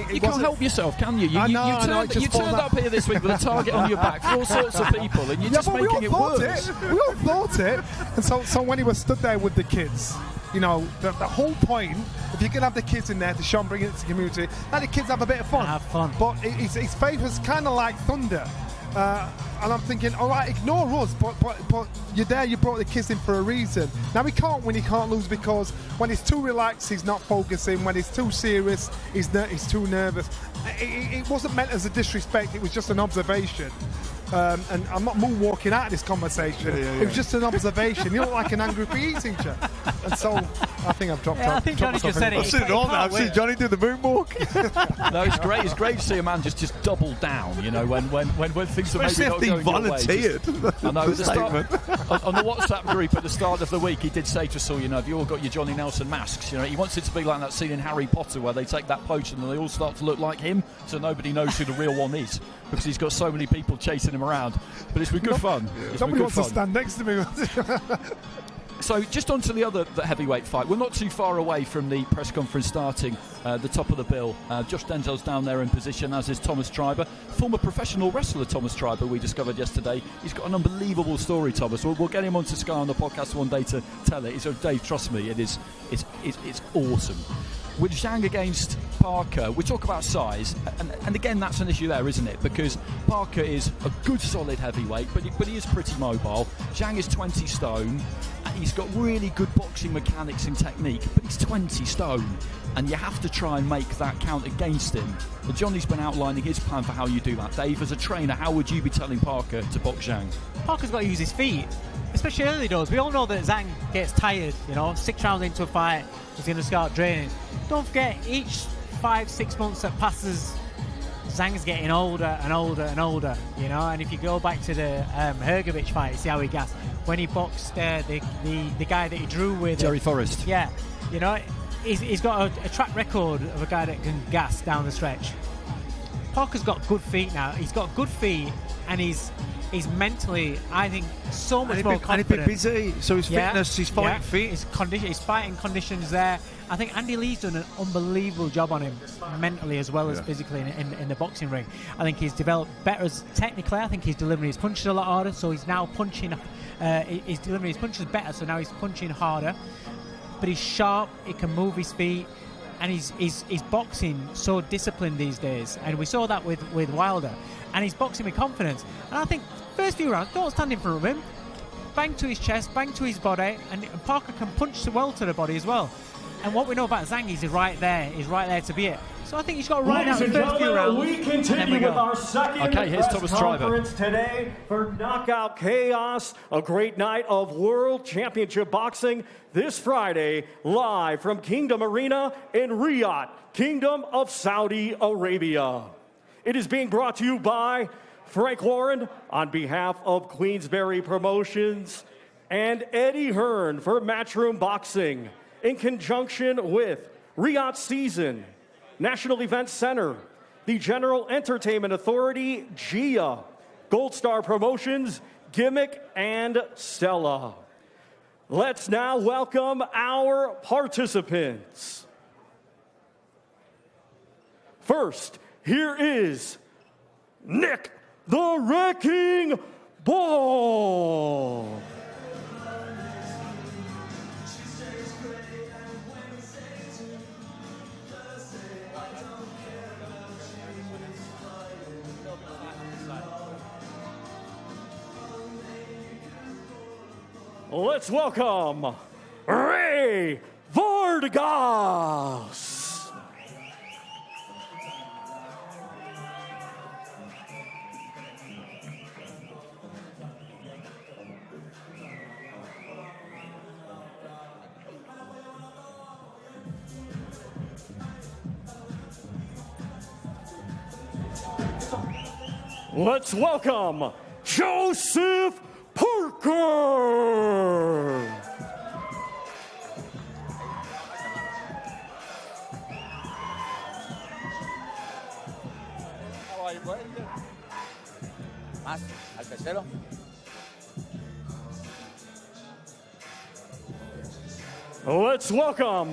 You can't help yourself, can you? You turned up here this week with a target on your back for all sorts of people, and you're just making it worse. We all thought it. And so when he was stood there with the kids, the whole point, if you can have the kids in there to show and bring it to the community, let the kids have a bit of fun. Have fun. But his faith was kind of like thunder. And I'm thinking, all right, ignore us, but you're there, you brought the kids in for a reason. Now he can't win, he can't lose, because when he's too relaxed, he's not focusing. When he's too serious, he's too nervous. It wasn't meant as a disrespect, it was just an observation. And I'm not moonwalking out of this conversation. It was just an observation. You look like an angry PE teacher. And so I think I've dropped off. I think Johnny just said it. I've seen it on. I've seen Johnny do the moonwalk. No, it's great. It's great to see a man just double down. When things are maybe not going volunteered. Your way. I know. At the start, on the WhatsApp group at the start of the week, he did say to us all, have you all got your Johnny Nelson masks? He wants it to be like that scene in Harry Potter where they take that potion and they all start to look like him, so nobody knows who the real one is, because he's got so many people chasing him around. But it's been good fun. Somebody wants to stand next to me. So just on to the heavyweight fight. We're not too far away from the press conference starting, the top of the bill. Josh Denzel's down there in position, as is Thomas Treiber. Former professional wrestler Thomas Treiber, we discovered yesterday. He's got an unbelievable story, Thomas. We'll get him onto Sky on the podcast one day to tell it. So Dave, trust me, it's awesome. With Zhang against Parker, we talk about size, and again, that's an issue there, isn't it? Because Parker is a good, solid heavyweight, but he is pretty mobile. Zhang is 20 stone, and he's got really good boxing mechanics and technique, but he's 20 stone, and you have to try and make that count against him. But Johnny's been outlining his plan for how you do that. Dave, as a trainer, how would you be telling Parker to box Zhang? Parker's got to use his feet, especially early doors. We all know that Zhang gets tired, 6 rounds into a fight, he's going to start draining. Don't forget, each 5-6 months that passes, Zhang's getting older and older and older, and if you go back to the Hrgovic fight, see how he gassed when he boxed the guy that he drew with Jerry Forrest. Yeah, he's got a track record of a guy that can gas down the stretch. Parker's got good feet now. He's got good feet, and he's mentally, I think, so much more confident. And he's been busy, so his fitness, his fighting fit. His fighting conditions there. I think Andy Lee's done an unbelievable job on him, mentally as well as physically in the boxing ring. I think he's developed better technically. I think he's delivering his punches a lot harder, so he's now punching. He's delivering his punches better, so now he's punching harder. But he's sharp. He can move his feet. And he's boxing so disciplined these days, and we saw that with Wilder. And he's boxing with confidence. And I think first few rounds, don't stand in front of him. Bang to his chest, bang to his body, and Parker can punch well to the body as well. And what we know about Zhang is he's right there to be it. So I think he's got to ride out the first few rounds. We continue with our second press conference today for Knockout Chaos, a great night of World Championship Boxing this Friday, live from Kingdom Arena in Riyadh, Kingdom of Saudi Arabia. It is being brought to you by Frank Warren on behalf of Queensberry Promotions and Eddie Hearn for Matchroom Boxing in conjunction with Riyadh Season, National Events Center, the General Entertainment Authority, GIA, Gold Star Promotions, Gimmick, and Stella. Let's now welcome our participants. First, here is Nick the Wrecking Ball. Let's welcome Ray Vargas. Let's welcome Joseph Parker. Let's welcome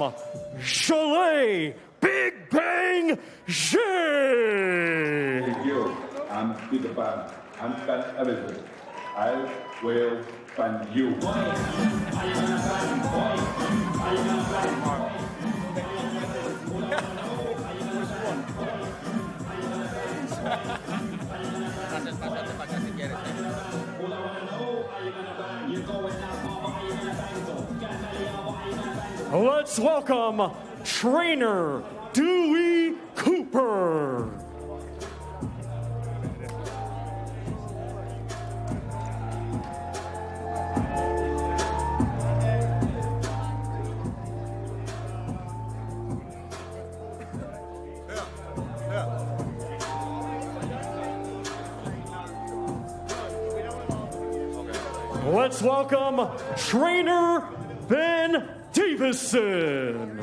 Zhilei Big Bang Zhang. Thank you. I'm Peter Pan. I'm fan everything. I will find you. Let's welcome trainer Dewey Cooper. Let's welcome trainer Ben Davison.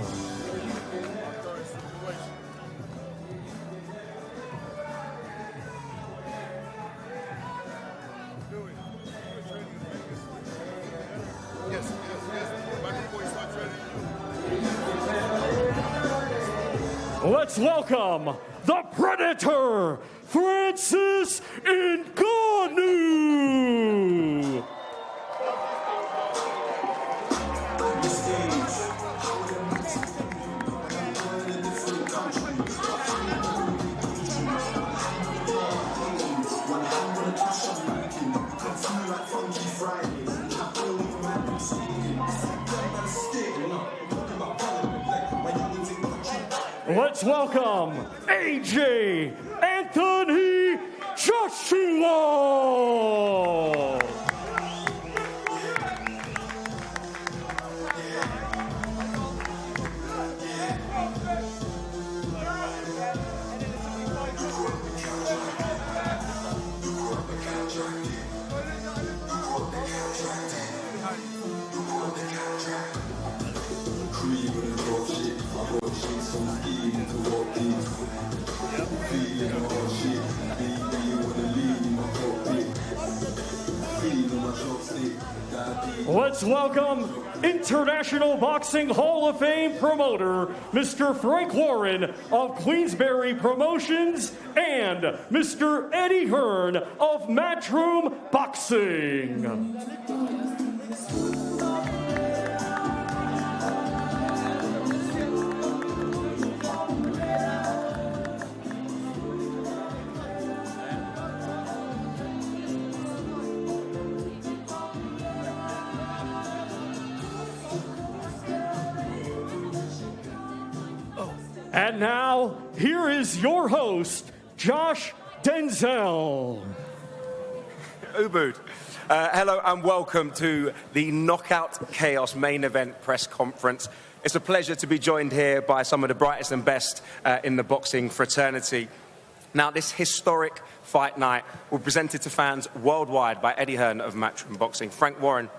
Let's welcome the Predator, Francis Ngannou. Let's welcome AJ Anthony Joshua. Let's welcome International Boxing Hall of Fame promoter, Mr. Frank Warren of Queensberry Promotions, and Mr. Eddie Hearn of Matchroom Boxing. And now, here is your host, Josh Denzel. Ubud. Hello and welcome to the Knockout Chaos main event press conference. It's a pleasure to be joined here by some of the brightest and best in the boxing fraternity. Now, this historic fight night will be presented to fans worldwide by Eddie Hearn of Matchroom Boxing, Frank Warren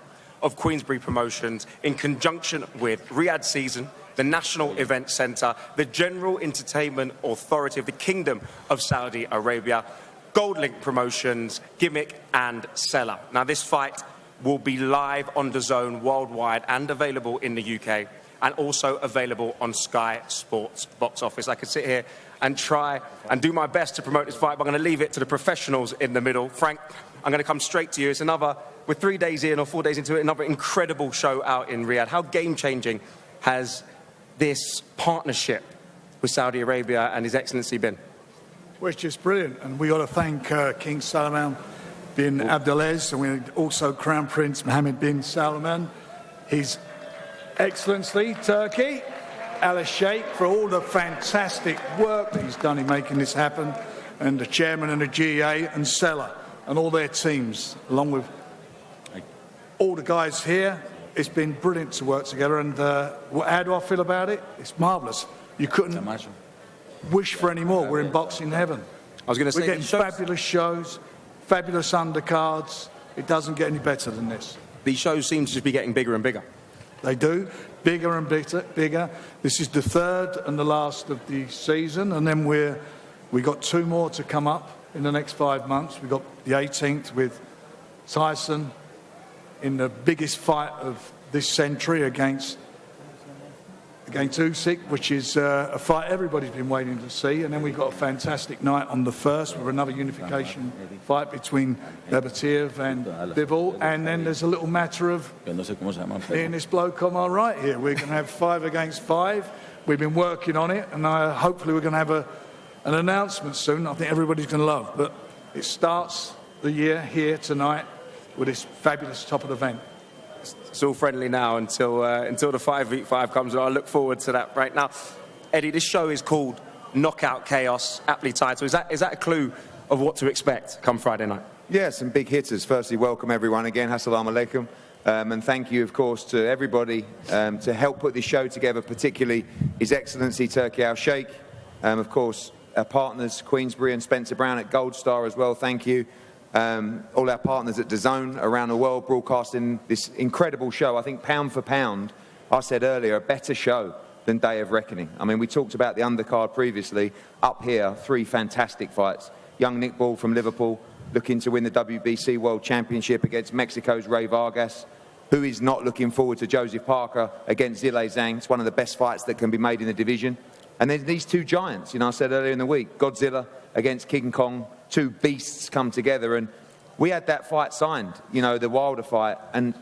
of Queensberry Promotions, in conjunction with Riyadh Season, the National Event Centre, the General Entertainment Authority of the Kingdom of Saudi Arabia, Goldlink Promotions, Gimmick and Seller. Now, this fight will be live on DAZN worldwide and available in the UK, and also available on Sky Sports box office. I could sit here and try and do my best to promote this fight, but I'm going to leave it to the professionals in the middle. Frank, I'm going to come straight to you. It's we're 3 days in or 4 days into it, another incredible show out in Riyadh. How game-changing has this partnership with Saudi Arabia and His Excellency been? Well, it's just brilliant, and we got to thank King Salman bin Abdulaziz, and we also Crown Prince Mohammed bin Salman, His Excellency Turkey, Al Sheikh, for all the fantastic work that he's done in making this happen, and the chairman and the GA and Seller and all their teams, along with all the guys here. It's been brilliant to work together, and how do I feel about it? It's marvellous. You couldn't wish for any more. We're in boxing heaven. I was going to say, we're getting fabulous shows, fabulous undercards. It doesn't get any better than this. These shows seem to just be getting bigger and bigger. They do, bigger and bigger. This is the third and the last of the season, and then we got 2 more to come up in the next 5 months. We got the 18th with Tyson in the biggest fight of this century against against Usyk, which is a fight everybody's been waiting to see. And then we've got a fantastic night on the 1st with another unification fight between Beterbiev and Bivol. And then there's a little matter of me and this bloke on my right here. We're going to have 5 against 5. We've been working on it, and hopefully we're going to have an announcement soon. I think everybody's going to love. But it starts the year here tonight with this fabulous top of the event. It's all friendly now until the 5 week 5 comes. I look forward to that right now. Eddie, this show is called Knockout Chaos, aptly titled. Is that a clue of what to expect come Friday night? Yeah, some big hitters. Firstly, welcome everyone again. Assalamu alaikum. And thank you, of course, to everybody to help put this show together, particularly His Excellency Turki Al-Sheikh. Of course, our partners, Queensbury and Spencer Brown at Gold Star as well. Thank you. All our partners at DAZN around the world broadcasting this incredible show. I think pound for pound, I said earlier, a better show than Day of Reckoning. I mean, we talked about the undercard previously. Up here, 3 fantastic fights. Young Nick Ball from Liverpool looking to win the WBC World Championship against Mexico's Ray Vargas, who is not looking forward to Joseph Parker against Zhilei Zhang. It's one of the best fights that can be made in the division. And then these 2 giants, I said earlier in the week, Godzilla against King Kong, 2 beasts come together. And we had that fight signed, the Wilder fight. And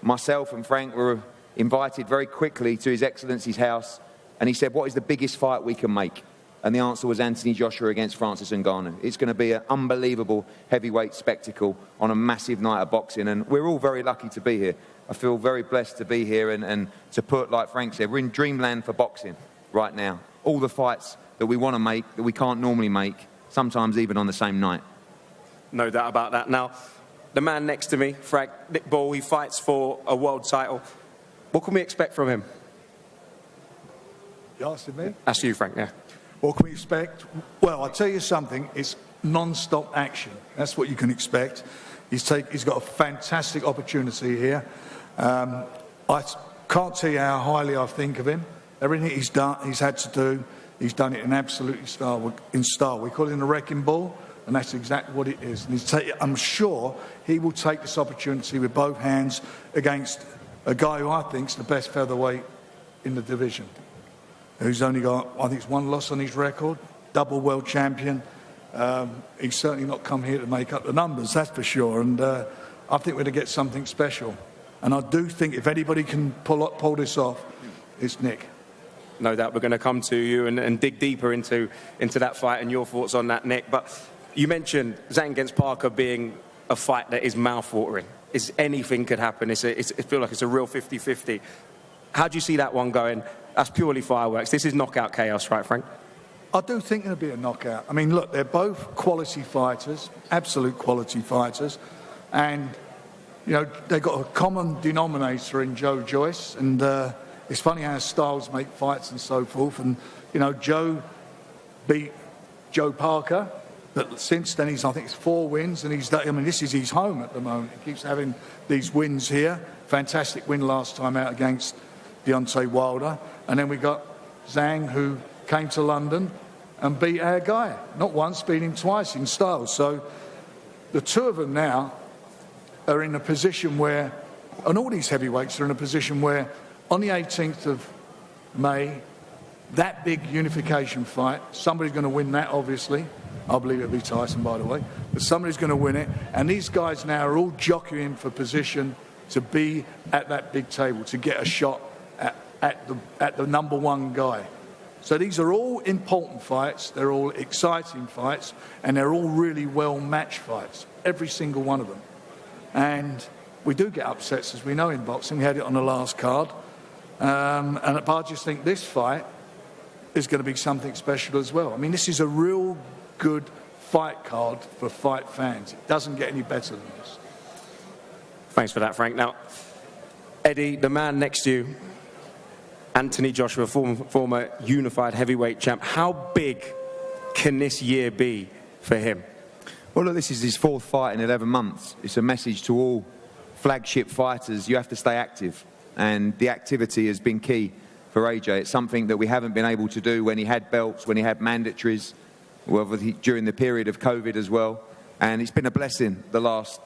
myself and Frank were invited very quickly to His Excellency's house. And he said, what is the biggest fight we can make? And the answer was Anthony Joshua against Francis Ngannou. It's going to be an unbelievable heavyweight spectacle on a massive night of boxing. And we're all very lucky to be here. I feel very blessed to be here and to put, like Frank said, we're in dreamland for boxing right now. All the fights that we want to make, that we can't normally make, sometimes even on the same night. No doubt about that. Now, the man next to me, Frank, Nick Ball, he fights for a world title. What can we expect from him? You asking me? That's you, Frank, yeah. What can we expect? Well, I'll tell you something. It's non-stop action. That's what you can expect. He's got a fantastic opportunity here. I can't tell you how highly I think of him. Everything he's had to do, he's done it in absolutely in style. We call it a wrecking ball, and that's exactly what it is. And I'm sure he will take this opportunity with both hands against a guy who I think is the best featherweight in the division, who's only got, I think it's 1 loss on his record, double world champion. He's certainly not come here to make up the numbers, that's for sure. And I think we're going to get something special. And I do think if anybody can pull this off, it's Nick. No doubt we're going to come to you and dig deeper into that fight and your thoughts on that, Nick. But you mentioned Zhang against Parker being a fight that is mouth-watering. Anything could happen. It feels like it's a real 50-50. How do you see that one going? That's purely fireworks. This is knockout chaos, right, Frank? I do think it'll be a knockout. I mean, look, they're both quality fighters, absolute quality fighters. And, they've got a common denominator in Joe Joyce. And it's funny how styles make fights and so forth. And, Joe beat Joe Parker. But since then, I think it's 4 wins. And this is his home at the moment. He keeps having these wins here. Fantastic win last time out against Deontay Wilder. And then we got Zhang, who came to London and beat our guy. Not once, beat him twice in style. So the 2 of them now are in a position where, and all these heavyweights are in a position where on the 18th of May, that big unification fight, somebody's going to win that, obviously. I believe it'll be Tyson, by the way. But somebody's going to win it. And these guys now are all jockeying for position to be at that big table, to get a shot at the number 1 guy. So these are all important fights, they're all exciting fights, and they're all really well-matched fights, every single one of them. And we do get upsets, as we know in boxing. We had it on the last card. But I just think this fight is going to be something special as well. I mean, this is a real good fight card for fight fans. It doesn't get any better than this. Thanks for that, Frank. Now, Eddie, the man next to you, Anthony Joshua, former unified heavyweight champ. How big can this year be for him? Well, look, this is his 4th fight in 11 months. It's a message to all flagship fighters. You have to stay active. And the activity has been key for AJ. It's something that we haven't been able to do when he had belts, when he had mandatories, during the period of COVID as well. And it's been a blessing the last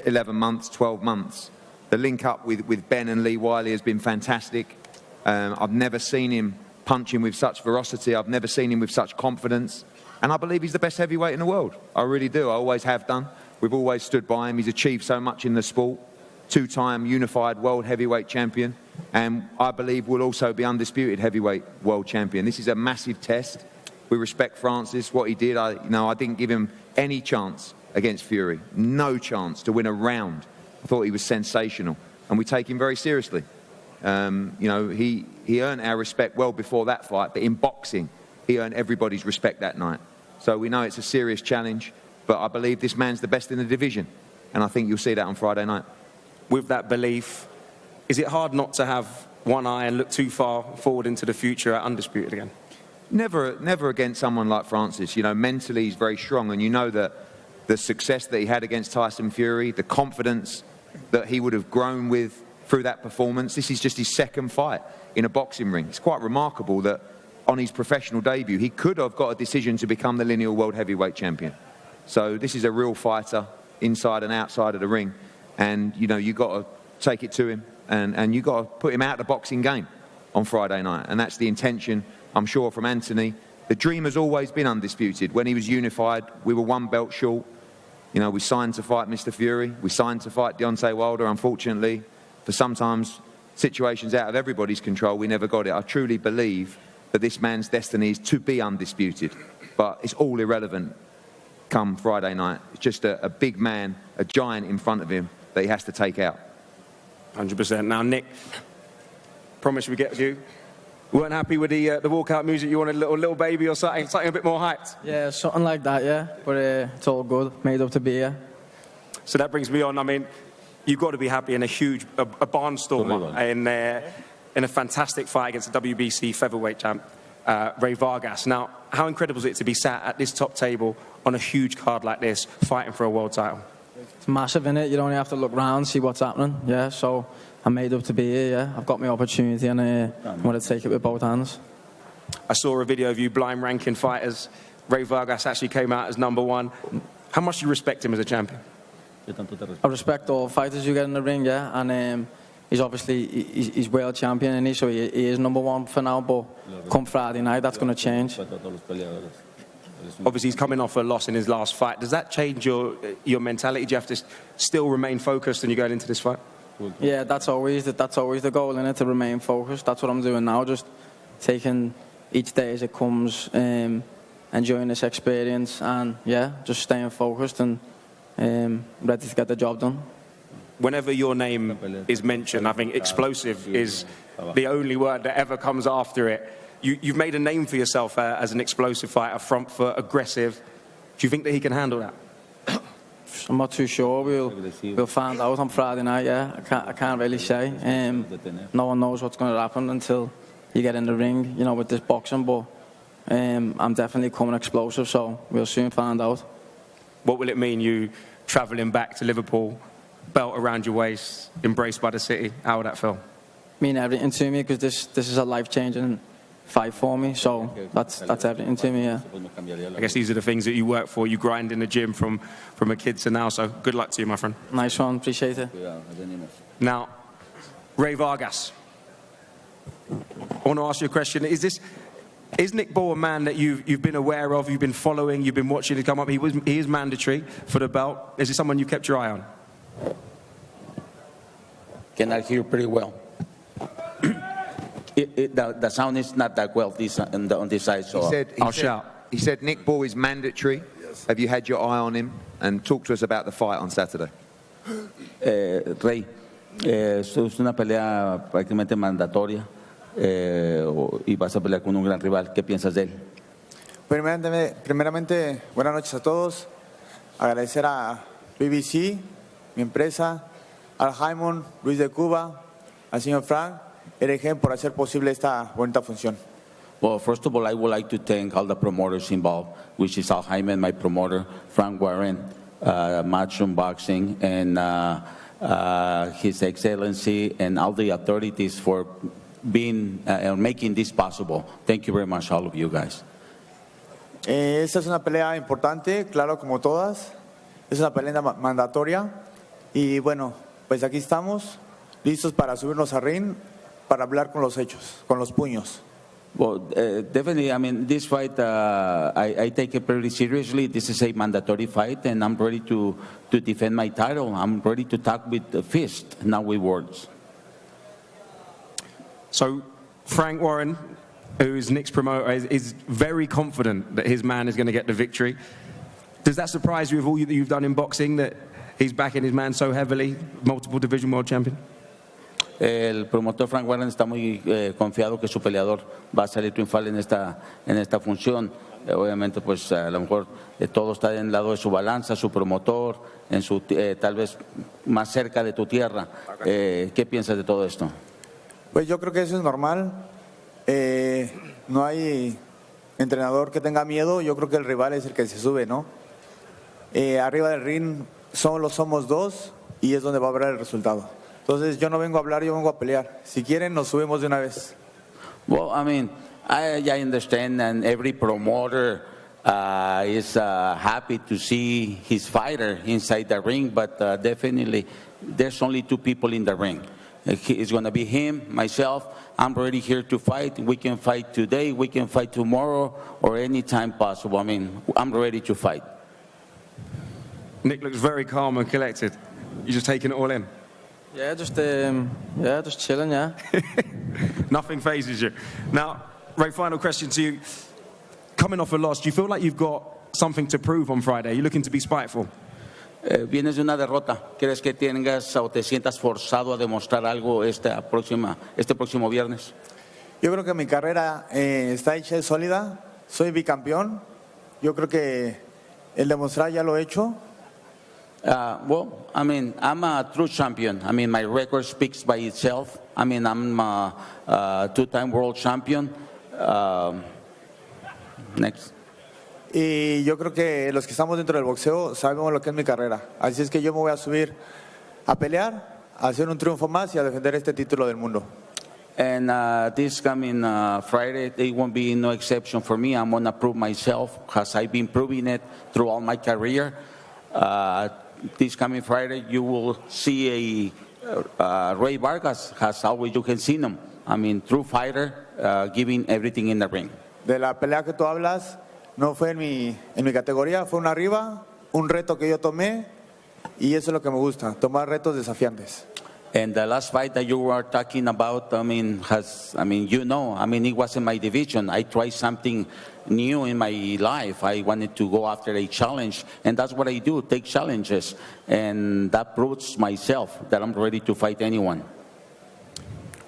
11 months, 12 months. The link up with Ben and Lee Wiley has been fantastic. I've never seen him punching with such ferocity. I've never seen him with such confidence. And I believe he's the best heavyweight in the world. I really do. I always have done. We've always stood by him. He's achieved so much in the sport. 2-time unified world heavyweight champion. And I believe will also be undisputed heavyweight world champion. This is a massive test. We respect Francis, what he did. I didn't give him any chance against Fury. No chance to win a round. I thought he was sensational. And we take him very seriously. He earned our respect well before that fight. But in boxing, he earned everybody's respect that night. So we know it's a serious challenge, but I believe this man's the best in the division. And I think you'll see that on Friday night. With that belief, is it hard not to have one eye and look too far forward into the future at Undisputed again? Never against someone like Francis. Mentally he's very strong, and you know that the success that he had against Tyson Fury, the confidence that he would have grown with through that performance. This is just his second fight in a boxing ring. It's quite remarkable that on his professional debut, he could have got a decision to become the lineal world heavyweight champion. So this is a real fighter inside and outside of the ring. And, you got to take it to him and you got to put him out of the boxing game on Friday night. And that's the intention, I'm sure, from Anthony. The dream has always been undisputed. When he was unified, we were one belt short. We signed to fight Mr. Fury. We signed to fight Deontay Wilder. Unfortunately, for sometimes situations out of everybody's control, we never got it. I truly believe that this man's destiny is to be undisputed. But it's all irrelevant come Friday night. It's just a big man, a giant in front of him that he has to take out. 100%. Now, Nick, promise we get to you. You weren't happy with the walkout music? You wanted a little baby or something a bit more hyped? Yeah, something like that, yeah. But it's all good. Made up to be here. So that brings me on. I mean, you've got to be happy in a barnstormer in a fantastic fight against the WBC featherweight champ, Ray Vargas. Now, how incredible is it to be sat at this top table on a huge card like this, fighting for a world title? It's massive, innit? You only have to look round, see what's happening. Yeah, so I'm made up to be here, yeah. I've got my opportunity and I'm going to take it with both hands. I saw a video of you blind ranking fighters. Ray Vargas actually came out as #1. How much do you respect him as a champion? I respect all fighters you get in the ring, yeah. And he's world champion, and so he is #1 for now. But come Friday night, that's going to change. Obviously, he's coming off a loss in his last fight. Does that change your mentality? Do you have to still remain focused when you go into this fight? Yeah, that's always the goal, innit, to remain focused. That's what I'm doing now, just taking each day as it comes, enjoying this experience, and just staying focused and ready to get the job done. Whenever your name is mentioned, I think explosive is the only word that ever comes after it. You've made a name for yourself as an explosive fighter, front foot, aggressive. Do you think that he can handle that? I'm not too sure. We'll find out on Friday night, yeah. I can't really say. No one knows what's going to happen until you get in the ring, with this boxing. But I'm definitely coming explosive, so we'll soon find out. What will it mean, you travelling back to Liverpool, belt around your waist, embraced by the city? How would that feel? Mean everything to me, because this is a life-changing fight for me, so that's everything to me, yeah. I guess these are the things that you work for. You grind in the gym from a kid to now, so good luck to you, my friend. Nice one, appreciate it. Now, Ray Vargas, I want to ask you a question. Is Nick Ball a man that you've been aware of, you've been following, you've been watching to come up? He is mandatory for the belt. Is it someone you kept your eye on? Can I hear pretty well? The sound is not that well on this side, so I'll shout. He said Nick Ball is mandatory. Yes. Have you had your eye on him? And talk to us about the fight on Saturday. Rey, esto es una pelea prácticamente mandatoria y vas a pelear con un gran rival. ¿Qué piensas de él? Primeramente, buenas noches a todos. Agradecer a BBC, mi empresa, al Jaimon, Luis de Cuba, al señor Frank, RG por hacer posible esta bonita función. Well, first of all, I would like to thank all the promoters involved, which is Al Jaime, my promoter, Frank Warren, Matchroom Boxing, and His Excellency, and all the authorities for making this possible. Thank you very much, all of you guys. Esta es una pelea importante, claro, como todas. Es una pelea mandatoria. Y bueno, pues aquí estamos, listos para subirnos al ring, para hablar con los hechos, con los puños. Well, definitely. I mean, this fight, I take it pretty seriously. This is a mandatory fight, and I'm ready to defend my title. I'm ready to talk with the fist, not with words. So, Frank Warren, who's Nick's promoter, is very confident that his man is going to get the victory. Does that surprise you with all that you've done in boxing, that he's backing his man so heavily, multiple division world champion? El promotor Frank Warren está muy confiado que su peleador va a salir triunfal en esta función. Obviamente, pues a lo mejor todo está en el lado de su balanza, su promotor, en su tal vez más cerca de tu tierra. ¿Qué piensas de todo esto? Pues yo creo que eso es normal. No hay entrenador que tenga miedo. Yo creo que el rival es el que se sube, ¿no? Arriba del ring solo somos dos y es donde va a haber el resultado. Entonces yo no vengo a hablar, yo vengo a pelear. Si quieren, nos subimos de una vez. Well, I mean, I understand, and every promoter is happy to see his fighter inside the ring, but definitely there's only two people in the ring. It's going to be him, myself. I'm already here to fight. We can fight today, we can fight tomorrow, or any time possible. I mean, I'm ready to fight. Nick looks very calm and collected. You're just taking it all in? Yeah, just chilling, yeah. Nothing phases you. Now, Ray, final question to you. Coming off a loss, do you feel like you've got something to prove on Friday? You're looking to be spiteful? Vienes de una derrota. ¿Crees que tengas o te sientas forzado a demostrar algo este próximo viernes? Yo creo que mi carrera está hecha y sólida. Soy bicampeón. Yo creo que el demostrar ya lo he hecho. Well, I mean, I'm a true champion. I mean, my record speaks by itself. I mean, I'm a two-time world champion. Next. Y yo creo que los que estamos dentro del boxeo sabemos lo que es mi carrera. Así es que yo me voy a subir a pelear, a hacer un triunfo más y a defender este título del mundo. And this coming Friday, it won't be no exception for me. I'm going to prove myself, as I've been proving it throughout my career. This coming Friday, you will see a Ray Vargas, as always you can see him. I mean, true fighter, giving everything in the ring. De la pelea que tú hablas, no fue en mi categoría, fue una arriba, un reto que yo tomé, y eso es lo que me gusta, tomar retos desafiantes. And the last fight that you were talking about, I mean, it wasn't my division. I tried something new in my life. I wanted to go after a challenge, and that's what I do, take challenges. And that proves myself that I'm ready to fight anyone.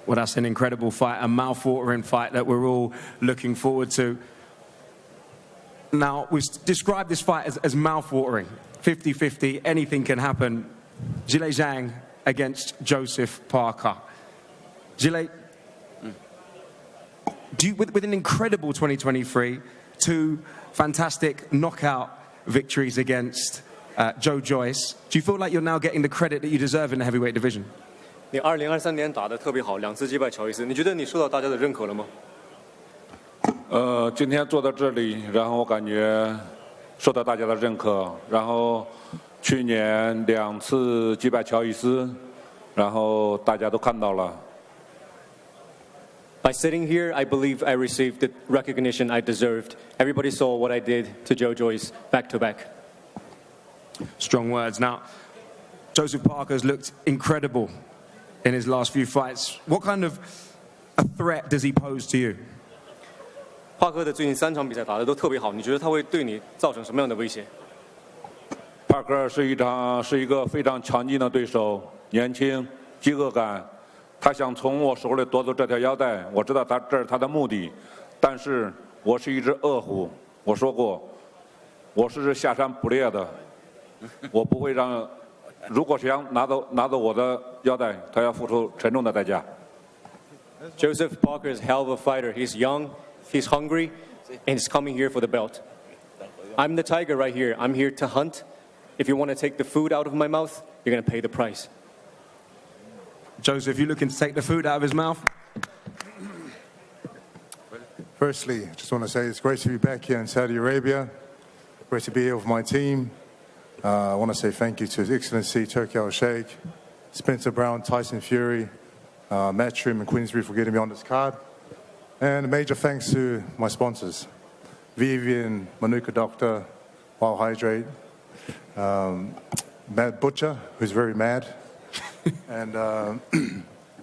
Well, that's an incredible fight, a mouth-watering fight that we're all looking forward to. Now, we've described this fight as mouth-watering, 50-50, anything can happen. Zhilei Zhang against Joseph Parker. Zhilei, with an incredible 2023, two fantastic knockout victories against Joe Joyce, do you feel like you're now getting the credit that you deserve in the heavyweight division? 你2023年打得特别好，2次击败乔伊斯，你觉得你受到大家的认可了吗？今天坐在这里，然后我感觉受到大家的认可，然后去年2次击败乔伊斯，然后大家都看到了。By sitting here, I believe I received the recognition I deserved. Everybody saw what I did to Joe Joyce back to back. Strong words. Now, Joseph Parker's looked incredible in his last few fights. What kind of a threat does he pose to you? 帕克的最近3场比赛打得都特别好，你觉得他会对你造成什么样的威胁？帕克是一个非常强劲的对手，年轻，饥饿感，他想从我手里夺走这条腰带，我知道这是他的目的，但是我是一只饿虎，我说过，我是下山捕猎的，我不会让，如果是想拿走我的腰带，他要付出沉重的代价。Joseph Parker is a hell of a fighter. He's young, he's hungry, and he's coming here for the belt. I'm the tiger right here. I'm here to hunt. If you want to take the food out of my mouth, you're going to pay the price. Joseph, you looking to take the food out of his mouth? Firstly, I just want to say it's great to be back here in Saudi Arabia. Great to be here with my team. I want to say thank you to His Excellency Turki Al-Sheikh, Spencer Brown, Tyson Fury, Matchroom and Queensbury for getting me on this card. And a major thanks to my sponsors, Vivian, Manuka Doctor, Wild Hydrate, Mad Butcher, who's very mad. And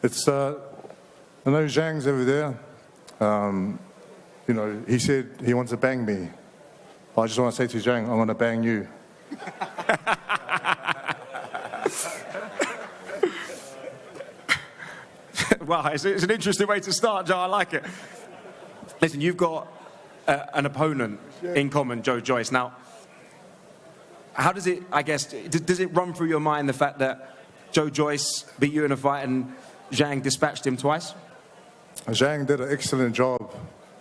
it's, I know Zhang's over there. You know, he said he wants to bang me. I just want to say to Zhang, I'm going to bang you. Wow, it's an interesting way to start, Joe. I like it. Listen, you've got an opponent in common, Joe Joyce. Now, how does it, I guess, does it run through your mind the fact that Joe Joyce beat you in a fight and Zhang dispatched him twice? Zhang did an excellent job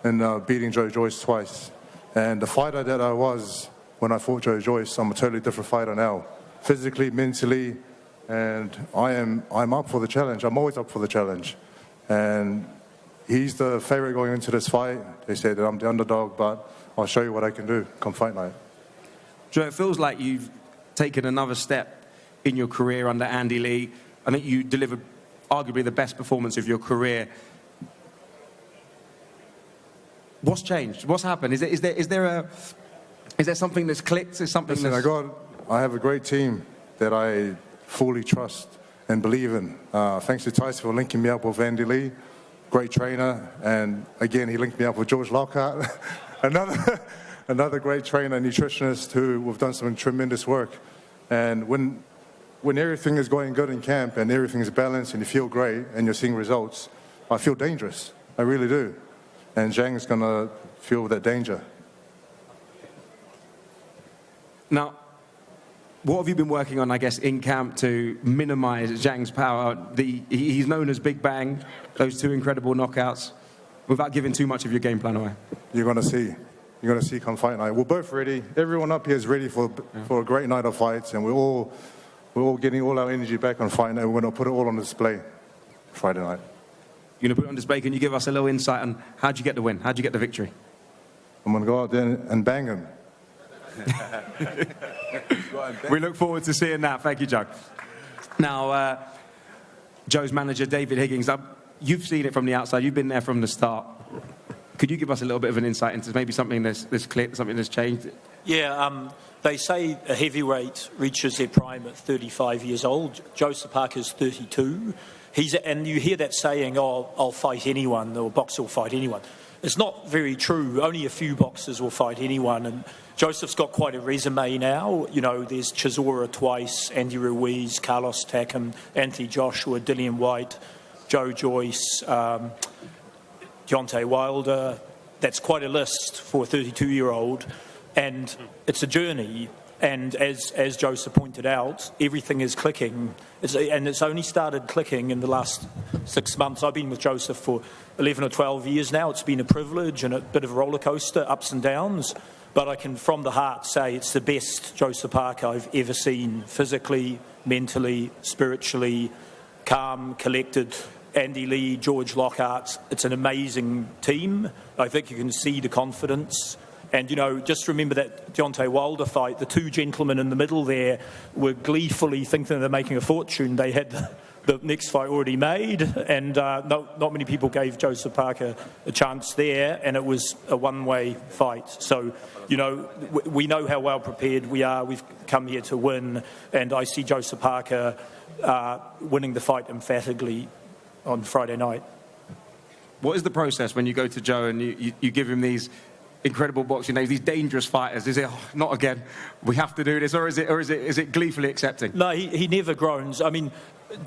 in beating Joe Joyce twice. And the fighter that I was when I fought Joe Joyce, I'm a totally different fighter now. Physically, mentally, and I'm up for the challenge. I'm always up for the challenge. And he's the favorite going into this fight. They say that I'm the underdog, but I'll show you what I can do come fight night. Joe, it feels like you've taken another step in your career under Andy Lee. I think you delivered arguably the best performance of your career. What's changed? What's happened? Is there something that's clicked? Is something Listen, I have a great team that I fully trust and believe in. Thanks to Tyson for linking me up with Andy Lee, great trainer, and again he linked me up with George Lockhart, another great trainer, nutritionist who have done some tremendous work. And when everything is going good in camp and everything is balanced and you feel great and you're seeing results, I feel dangerous. I really do. And Zhang's going to feel that danger. Now, what have you been working on, I guess, in camp to minimize Zhang's power? He's known as Big Bang, those two incredible knockouts, without giving too much of your game plan away. You're going to see. You're going to see come fight night. We're both ready. Everyone up here is ready for a great night of fights, and we're all getting all our energy back on fight night. We're going to put it all on display Friday night. You're going to put it on display. Can you give us a little insight on how'd you get the win? How'd you get the victory? I'm going to go out there and bang him. We look forward to seeing that. Thank you, Joe. Now, Joe's manager, David Higgins, you've seen it from the outside. You've been there from the start. Could you give us a little bit of an insight into maybe something that's clicked, something that's changed? Yeah, they say a heavyweight reaches their prime at 35 years old. Joseph Parker's 32. And you hear that saying, oh, I'll fight anyone, or boxer will fight anyone. It's not very true. Only a few boxers will fight anyone. And Joseph's got quite a resume now. You know, there's Chisora twice, Andy Ruiz, Carlos Takam, Anthony Joshua, Dillian White, Joe Joyce, Deontay Wilder. That's quite a list for a 32-year-old. And it's a journey. And as Joseph pointed out, everything is clicking. It's only started clicking in the last 6 months. I've been with Joseph for 11 or 12 years now. It's been a privilege and a bit of a roller coaster, ups and downs. But I can, from the heart, say it's the best Joseph Parker I've ever seen, physically, mentally, spiritually, calm, collected. Andy Lee, George Lockhart, it's an amazing team. I think you can see the confidence. And, you know, just remember that Deontay Wilder fight, the two gentlemen in the middle there were gleefully thinking they're making a fortune. They had the next fight already made, and not many people gave Joseph Parker a chance there, and it was a one-way fight. So, you know, we know how well prepared we are. We've come here to win, and I see Joseph Parker winning the fight emphatically on Friday night. What is the process when you go to Joe and you give him these incredible boxing names, these dangerous fighters? Is it, oh, not again, we have to do this, or is it gleefully accepting? No, he never groans. I mean,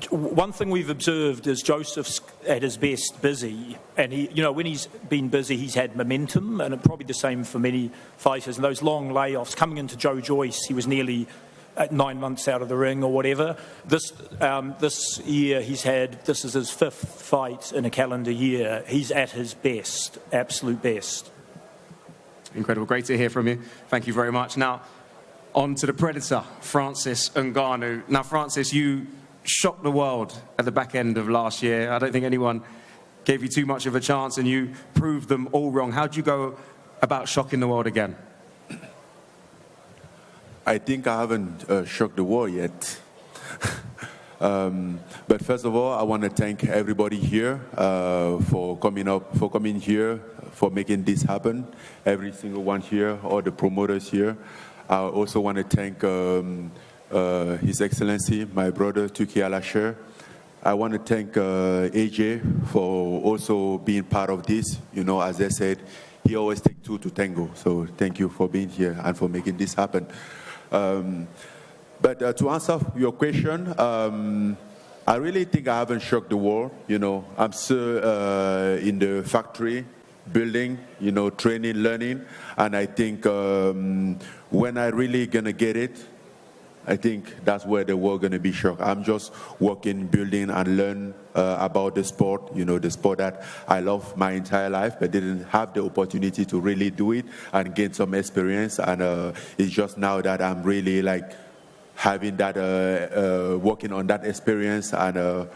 one thing we've observed is Joseph's at his best busy, and he, you know, when he's been busy, he's had momentum, and probably the same for many fighters. And those long layoffs, coming into Joe Joyce, he was nearly 9 months out of the ring or whatever. This year this is his 5th fight in a calendar year. He's at his best, absolute best. Incredible. Great to hear from you. Thank you very much. Now, on to the Predator, Francis Ngannou. Now, Francis, you shocked the world at the back end of last year. I don't think anyone gave you too much of a chance, and you proved them all wrong. How do you go about shocking the world again? I think I haven't shocked the world yet. But first of all, I want to thank everybody here for coming here, for making this happen. Every single one here, all the promoters here. I also want to thank His Excellency, my brother Tuki Alasher. I want to thank AJ for also being part of this. You know, as I said, he always takes two to tango. So thank you for being here and for making this happen. But to answer your question, I really think I haven't shocked the world. You know, I'm still in the factory, building, you know, training, learning. And I think when I really gonna get it, I think that's where the world gonna be shocked. I'm just working, building, and learn about the sport. You know, the sport that I love my entire life, but didn't have the opportunity to really do it and gain some experience. And it's just now that I'm really like having that, working on that experience, and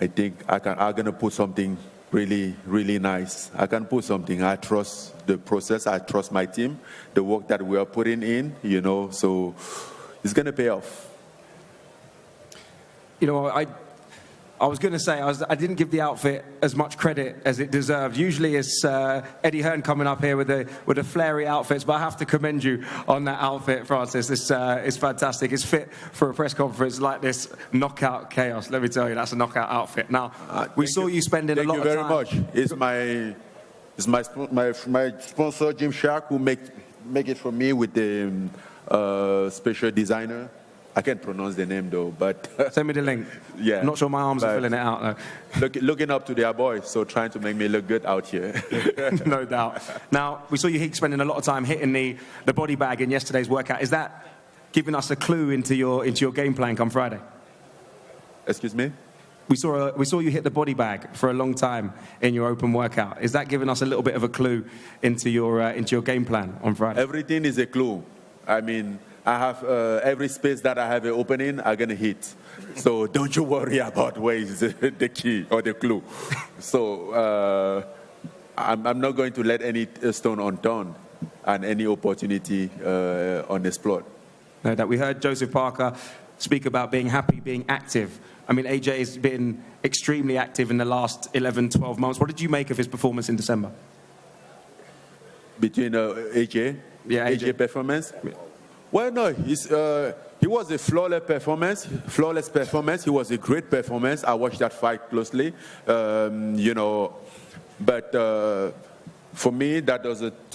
I think I'm gonna put something really, really nice. I can put something. I trust the process. I trust my team, the work that we are putting in. You know, so it's gonna pay off. You know, I was going to say I didn't give the outfit as much credit as it deserved. Usually it's Eddie Hearn coming up here with the flary outfits, but I have to commend you on that outfit, Francis. It's fantastic. It's fit for a press conference like this. Knockout Chaos. Let me tell you, that's a knockout outfit. Now, we saw you spending a lot of time. Thank you very much. It's my sponsor Jim Shark who make it for me with the special designer. I can't pronounce the name though, but send me the link. Yeah, I'm not sure my arms are filling it out though. Looking up to their boys, so trying to make me look good out here. No doubt. Now we saw you spending a lot of time hitting the body bag in yesterday's workout. Is that giving us a clue into your game plan come Friday? Excuse me? We saw you hit the body bag for a long time in your open workout. Is that giving us a little bit of a clue into your game plan on Friday? Everything is a clue. I mean, I have every space that I have an opening, I'm going to hit. So don't you worry about where is the key or the clue. So I'm not going to let any stone unturned and any opportunity unexplored. No, that we heard Joseph Parker speak about being happy, being active. I mean, AJ has been extremely active in the last 11, 12 months. What did you make of his performance in December? Between AJ? Yeah, AJ performance? Well, no, he was a flawless performance. He was a great performance. I watched that fight closely, you know. But for me, that doesn't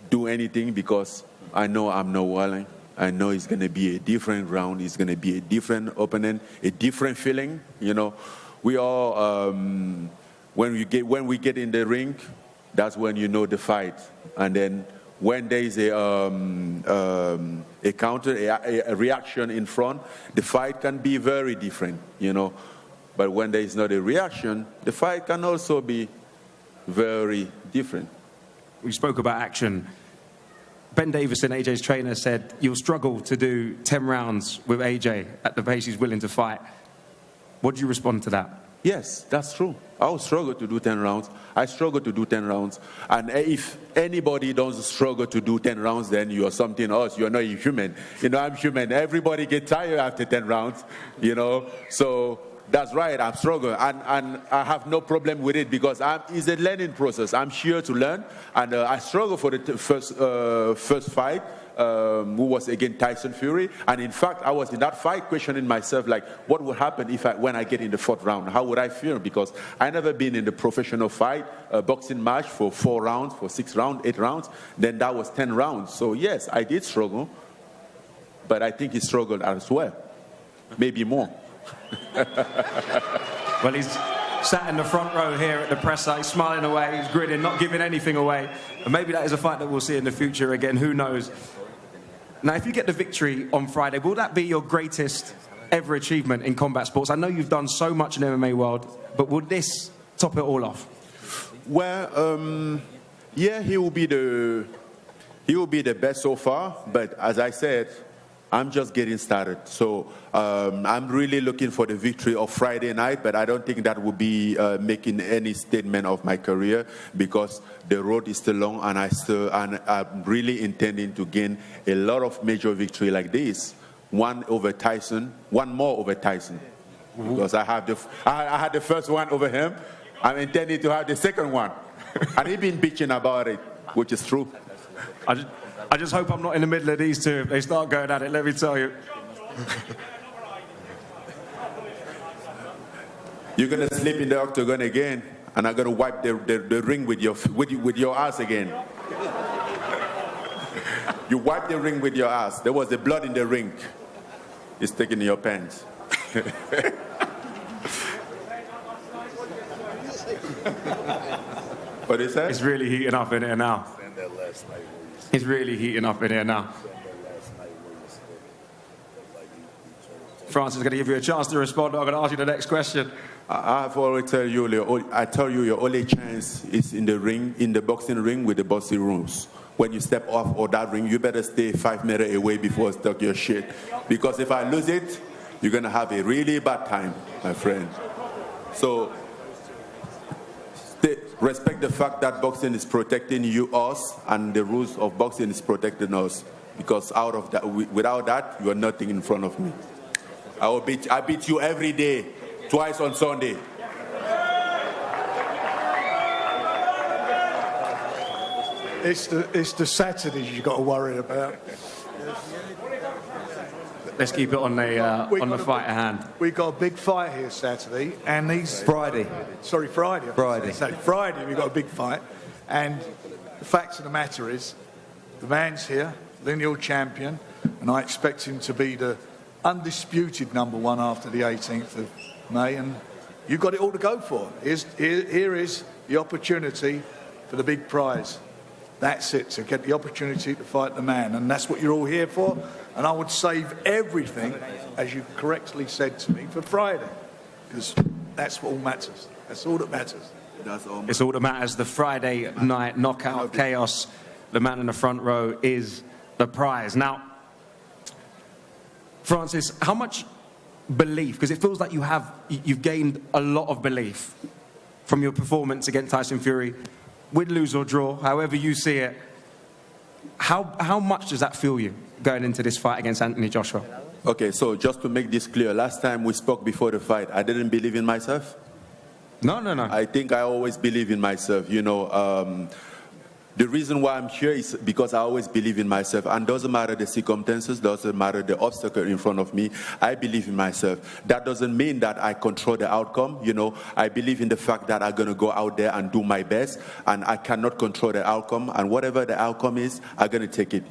do anything because I know I'm not willing. I know it's going to be a different round. It's going to be a different opponent, a different feeling. You know, we all when we get in the ring, that's when you know the fight, and then when there is a counter, a reaction in front, the fight can be very different, you know. But when there is not a reaction, the fight can also be very different. We spoke about action. Ben Davison, AJ's trainer, said you'll struggle to do 10 rounds with AJ at the pace he's willing to fight. What do you respond to that? Yes, that's true. I will struggle to do 10 rounds. I struggle to do 10 rounds. And if anybody doesn't struggle to do 10 rounds, then you are something else. You're not human. You know, I'm human. Everybody gets tired after 10 rounds, you know. So that's right, I'm struggling. And I have no problem with it because it's a learning process. I'm here to learn. And I struggle for the first fight. Who was against Tyson Fury, and in fact I was in that fight questioning myself like what would happen when I get in the 4th round, how would I feel, because I never been in the professional fight boxing match for 4 rounds, for 6 rounds, 8 rounds, then that was 10 rounds. So yes, I did struggle, but I think he struggled as well, maybe more. Well, he's sat in the front row here at the presser, he's smiling away, he's grinning, not giving anything away, and maybe that is a fight that we'll see in the future again, who knows. Now, if you get the victory on Friday, will that be your greatest ever achievement in combat sports? I know you've done so much in the MMA world, but will this top it all off? Well, yeah, he will be the best so far, but as I said, I'm just getting started. So I'm really looking for the victory of Friday night, but I don't think that will be making any statement of my career because the road is still long, and I'm really intending to gain a lot of major victory like this one over Tyson, one more over Tyson. Because I had the first one over him. I'm intending to have the second one. And he's been bitching about it, which is true. I just hope I'm not in the middle of these two. If they start going at it, let me tell you. You're going to sleep in the octagon again, and I'm going to wipe the ring with your ass again. You wipe the ring with your ass. There was the blood in the ring. It's sticking in your pants. What is that? It's really heating up in here now. It's really heating up in here now. Francis is going to give you a chance to respond. I'm going to ask you the next question. I've always tell you, your only chance is in the ring, in the boxing ring with the boxing rules. When you step off of that ring, you better stay 5 meters away before I start your shit. Because if I lose it, you're going to have a really bad time, my friend. So, respect the fact that boxing is protecting us, and the rules of boxing is protecting us. Because without that, you are nothing in front of me. I beat you every day, twice on Sunday. It's the Saturdays you got to worry about. Let's keep it on the fight at hand. We've got a big fight here Saturday, and these Friday. Sorry, Friday. Friday we've got a big fight, and the fact of the matter is, the man's here, lineal champion, and I expect him to be the undisputed number one after the 18th of May, and you've got it all to go for. Here is the opportunity for the big prize. That's it, to get the opportunity to fight the man, and that's what you're all here for. And I would save everything, as you correctly said to me, for Friday, because that's what all matters. That's all that matters. It's all that matters. The Friday night knockout chaos, the man in the front row is the prize. Now, Francis, how much belief, because it feels like you've gained a lot of belief from your performance against Tyson Fury, win, lose or draw, however you see it, how much does that feel you going into this fight against Anthony Joshua? Okay, so just to make this clear, last time we spoke before the fight, I didn't believe in myself. No. I think I always believe in myself. The reason why I'm here is because I always believe in myself, and doesn't matter the circumstances, doesn't matter the obstacle in front of me, I believe in myself. That doesn't mean that I control the outcome. I believe in the fact that I'm going to go out there and do my best, and I cannot control the outcome, and whatever the outcome is, I'm going to take it,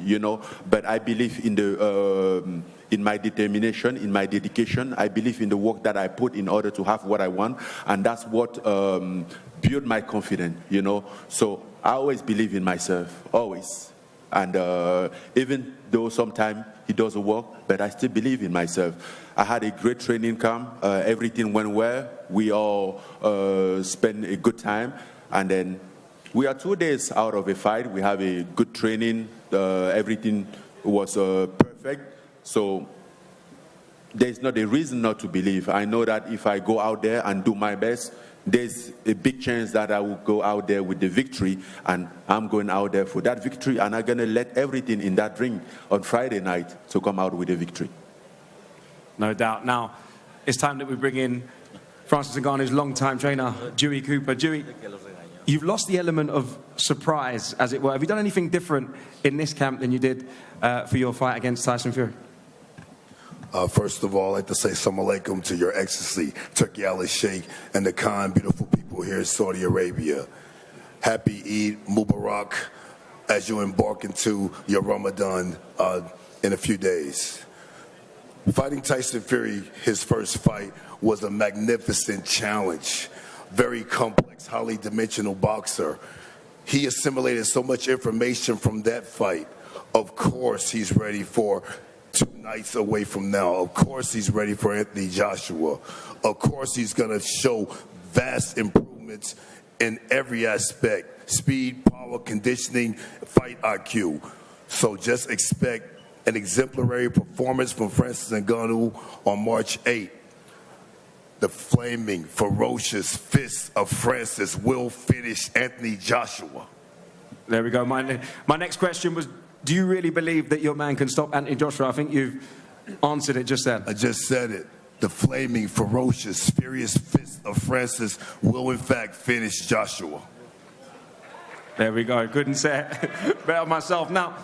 But I believe in my determination, in my dedication. I believe in the work that I put in order to have what I want, and that's what built my confidence, So I always believe in myself, always. And even though sometimes it doesn't work, but I still believe in myself. I had a great training camp. Everything went well. We all spent a good time. And then we are 2 days out of a fight. We have a good training. Everything was perfect. So there's not a reason not to believe. I know that if I go out there and do my best, there's a big chance that I will go out there with the victory, and I'm going out there for that victory, and I'm going to let everything in that ring on Friday night to come out with a victory. No doubt. Now, it's time that we bring in Francis Ngannou's longtime trainer, Dewey Cooper. Dewey, you've lost the element of surprise, as it were. Have you done anything different in this camp than you did for your fight against Tyson Fury? First of all, I'd like to say Assalamu alaikum to Your Excellency, Turkey al-Sheikh, and the kind, beautiful people here in Saudi Arabia. Happy Eid Mubarak as you embark into your Ramadan in a few days. Fighting Tyson Fury, his first fight, was a magnificent challenge. Very complex, highly dimensional boxer. He assimilated so much information from that fight. Of course, he's ready for 2 nights away from now. Of course he's ready for Anthony Joshua. Of course he's going to show vast improvements in every aspect. Speed, power, conditioning, fight IQ. So just expect an exemplary performance from Francis Ngannou on March 8th. The flaming, ferocious fists of Francis will finish Anthony Joshua. There we go. My next question was, do you really believe that your man can stop Anthony Joshua? I think you've answered it just then. I just said it. The flaming, ferocious, furious fist of Francis will in fact finish Joshua. There we go. Couldn't say it better myself. Now,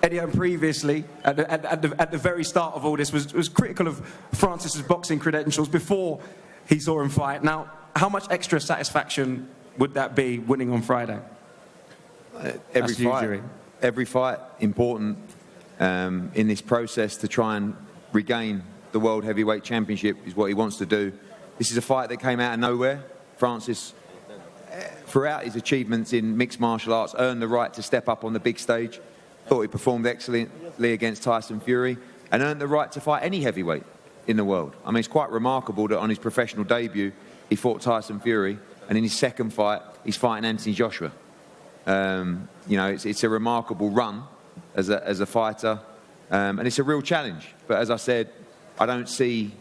Eddie, previously, at the very start of all this, was critical of Francis's boxing credentials before he saw him fight. Now, how much extra satisfaction would that be winning on Friday? Every fight important in this process to try and regain the World Heavyweight Championship is what he wants to do. This is a fight that came out of nowhere. Francis, throughout his achievements in mixed martial arts, earned the right to step up on the big stage. Thought he performed excellently against Tyson Fury and earned the right to fight any heavyweight in the world. I mean, it's quite remarkable that on his professional debut, he fought Tyson Fury, and in his second fight, he's fighting Anthony Joshua. You know, it's a remarkable run as a fighter, and it's a real challenge. But as I said, I don't see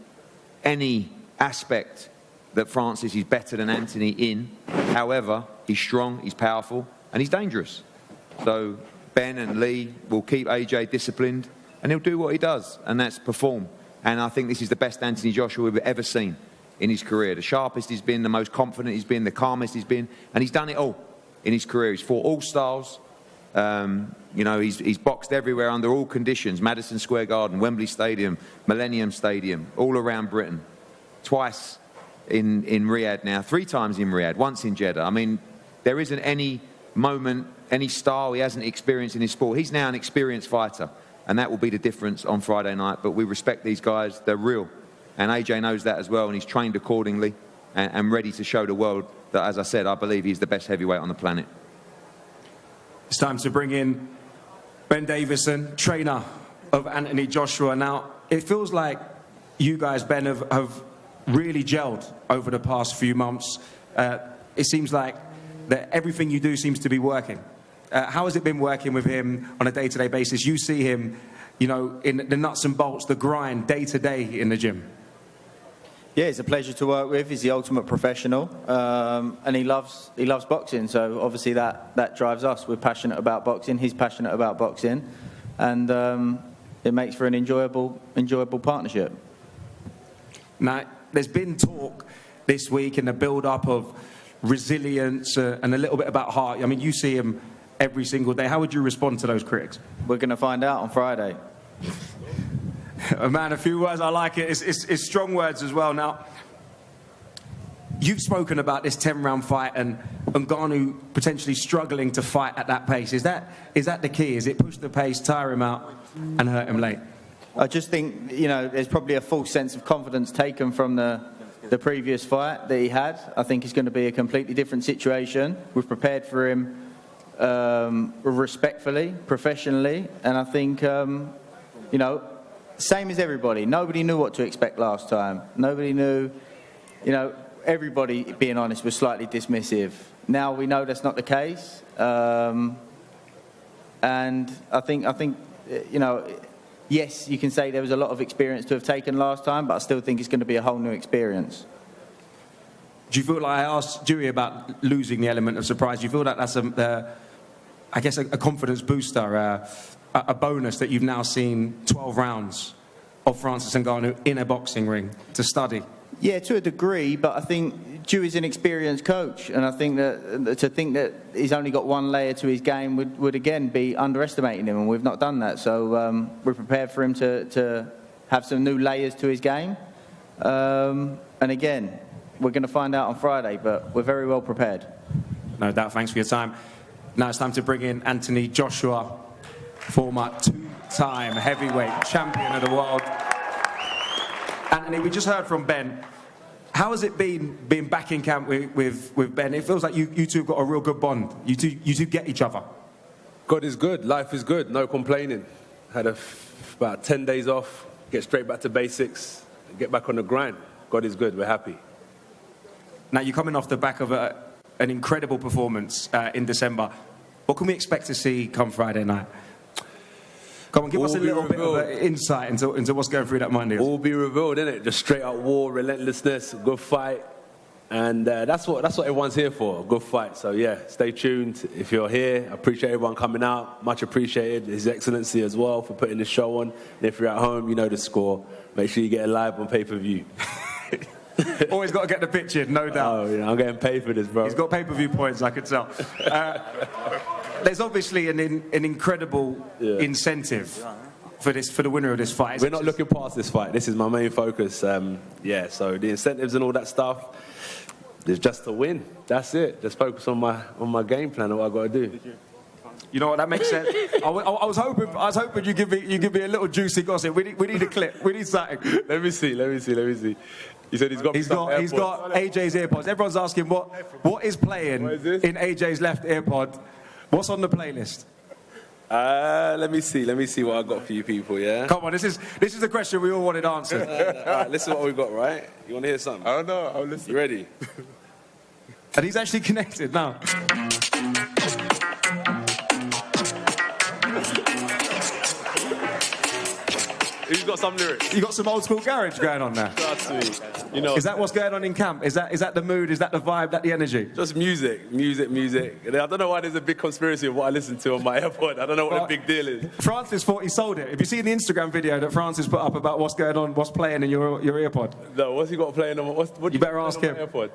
any aspect that Francis is better than Anthony in. However, he's strong, he's powerful, and he's dangerous. So Ben and Lee will keep AJ disciplined, and he'll do what he does, and that's perform. And I think this is the best Anthony Joshua we've ever seen in his career. The sharpest he's been, the most confident he's been, the calmest he's been, and he's done it all in his career. He's fought all styles. You know, he's boxed everywhere under all conditions. Madison Square Garden, Wembley Stadium, Millennium Stadium, all around Britain. Twice in Riyadh now, 3 times in Riyadh, once in Jeddah. I mean, there isn't any moment, any style he hasn't experienced in his sport. He's now an experienced fighter, and that will be the difference on Friday night. But we respect these guys. They're real. And AJ knows that as well, and he's trained accordingly and ready to show the world that, as I said, I believe he's the best heavyweight on the planet. It's time to bring in Ben Davison, trainer of Anthony Joshua. Now, it feels like you guys, Ben, have really gelled over the past few months. It seems like that everything you do seems to be working. How has it been working with him on a day-to-day basis? You see him, you know, in the nuts and bolts, the grind, day-to-day in the gym. Yeah, it's a pleasure to work with. He's the ultimate professional, and he loves boxing. So obviously that drives us. We're passionate about boxing. He's passionate about boxing, and it makes for an enjoyable partnership. Now, there's been talk this week in the build-up of resilience and a little bit about heart. I mean, you see him every single day. How would you respond to those critics? We're going to find out on Friday. Man, a few words, I like it. It's strong words as well. Now, you've spoken about this 10-round fight and Ngannou potentially struggling to fight at that pace. Is that the key? Is it push the pace, tire him out, and hurt him late? I just think, you know, there's probably a false sense of confidence taken from the previous fight that he had. I think it's going to be a completely different situation. We've prepared for him respectfully, professionally, and I think, you know, same as everybody. Nobody knew what to expect last time. Nobody knew, you know, everybody, being honest, was slightly dismissive. Now we know that's not the case. And I think, you know, yes, you can say there was a lot of experience to have taken last time, but I still think it's going to be a whole new experience. Do you feel like, I asked Zhilei about losing the element of surprise, do you feel that that's I guess a confidence booster, a bonus that you've now seen 12 rounds of Francis Ngannou in a boxing ring to study? Yeah, to a degree, but I think Zhilei's an experienced coach, and I think that to think that he's only got one layer to his game would again be underestimating him, and we've not done that. So we're prepared for him to have some new layers to his game. And again, we're going to find out on Friday, but we're very well prepared. No doubt. Thanks for your time. Now it's time to bring in Anthony Joshua, former 2-time heavyweight champion of the world. Anthony, we just heard from Ben. How has it been being back in camp with Ben? It feels like you two have got a real good bond. You two get each other. God is good. Life is good. No complaining. Had about 10 days off. Get straight back to basics. Get back on the grind. God is good. We're happy. Now, you're coming off the back of an incredible performance in December. What can we expect to see come Friday night? Come on, give us a little bit of insight into what's going through that mind. All be revealed, innit? Just straight out war, relentlessness, good fight, And that's what everyone's here for, a good fight. So, yeah, stay tuned. If you're here, I appreciate everyone coming out. Much appreciated. His Excellency as well for putting the show on. And if you're at home, you know the score. Make sure you get it live on pay-per-view. Always got to get the pitch in, no doubt. Oh, yeah, I'm getting paid for this, bro. He's got pay-per-view points, I could tell. There's obviously an incredible incentive for the winner of this fight. We're not looking past this fight. This is my main focus. So the incentives and all that stuff is just to win. That's it. Just focus on my game plan and what I got to do. You know what? That makes sense. I was hoping you give me a little juicy gossip. We need a clip. We need something. Let me see. He said he's got AJ's AirPods. Everyone's asking what is playing in AJ's left AirPod. What's on the playlist? Let me see what I got for you people, yeah? Come on, this is the question we all wanted answered. All right, listen what we've got, right? You want to hear something? I don't know. I'll listen. You ready? And he's actually connected now. He's got some lyrics. You got some old school garage going on now. Trust me. You know. Is that what's going on in camp? Is that the mood? Is that the vibe? That the energy? Just music. And I don't know why there's a big conspiracy of what I listen to on my AirPod. I don't know what the big deal is. Francis thought he sold it. If you see the Instagram video that Francis put up about what's going on, what's playing in your AirPod. No, what's he got playing on? What you better ask him. AirPod?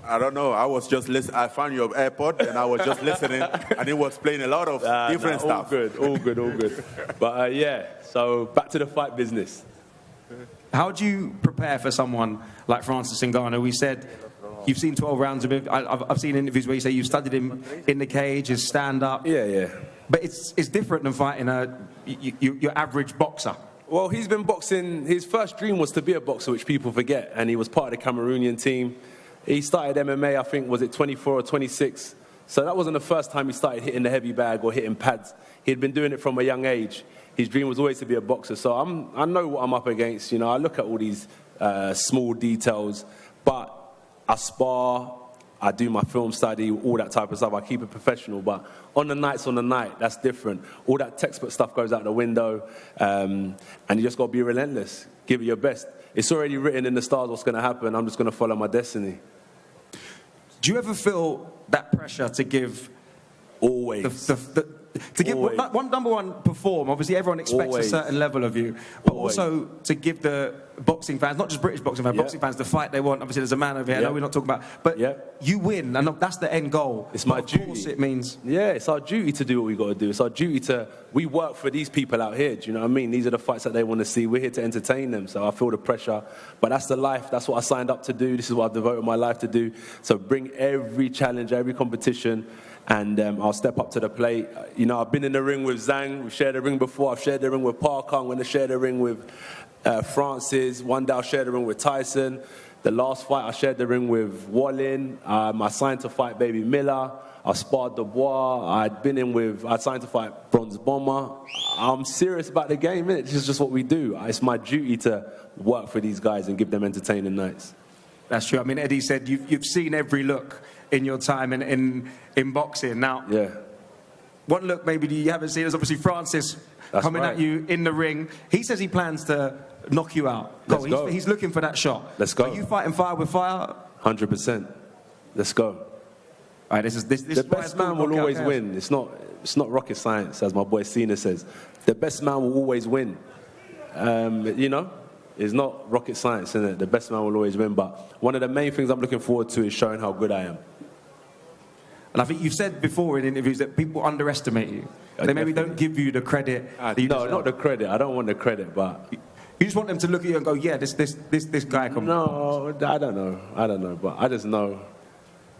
I don't know. I was just listening. I found your AirPod and I was just listening, and it was playing a lot of different stuff. All good. But so back to the fight business. How do you prepare for someone like Francis Ngannou? We said you've seen 12 rounds of him. I've seen interviews where you say you've studied him in the cage, his stand-up. Yeah. But it's different than fighting your average boxer. Well, he's been boxing. His first dream was to be a boxer, which people forget, and he was part of the Cameroonian team. He started MMA, I think, was it 24 or 26? So that wasn't the first time he started hitting the heavy bag or hitting pads. He'd been doing it from a young age. His dream was always to be a boxer. So I know what I'm up against. You know, I look at all these small details, but I spar, I do my film study, all that type of stuff. I keep it professional. But on the night, that's different. All that textbook stuff goes out the window, and you just got to be relentless. Give it your best. It's already written in the stars what's going to happen. I'm just going to follow my destiny. Do you ever feel that pressure to give always to give number one perform? Obviously, everyone expects a certain level of you, but also to give the boxing fans, not just British boxing fans, boxing fans, the fight they want. Obviously, there's a man over here. I know we're not talking about, but you win, and that's the end goal. It's my duty. Of course, it means it's our duty to do what we got to do. It's our duty we work for these people out here. Do you know what I mean? These are the fights that they want to see. We're here to entertain them. So I feel the pressure, but that's the life. That's what I signed up to do. This is what I've devoted my life to do. So bring every challenge, every competition. And I'll step up to the plate. You know, I've been in the ring with Zhang. We've shared the ring before. I've shared the ring with Parker. I'm going to share the ring with Francis. One day I'll share the ring with Tyson. The last fight I shared the ring with Wallin. I signed to fight Baby Miller. I sparred Dubois. I signed to fight Bronze Bomber. I'm serious about the game, innit? This is just what we do. It's my duty to work for these guys and give them entertaining nights. That's true. I mean, Eddie said you've seen every look in your time in boxing. Now, one look maybe you haven't seen is obviously Francis coming at you in the ring. He says he plans to knock you out. Go. He's looking for that shot. Let's go. Are you fighting fire with fire? 100%. Let's go. All right, this the best man will always win. It's not rocket science, as my boy Cena says. The best man will always win. You know, it's not rocket science, isn't it? The best man will always win. But one of the main things I'm looking forward to is showing how good I am. And I think you've said before in interviews that people underestimate you. They maybe don't give you the credit. No, not the credit. I don't want the credit, but you just want them to look at you and go, "Yeah, this guy comes." No, I don't know, but I just know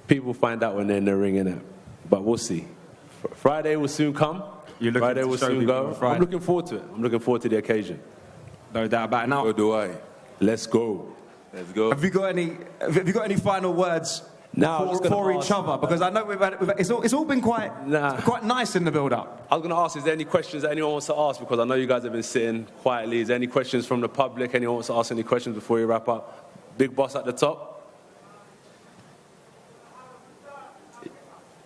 people find out when they're in the ring, innit? But we'll see. Friday will soon come. Friday will soon go. I'm looking forward to it. I'm looking forward to the occasion. No doubt about it. Now, so do I. Let's go. Let's go. Have you got any final words? For each other, because I know it's all been quite nice in the build-up. I was going to ask, is there any questions that anyone wants to ask? Because I know you guys have been sitting quietly. Is there any questions from the public? Anyone wants to ask any questions before you wrap up? Big boss at the top.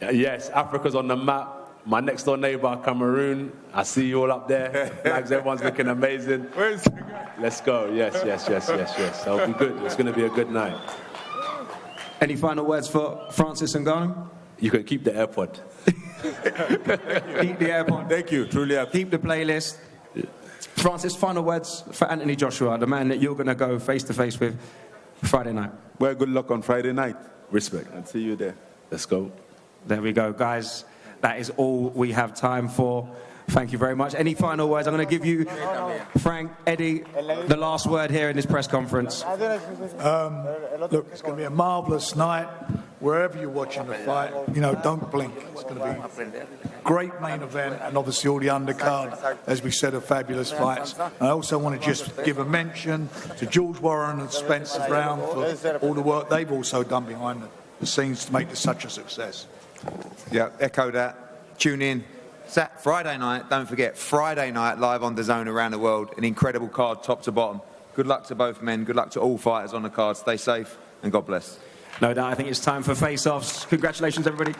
Yes, Africa's on the map. My next door neighbor, Cameroon. I see you all up there. Flags, everyone's looking amazing. Where's the guy? Let's go. Yes. That'll be good. It's going to be a good night. Any final words for Francis Ngannou? You can keep the AirPod. Keep the AirPod. Thank you, truly. Keep the playlist. Francis, final words for Anthony Joshua, the man that you're going to go face-to-face with Friday night. Well, good luck on Friday night. Respect. And see you there. Let's go. There we go, guys. That is all we have time for. Thank you very much. Any final words? I'm going to give you, Frank, Eddie, the last word here in this press conference. Look, it's going to be a marvellous night. Wherever you're watching the fight, don't blink. It's going to be a great main event, and obviously all the undercard, as we said, are fabulous fights. I also want to just give a mention to George Warren and Spencer Brown for all the work they've also done behind the scenes to make this such a success. Yeah, echo that. Tune in. Friday night, don't forget, Friday night live on DAZN around the world. An incredible card, top to bottom. Good luck to both men. Good luck to all fighters on the card. Stay safe and God bless. No doubt, I think it's time for face-offs. Congratulations, everybody.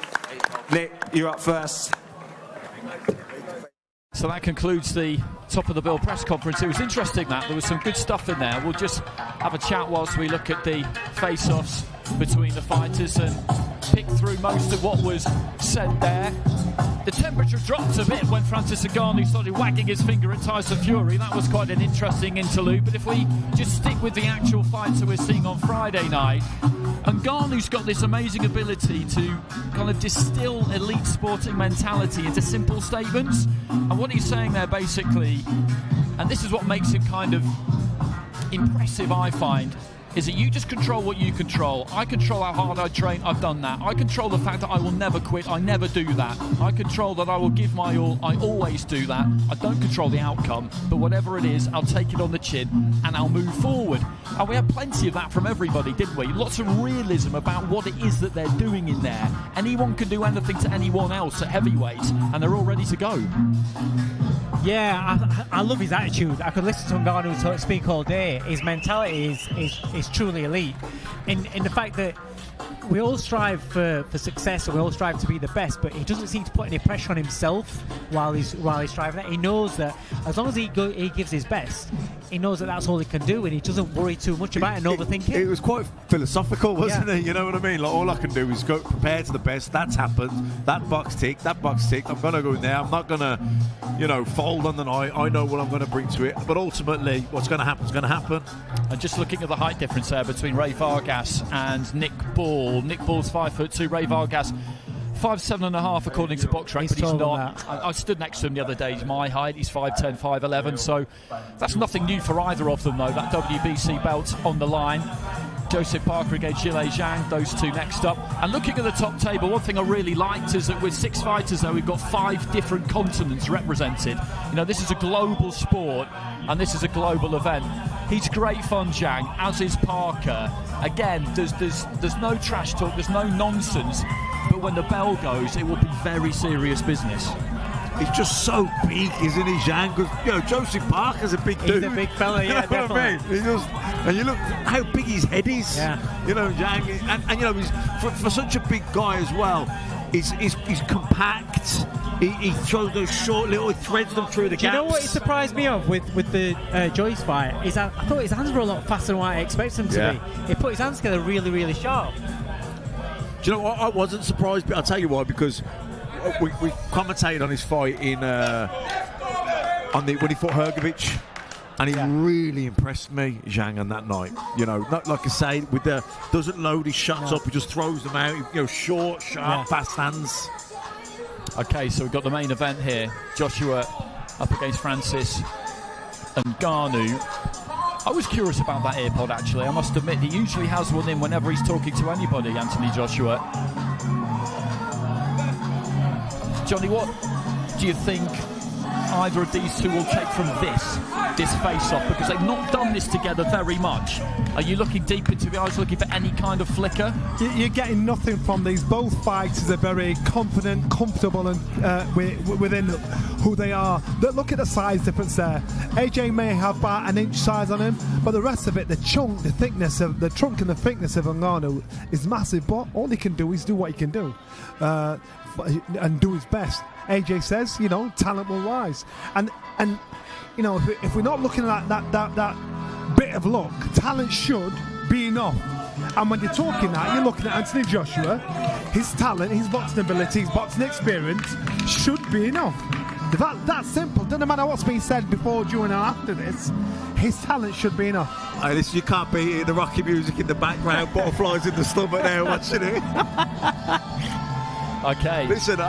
Nick, you're up first. So that concludes the top of the bill press conference. It was interesting that there was some good stuff in there. We'll just have a chat whilst we look at the face-offs between the fighters and pick through most of what was said there. The temperature dropped a bit when Francis Ngannou started wagging his finger at Tyson Fury. That was quite an interesting interlude. But if we just stick with the actual fights that we're seeing on Friday night, Ngannou's got this amazing ability to kind of distill elite sporting mentality into simple statements. And what he's saying there basically, and this is what makes him kind of impressive, I find, is that you just control what you control. I control how hard I train, I've done that. I control the fact that I will never quit, I never do that. I control that I will give my all, I always do that. I don't control the outcome, but whatever it is, I'll take it on the chin and I'll move forward. And we had plenty of that from everybody, didn't we? Lots of realism about what it is that they're doing in there. Anyone can do anything to anyone else at heavyweight, and they're all ready to go. Yeah, I love his attitude. I could listen to Ngannou speak all day. His mentality is truly elite. In the fact that we all strive for success and we all strive to be the best, but he doesn't seem to put any pressure on himself while he's striving that. He knows that as long as he gives his best, he knows that that's all he can do, and he doesn't worry too much about it and overthink it. It was quite philosophical, wasn't it? You know what I mean? Like, all I can do is go prepare to the best. That's happened. That box ticked. I'm going to go in there. I'm not going to, fold on the night. I know what I'm going to bring to it. But ultimately, what's going to happen is going to happen. And just looking at the height difference there between Ray Vargas and Nick Ball. Nick Ball's 5'2", Ray Vargas 5'7.5" according to BoxRec, but he's not. I stood next to him the other day. He's my height. He's 5'10", 5'11", so that's nothing new for either of them, though. That WBC belt on the line. Joseph Parker against Zhilei Zhang, those two next up. And looking at the top table, one thing I really liked is that with 6 fighters there, we've got 5 different continents represented. This is a global sport, and this is a global event. He's great fun, Zhang, as is Parker. Again, there's no trash talk, there's no nonsense, but when the bell goes, it will be very serious business. He's just so big, isn't he, Zhang? Because Joseph Parker's a big dude. He's a big fella, yeah, definitely. I mean? And you look how big his head is. Yeah. Zhang, and he's for such a big guy as well. He's compact. He throws those short little, he threads them through the gaps. Do you know what it surprised me of with the Joyce fight? Is I thought his hands were a lot faster than what I expected them to be. He put his hands together really, really sharp. Do you know what? I wasn't surprised, but I'll tell you why, because we commentated on his fight in when he fought Hrgovic, and he really impressed me, Zhang, on that night. Not like I say, doesn't load his shots up, he just throws them out. Short, sharp, fast hands. Okay, so we've got the main event here. Joshua up against Francis Ngannou. I was curious about that AirPod, actually. I must admit, he usually has one in whenever he's talking to anybody, Anthony Joshua. Johnny, what do you think either of these two will take from this face-off? Because they've not done this together very much. Are you looking deep into the eyes, looking for any kind of flicker? You're getting nothing from these. Both fighters are very confident, comfortable, and within who they are. Look at the size difference there. AJ may have about an inch size on him, but the rest of it, the trunk and the thickness of Ngannou is massive. But all he can do is do what he can do. And do his best. AJ says, talent will rise, and if we're not looking at that bit of luck, talent should be enough And when you're talking that, you're looking at Anthony Joshua. His talent, his boxing ability, his boxing experience should be enough. That's simple. Doesn't matter what's been said before, during, and after this. His talent should be enough. Hey, you can't beat it. The Rocky music in the background, butterflies in the stomach there, watching it. Okay. Listen,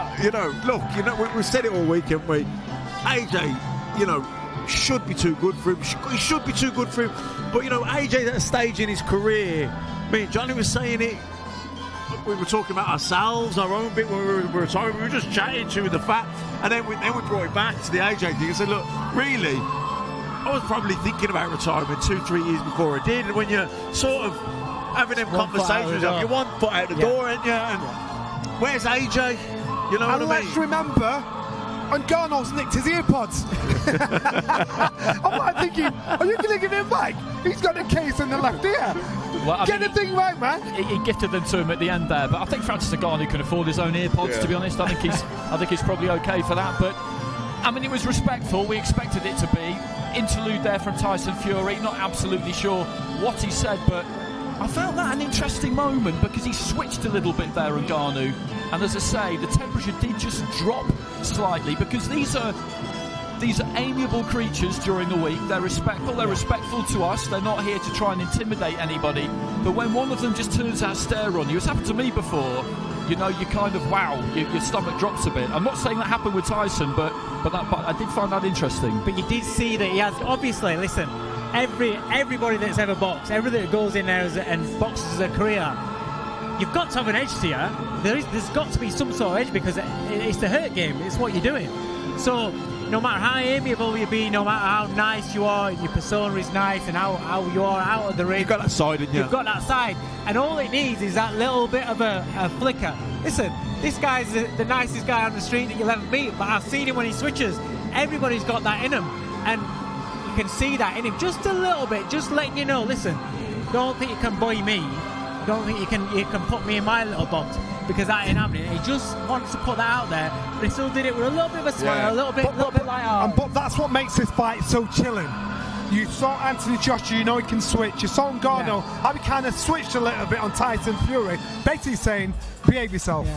we've said it all week, haven't we? AJ, should be too good for him. He should be too good for him. But, AJ's at a stage in his career. Me and Johnny was saying it. We were talking about ourselves, our own bit. We were just chatting to the fact. And then we brought it back to the AJ thing and said, look, really, I was probably thinking about retirement 2-3 years before I did. And when you're sort of having them conversations, you're one foot out the door, ain't you? And where's AJ? You know what I mean? Let's remember, Ngannou's nicked his earpods. I'm like thinking, are you going to give him back? He's got a case in the left ear. Well, Get the thing right, man. He gifted them to him at the end there, but I think Francis Ngannou can afford his own earpods. To be honest, I think he's probably okay for that. But I mean, it was respectful. We expected it to be. Interlude there from Tyson Fury. Not absolutely sure what he said, but I found that an interesting moment because he switched a little bit there, Ngannou. And as I say, the temperature did just drop slightly because these are amiable creatures during the week. They're respectful. They're respectful to us. They're not here to try and intimidate anybody. But when one of them just turns that stare on you, it's happened to me before. You kind of, wow, your stomach drops a bit. I'm not saying that happened with Tyson, but I did find that interesting. But you did see that he has, obviously, listen, everybody that's ever boxed, everybody that goes in there and boxes as a career, you've got to have an edge to you. There's got to be some sort of edge because it's the hurt game. It's what you're doing. So no matter how amiable you be, no matter how nice you are, your persona is nice, and how you are out of the ring, you've got that side, haven't you? You've got that side, and all it needs is that little bit of a flicker. Listen, this guy's the nicest guy on the street that you'll ever meet, but I've seen him when he switches. Everybody's got that in him, and you can see that in him just a little bit, just letting you know, listen, don't think you can buoy me, don't think you can put me in my little box, because that ain't happening. He just wants to put that out there, but he still did it with a little bit of a smile, a little bit like, But that's what makes this fight so chilling. You saw Anthony Joshua, he can switch. You saw Ngannou, how he kind of switched a little bit on Tyson Fury, basically saying, behave yourself.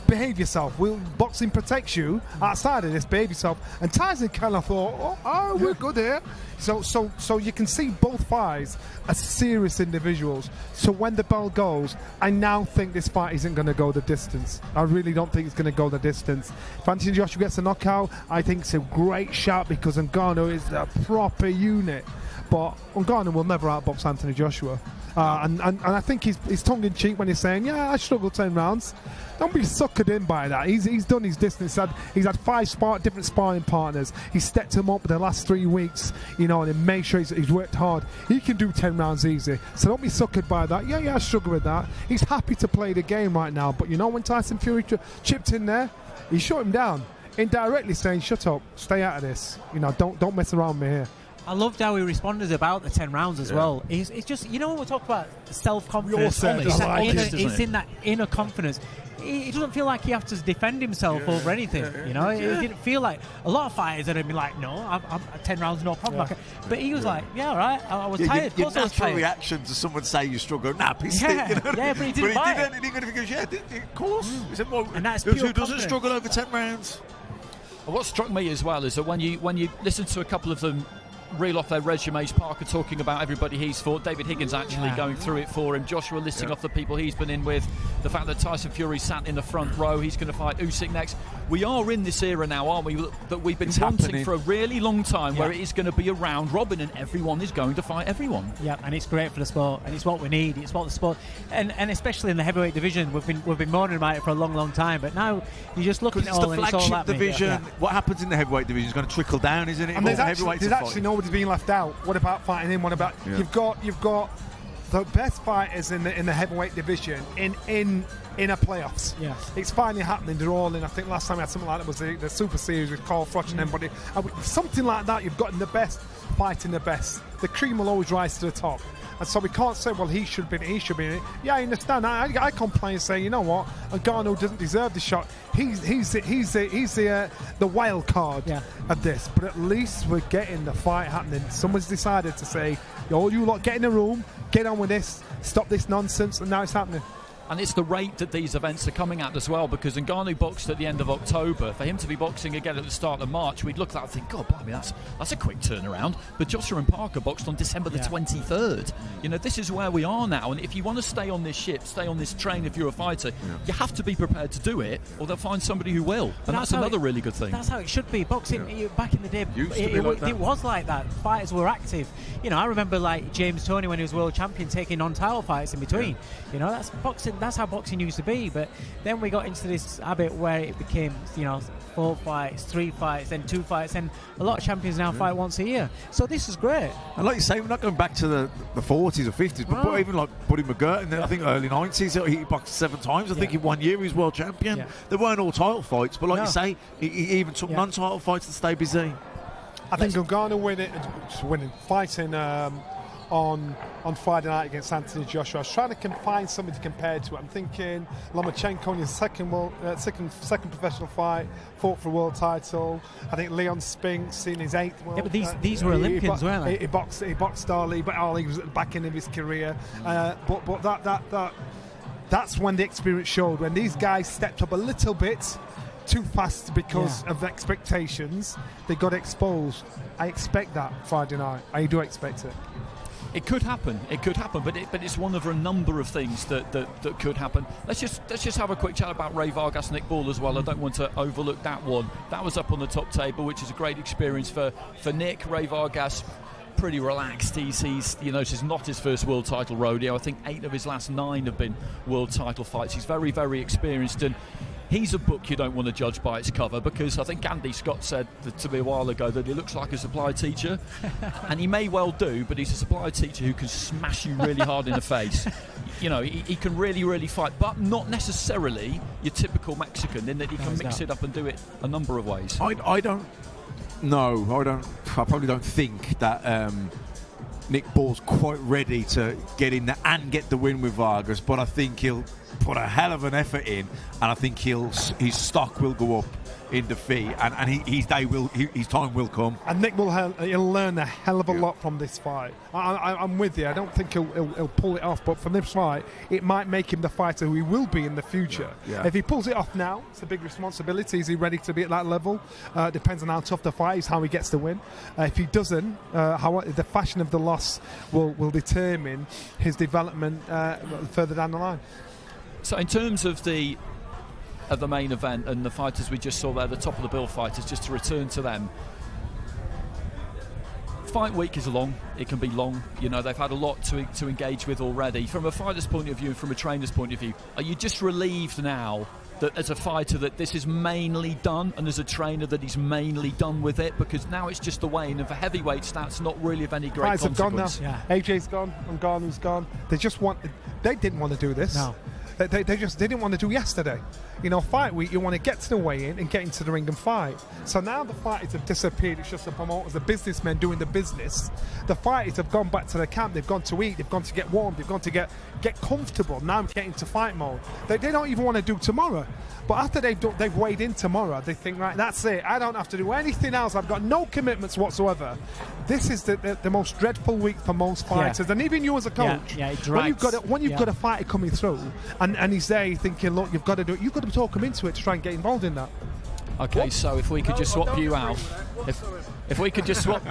Behave yourself. Boxing protects you. Outside of this, behave yourself. And Tyson kind of thought, we're good here. So you can see both fights as serious individuals. So when the bell goes, I now think this fight isn't going to go the distance. I really don't think it's going to go the distance. If Anthony Joshua gets a knockout, I think it's a great shot because Ngannou is a proper unit. But Ngannou will never outbox Anthony Joshua. And I think he's tongue-in-cheek when he's saying, I struggled 10 rounds. Don't be suckered in by that. He's done his distance. He's had 5 different sparring partners. He's stepped him up the last 3 weeks, and he made sure he's worked hard. He can do 10 rounds easy. So don't be suckered by that. I struggle with that. He's happy to play the game right now. But when Tyson Fury chipped in there, he shut him down, indirectly saying, shut up, stay out of this. Don't mess around me here. I loved how he responded about the 10 rounds as well. It's just, when we talk about self-confidence, it's in that inner confidence. He doesn't feel like he has to defend himself over anything. He didn't feel like a lot of fighters would be like, no, I'm 10 rounds, no problem. But he was like, all right, I was tired. Your natural reaction to someone say you struggle, piss stick. But he didn't buy it. He goes, of course. He said, well, and that's who doesn't struggle over 10 rounds? What struck me as well is that when you listen to a couple of them reel off their resumes, Parker talking about everybody he's fought, David Higgins actually going through it for him, Joshua listing off the people he's been in with, the fact that Tyson Fury sat in the front row, he's going to fight Usyk next. We are in this era now, aren't we, that we've been wanting for a really long time, where it is going to be around Robin and everyone is going to fight everyone. Yeah, and it's great for the sport, and it's what we need. It's what the sport, and especially in the heavyweight division, we've been moaning about it for a long time. But now you're just looking at all, and it's all flagship division. What happens in the heavyweight division is going to trickle down, isn't it? And there's actually nobody's being left out. What about fighting him? What about you've got the best fighters in the heavyweight division in a playoffs. Yeah, it's finally happening. They're all in. I think last time we had something like that was the Super Series with Carl Froch and everybody. Something like that. You've got in the best fighting the best. The cream will always rise to the top. And so we can't say, well, he should be in it. Yeah, I understand. I complain and say, you know what, Ngannou doesn't deserve the shot. He's the wild card of this. But at least we're getting the fight happening. Someone's decided to say, All you lot, get in the room, get on with this, stop this nonsense, and now it's happening. And it's the rate that these events are coming at as well, because Ngannou boxed at the end of October. For him to be boxing again at the start of March, we'd look at that and think, God, blimey, that's a quick turnaround. But Joshua and Parker boxed on December the 23rd. You know, this is where we are now. And if you want to stay on this ship, stay on this train if you're a fighter, you have to be prepared to do it, or they'll find somebody who will. And that's another really good thing. That's how it should be. Boxing, back in the day, it was like that. Fighters were active. You know, I remember like James Toney when he was world champion taking non-title fights in between. You know, that's boxing. That's how boxing used to be. But then we got into this habit where it became, 4 fights, 3 fights, then 2 fights, and a lot of champions now fight once a year. So this is great. And like you say, we're not going back to the 40s or 50s, but even like Buddy McGurk, I think early 90s, he boxed 7 times. I think in 1 year he was world champion. Yeah. They weren't all title fights, but like you say, he even took non-title fights to stay busy. I think Ngannou fighting on Friday night against Anthony Joshua. I was trying to find something to compare to it. I'm thinking Lomachenko in his second professional fight, fought for a world title. I think Leon Spinks in his 8th world. Yeah, but these were Olympians, weren't they? He boxed Ali, but Ali was at the back end of his career. But that's when the experience showed. When these guys stepped up a little bit too fast because of the expectations, they got exposed. I expect that Friday night. I do expect it. It could happen, but it's one of a number of things that could happen. Let's just have a quick chat about Ray Vargas, Nick Ball as well. I don't want to overlook that one. That was up on the top table, which is a great experience for Nick. Ray Vargas, pretty relaxed. This is not his first world title rodeo. I think 8 of his last 9 have been world title fights. He's very, very experienced, and he's a book you don't want to judge by its cover, because I think Andy Scott said to me a while ago that he looks like a supply teacher, and he may well do, but he's a supply teacher who can smash you really hard in the face. You know, he can really, really fight, but not necessarily your typical Mexican, in that he can mix it up and do it a number of ways. I probably don't think that Nick Ball's quite ready to get in there and get the win with Vargas, but I think he'll put a hell of an effort in, and I think his stock will go up in defeat, and his time will come. And Nick he'll learn a hell of a lot from this fight. I'm with you. I don't think he'll pull it off, but from this fight, it might make him the fighter who he will be in the future. Yeah. If he pulls it off now, it's a big responsibility. Is he ready to be at that level? Depends on how tough the fight is, how he gets the win. If he doesn't, how the fashion of the loss will determine his development further down the line. So in terms of the main event and the fighters we just saw there, the top of the bill fighters, just to return to them, fight week is long. It can be long. You know, they've had a lot to engage with already. From a fighter's point of view and from a trainer's point of view, are you just relieved now that as a fighter that this is mainly done, and as a trainer that he's mainly done with it, because now it's just the weigh-in, and for heavyweights that's not really of any great consequence. consequence. Have gone now. AJ's gone, Ngannou's gone. They didn't want to do this. No. They didn't want to do yesterday. You know, fight week, you want to get to the weigh-in and get into the ring and fight. So now the fighters have disappeared. It's just the promoters, the businessmen doing the business. The fighters have gone back to the camp. They've gone to eat. They've gone to get warm. They've gone to get comfortable. Now I'm getting to fight mode. They don't even want to do tomorrow. But after they've weighed in tomorrow, they think, right, that's it. I don't have to do anything else. I've got no commitments whatsoever. This is the most dreadful week for most fighters, and even you as a coach. Yeah, it drags. When you've got a fighter coming through, and he's there thinking, look, you've got to do it. You've got to talk him into it to try and get involved in that. Okay, so if we could just swap you out, if we could just swap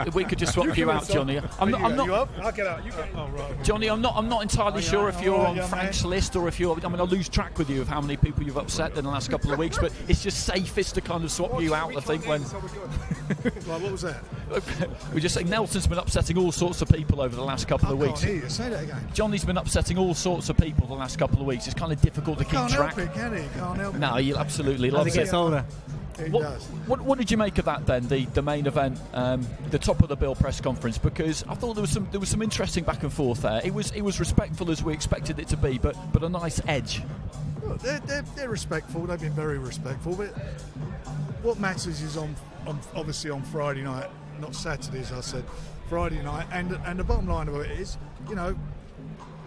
you out, Johnny. I'm not. You up? I'll get out. You get. Oh, right. Johnny, I'm not entirely sure if you're on Frank's list or if you're. I mean, I'll lose track with you of how many people you've upset in the last couple of weeks, but it's just safest to kind of swap you out. I think when. What was that? We're just saying Nelson's been upsetting all sorts of people over the last couple of weeks. Can't hear you. Say that again. Johnny's been upsetting all sorts of people the last couple of weeks. It's kind of difficult to keep track. Can't help it, can he? Can't help it. No, he absolutely loves it. As he gets older. What did you make of that then? The main event, the top of the bill press conference, because I thought there was some interesting back and forth there. It was respectful as we expected it to be, but a nice edge. Well, they're respectful. They've been very respectful. But what matters is obviously on Friday night, not Saturday, as I said, Friday night. And the bottom line of it is, you know,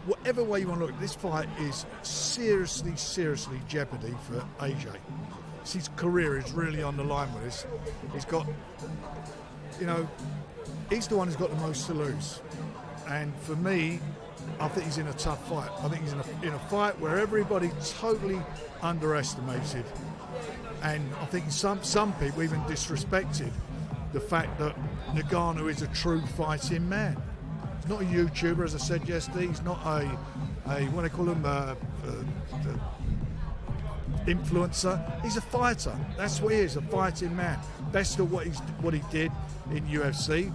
whatever way you want to look, this fight is seriously jeopardy for AJ. His career is really on the line with this. He's got, you know, he's the one who's got the most to lose. And for me, I think he's in a tough fight. I think he's in a fight where everybody totally underestimated. And I think some people even disrespected the fact that Ngannou is a true fighting man. He's not a YouTuber, as I said yesterday. He's not a what do they call him, influencer. He's a fighter. That's what he is, a fighting man. Best of what he did in UFC.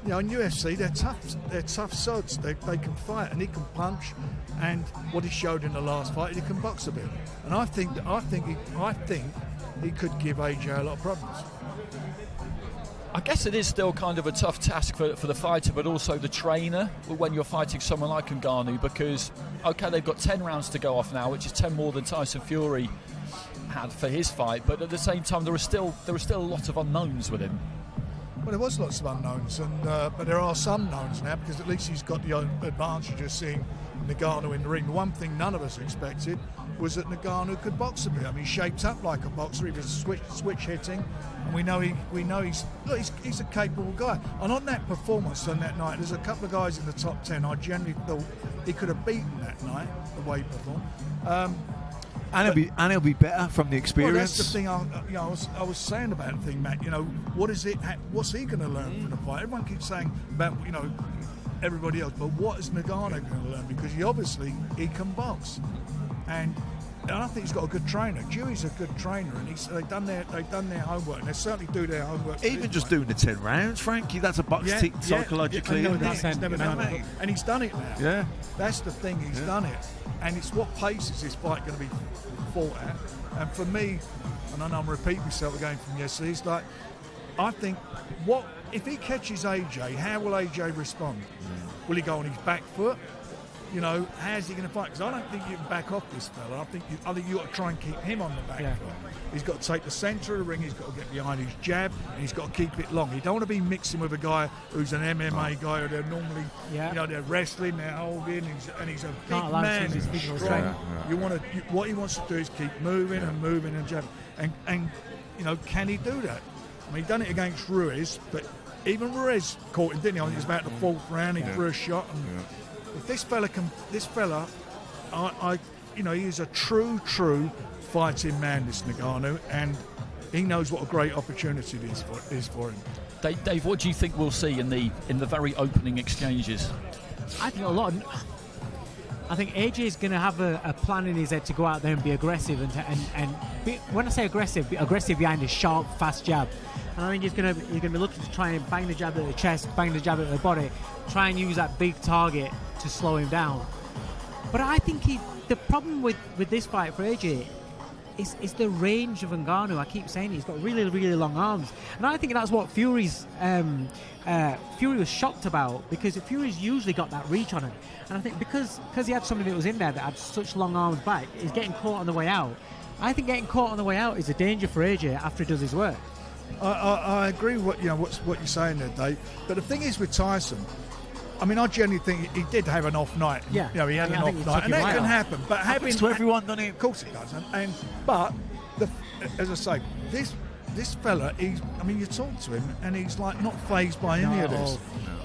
You know, in UFC, they're tough sods. They can fight, and he can punch. And what he showed in the last fight, he can box a bit. And I think he could give AJ a lot of problems. I guess it is still kind of a tough task for the fighter, but also the trainer when you're fighting someone like Ngannou, because, okay, they've got 10 rounds to go off now, which is 10 more than Tyson Fury had for his fight, but at the same time there were still a lot of unknowns with him. Well, there was lots of unknowns, but there are some knowns now, because at least he's got the advantage of seeing Ngannou in the ring. The one thing none of us expected was that Ngannou could box a bit. I mean, he shaped up like a boxer. He was switch hitting, and we know he's a capable guy. And on that performance on that night, there's a couple of guys in the top 10 I generally thought he could have beaten that night, the way he performed. And he'll be better from the experience. Well, that's the thing. I was saying about the thing, Matt. You know, what's he going to learn from the fight? Everyone keeps saying about everybody else, but what is Ngannou going to learn? Because he can box, and I think he's got a good trainer. Dewey's a good trainer, and they've done their homework, and they certainly do their homework. Even just doing the 10 rounds, Frankie, that's a box tick psychologically. He's never done it, and he's done it now. Yeah, that's the thing. He's done it, and it's what pace is this fight going to be fought at? And for me, and I know I'm repeating myself again from yesterday, it's like, I think, what if he catches AJ? How will AJ respond? Will he go on his back foot? You know, how's he going to fight? Because I don't think you can back off this fella. I think you got to try and keep him on the back foot. He's got to take the centre of the ring. He's got to get behind his jab, and he's got to keep it long. You don't want to be mixing with a guy who's an MMA guy, or they're normally, they're wrestling, they're holding, and he's a big man, he's strong. What he wants to do is keep moving and moving and jabbing. And can he do that? I mean, he done it against Ruiz, but even Ruiz caught him, didn't he? It was about the fourth round. He threw a shot. And if this fella, he is a true fighting man, this Ngannou, and he knows what a great opportunity it is for him. Dave, what do you think we'll see in the very opening exchanges? I think I think AJ is going to have a plan in his head to go out there and be aggressive, and be, when I say aggressive, be aggressive behind a sharp, fast jab. And I think he's going to be looking to try and bang the jab at the chest, bang the jab at the body, try and use that big target to slow him down. But I think the problem with this fight for AJ is the range of Ngannou. I keep saying he's got really, really long arms, and I think that's what Fury was shocked about, because Fury's usually got that reach on him, and I think because he had somebody that was in there that had such long arms back, he's getting caught on the way out. I think getting caught on the way out is a danger for AJ after he does his work. I agree with what you're saying there, Dave. But the thing is with Tyson, I mean, I genuinely think he did have an off night. Yeah. He had an off night, and that can happen. But happens to everyone, doesn't it? Of course it does. But as I say, this fella, you talk to him, and he's like not fazed by any of this.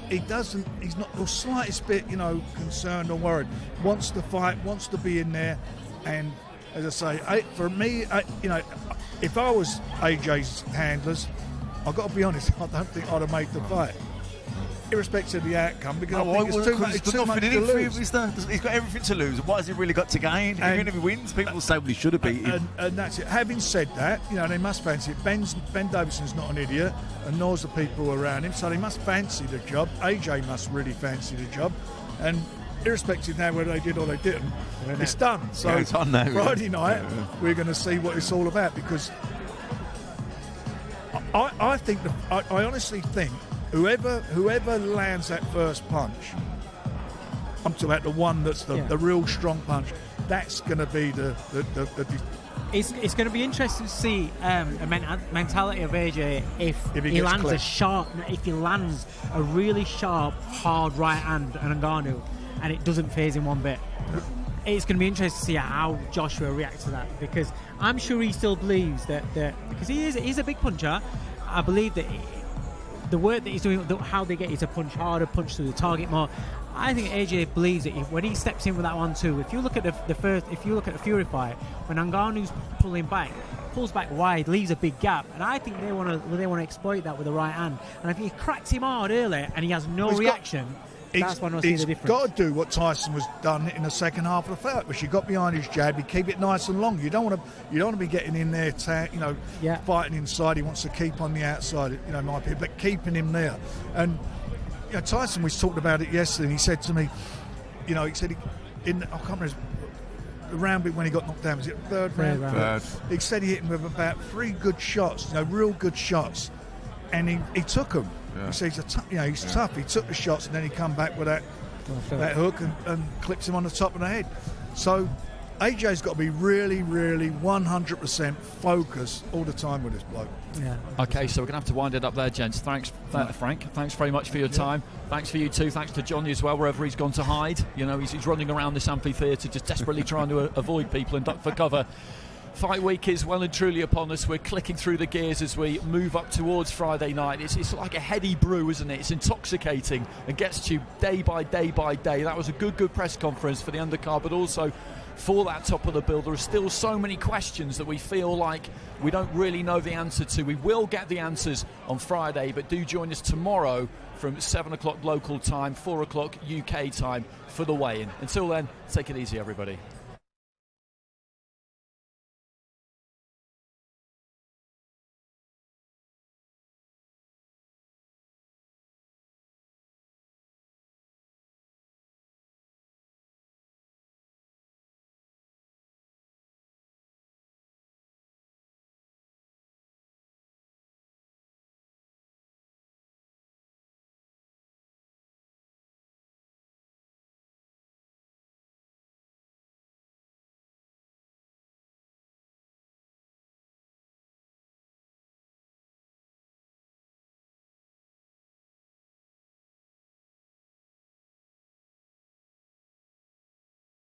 He's not the slightest bit, concerned or worried. Wants to fight, wants to be in there, and as I say, for me, if I was AJ's handlers, I've got to be honest, I don't think I'd have made the fight, irrespective of the outcome, because I think it's too much to lose. He's got everything to lose. What has he really got to gain? Even if he wins, people will say, well, he should have beaten him. And that's it. Having said that, they must fancy it. Ben Davidson's not an idiot, and nor's the people around him, so they must fancy the job. AJ must really fancy the job, and irrespective now whether they did or they didn't, it's done. So it's on now, Friday night, we're going to see what it's all about, because I honestly think whoever lands that first punch, I'm talking about the one that's the real strong punch, that's going to be the It's going to be interesting to see the mentality of AJ if he lands a really sharp, hard right hand on Ngannou, and it doesn't faze him one bit. It's going to be interesting to see how Joshua reacts to that, because I'm sure he still believes that because he's a big puncher. I believe that the work that he's doing, how they get you to punch harder, punch through the target more, I think AJ believes it. When he steps in with that 1-2, if you look at if you look at the Fury fight, when Ngannou's pulls back wide, leaves a big gap, and I think they want to exploit that with the right hand. And if he cracks him hard early and he has no reaction, that's when we'll see the difference. He's got to do what Tyson was done in the second half of the fight, which you got behind his jab, you keep it nice and long. You don't want to be getting in there, fighting inside. He wants to keep on the outside, my opinion, but keeping him there. And Tyson, we talked about it yesterday, and he said to me, I can't remember the round when he got knocked down. Was it the third round? Third. He said he hit him with about 3 good shots, real good shots, and he took them. Yeah. He said he's tough. He took the shots, and then he come back with that hook and clips him on the top of the head. So AJ's got to be really, really 100% focused all the time with this bloke. Yeah. Okay, so we're going to have to wind it up there, gents. Thanks, Frank. Thanks very much for your time. Thanks for you too. Thanks to Johnny as well, wherever he's gone to hide. He's running around this amphitheatre just desperately trying to avoid people and duck for cover. Fight week is well and truly upon us. We're clicking through the gears as we move up towards Friday night. It's like a heady brew, isn't it? It's intoxicating and gets to you day by day by day. That was a good press conference for the undercard, but also for that top of the bill. There are still so many questions that we feel like we don't really know the answer to. We will get the answers on Friday, but do join us tomorrow from 7 o'clock local time, 4 o'clock UK time for the weigh-in. Until then, take it easy, everybody.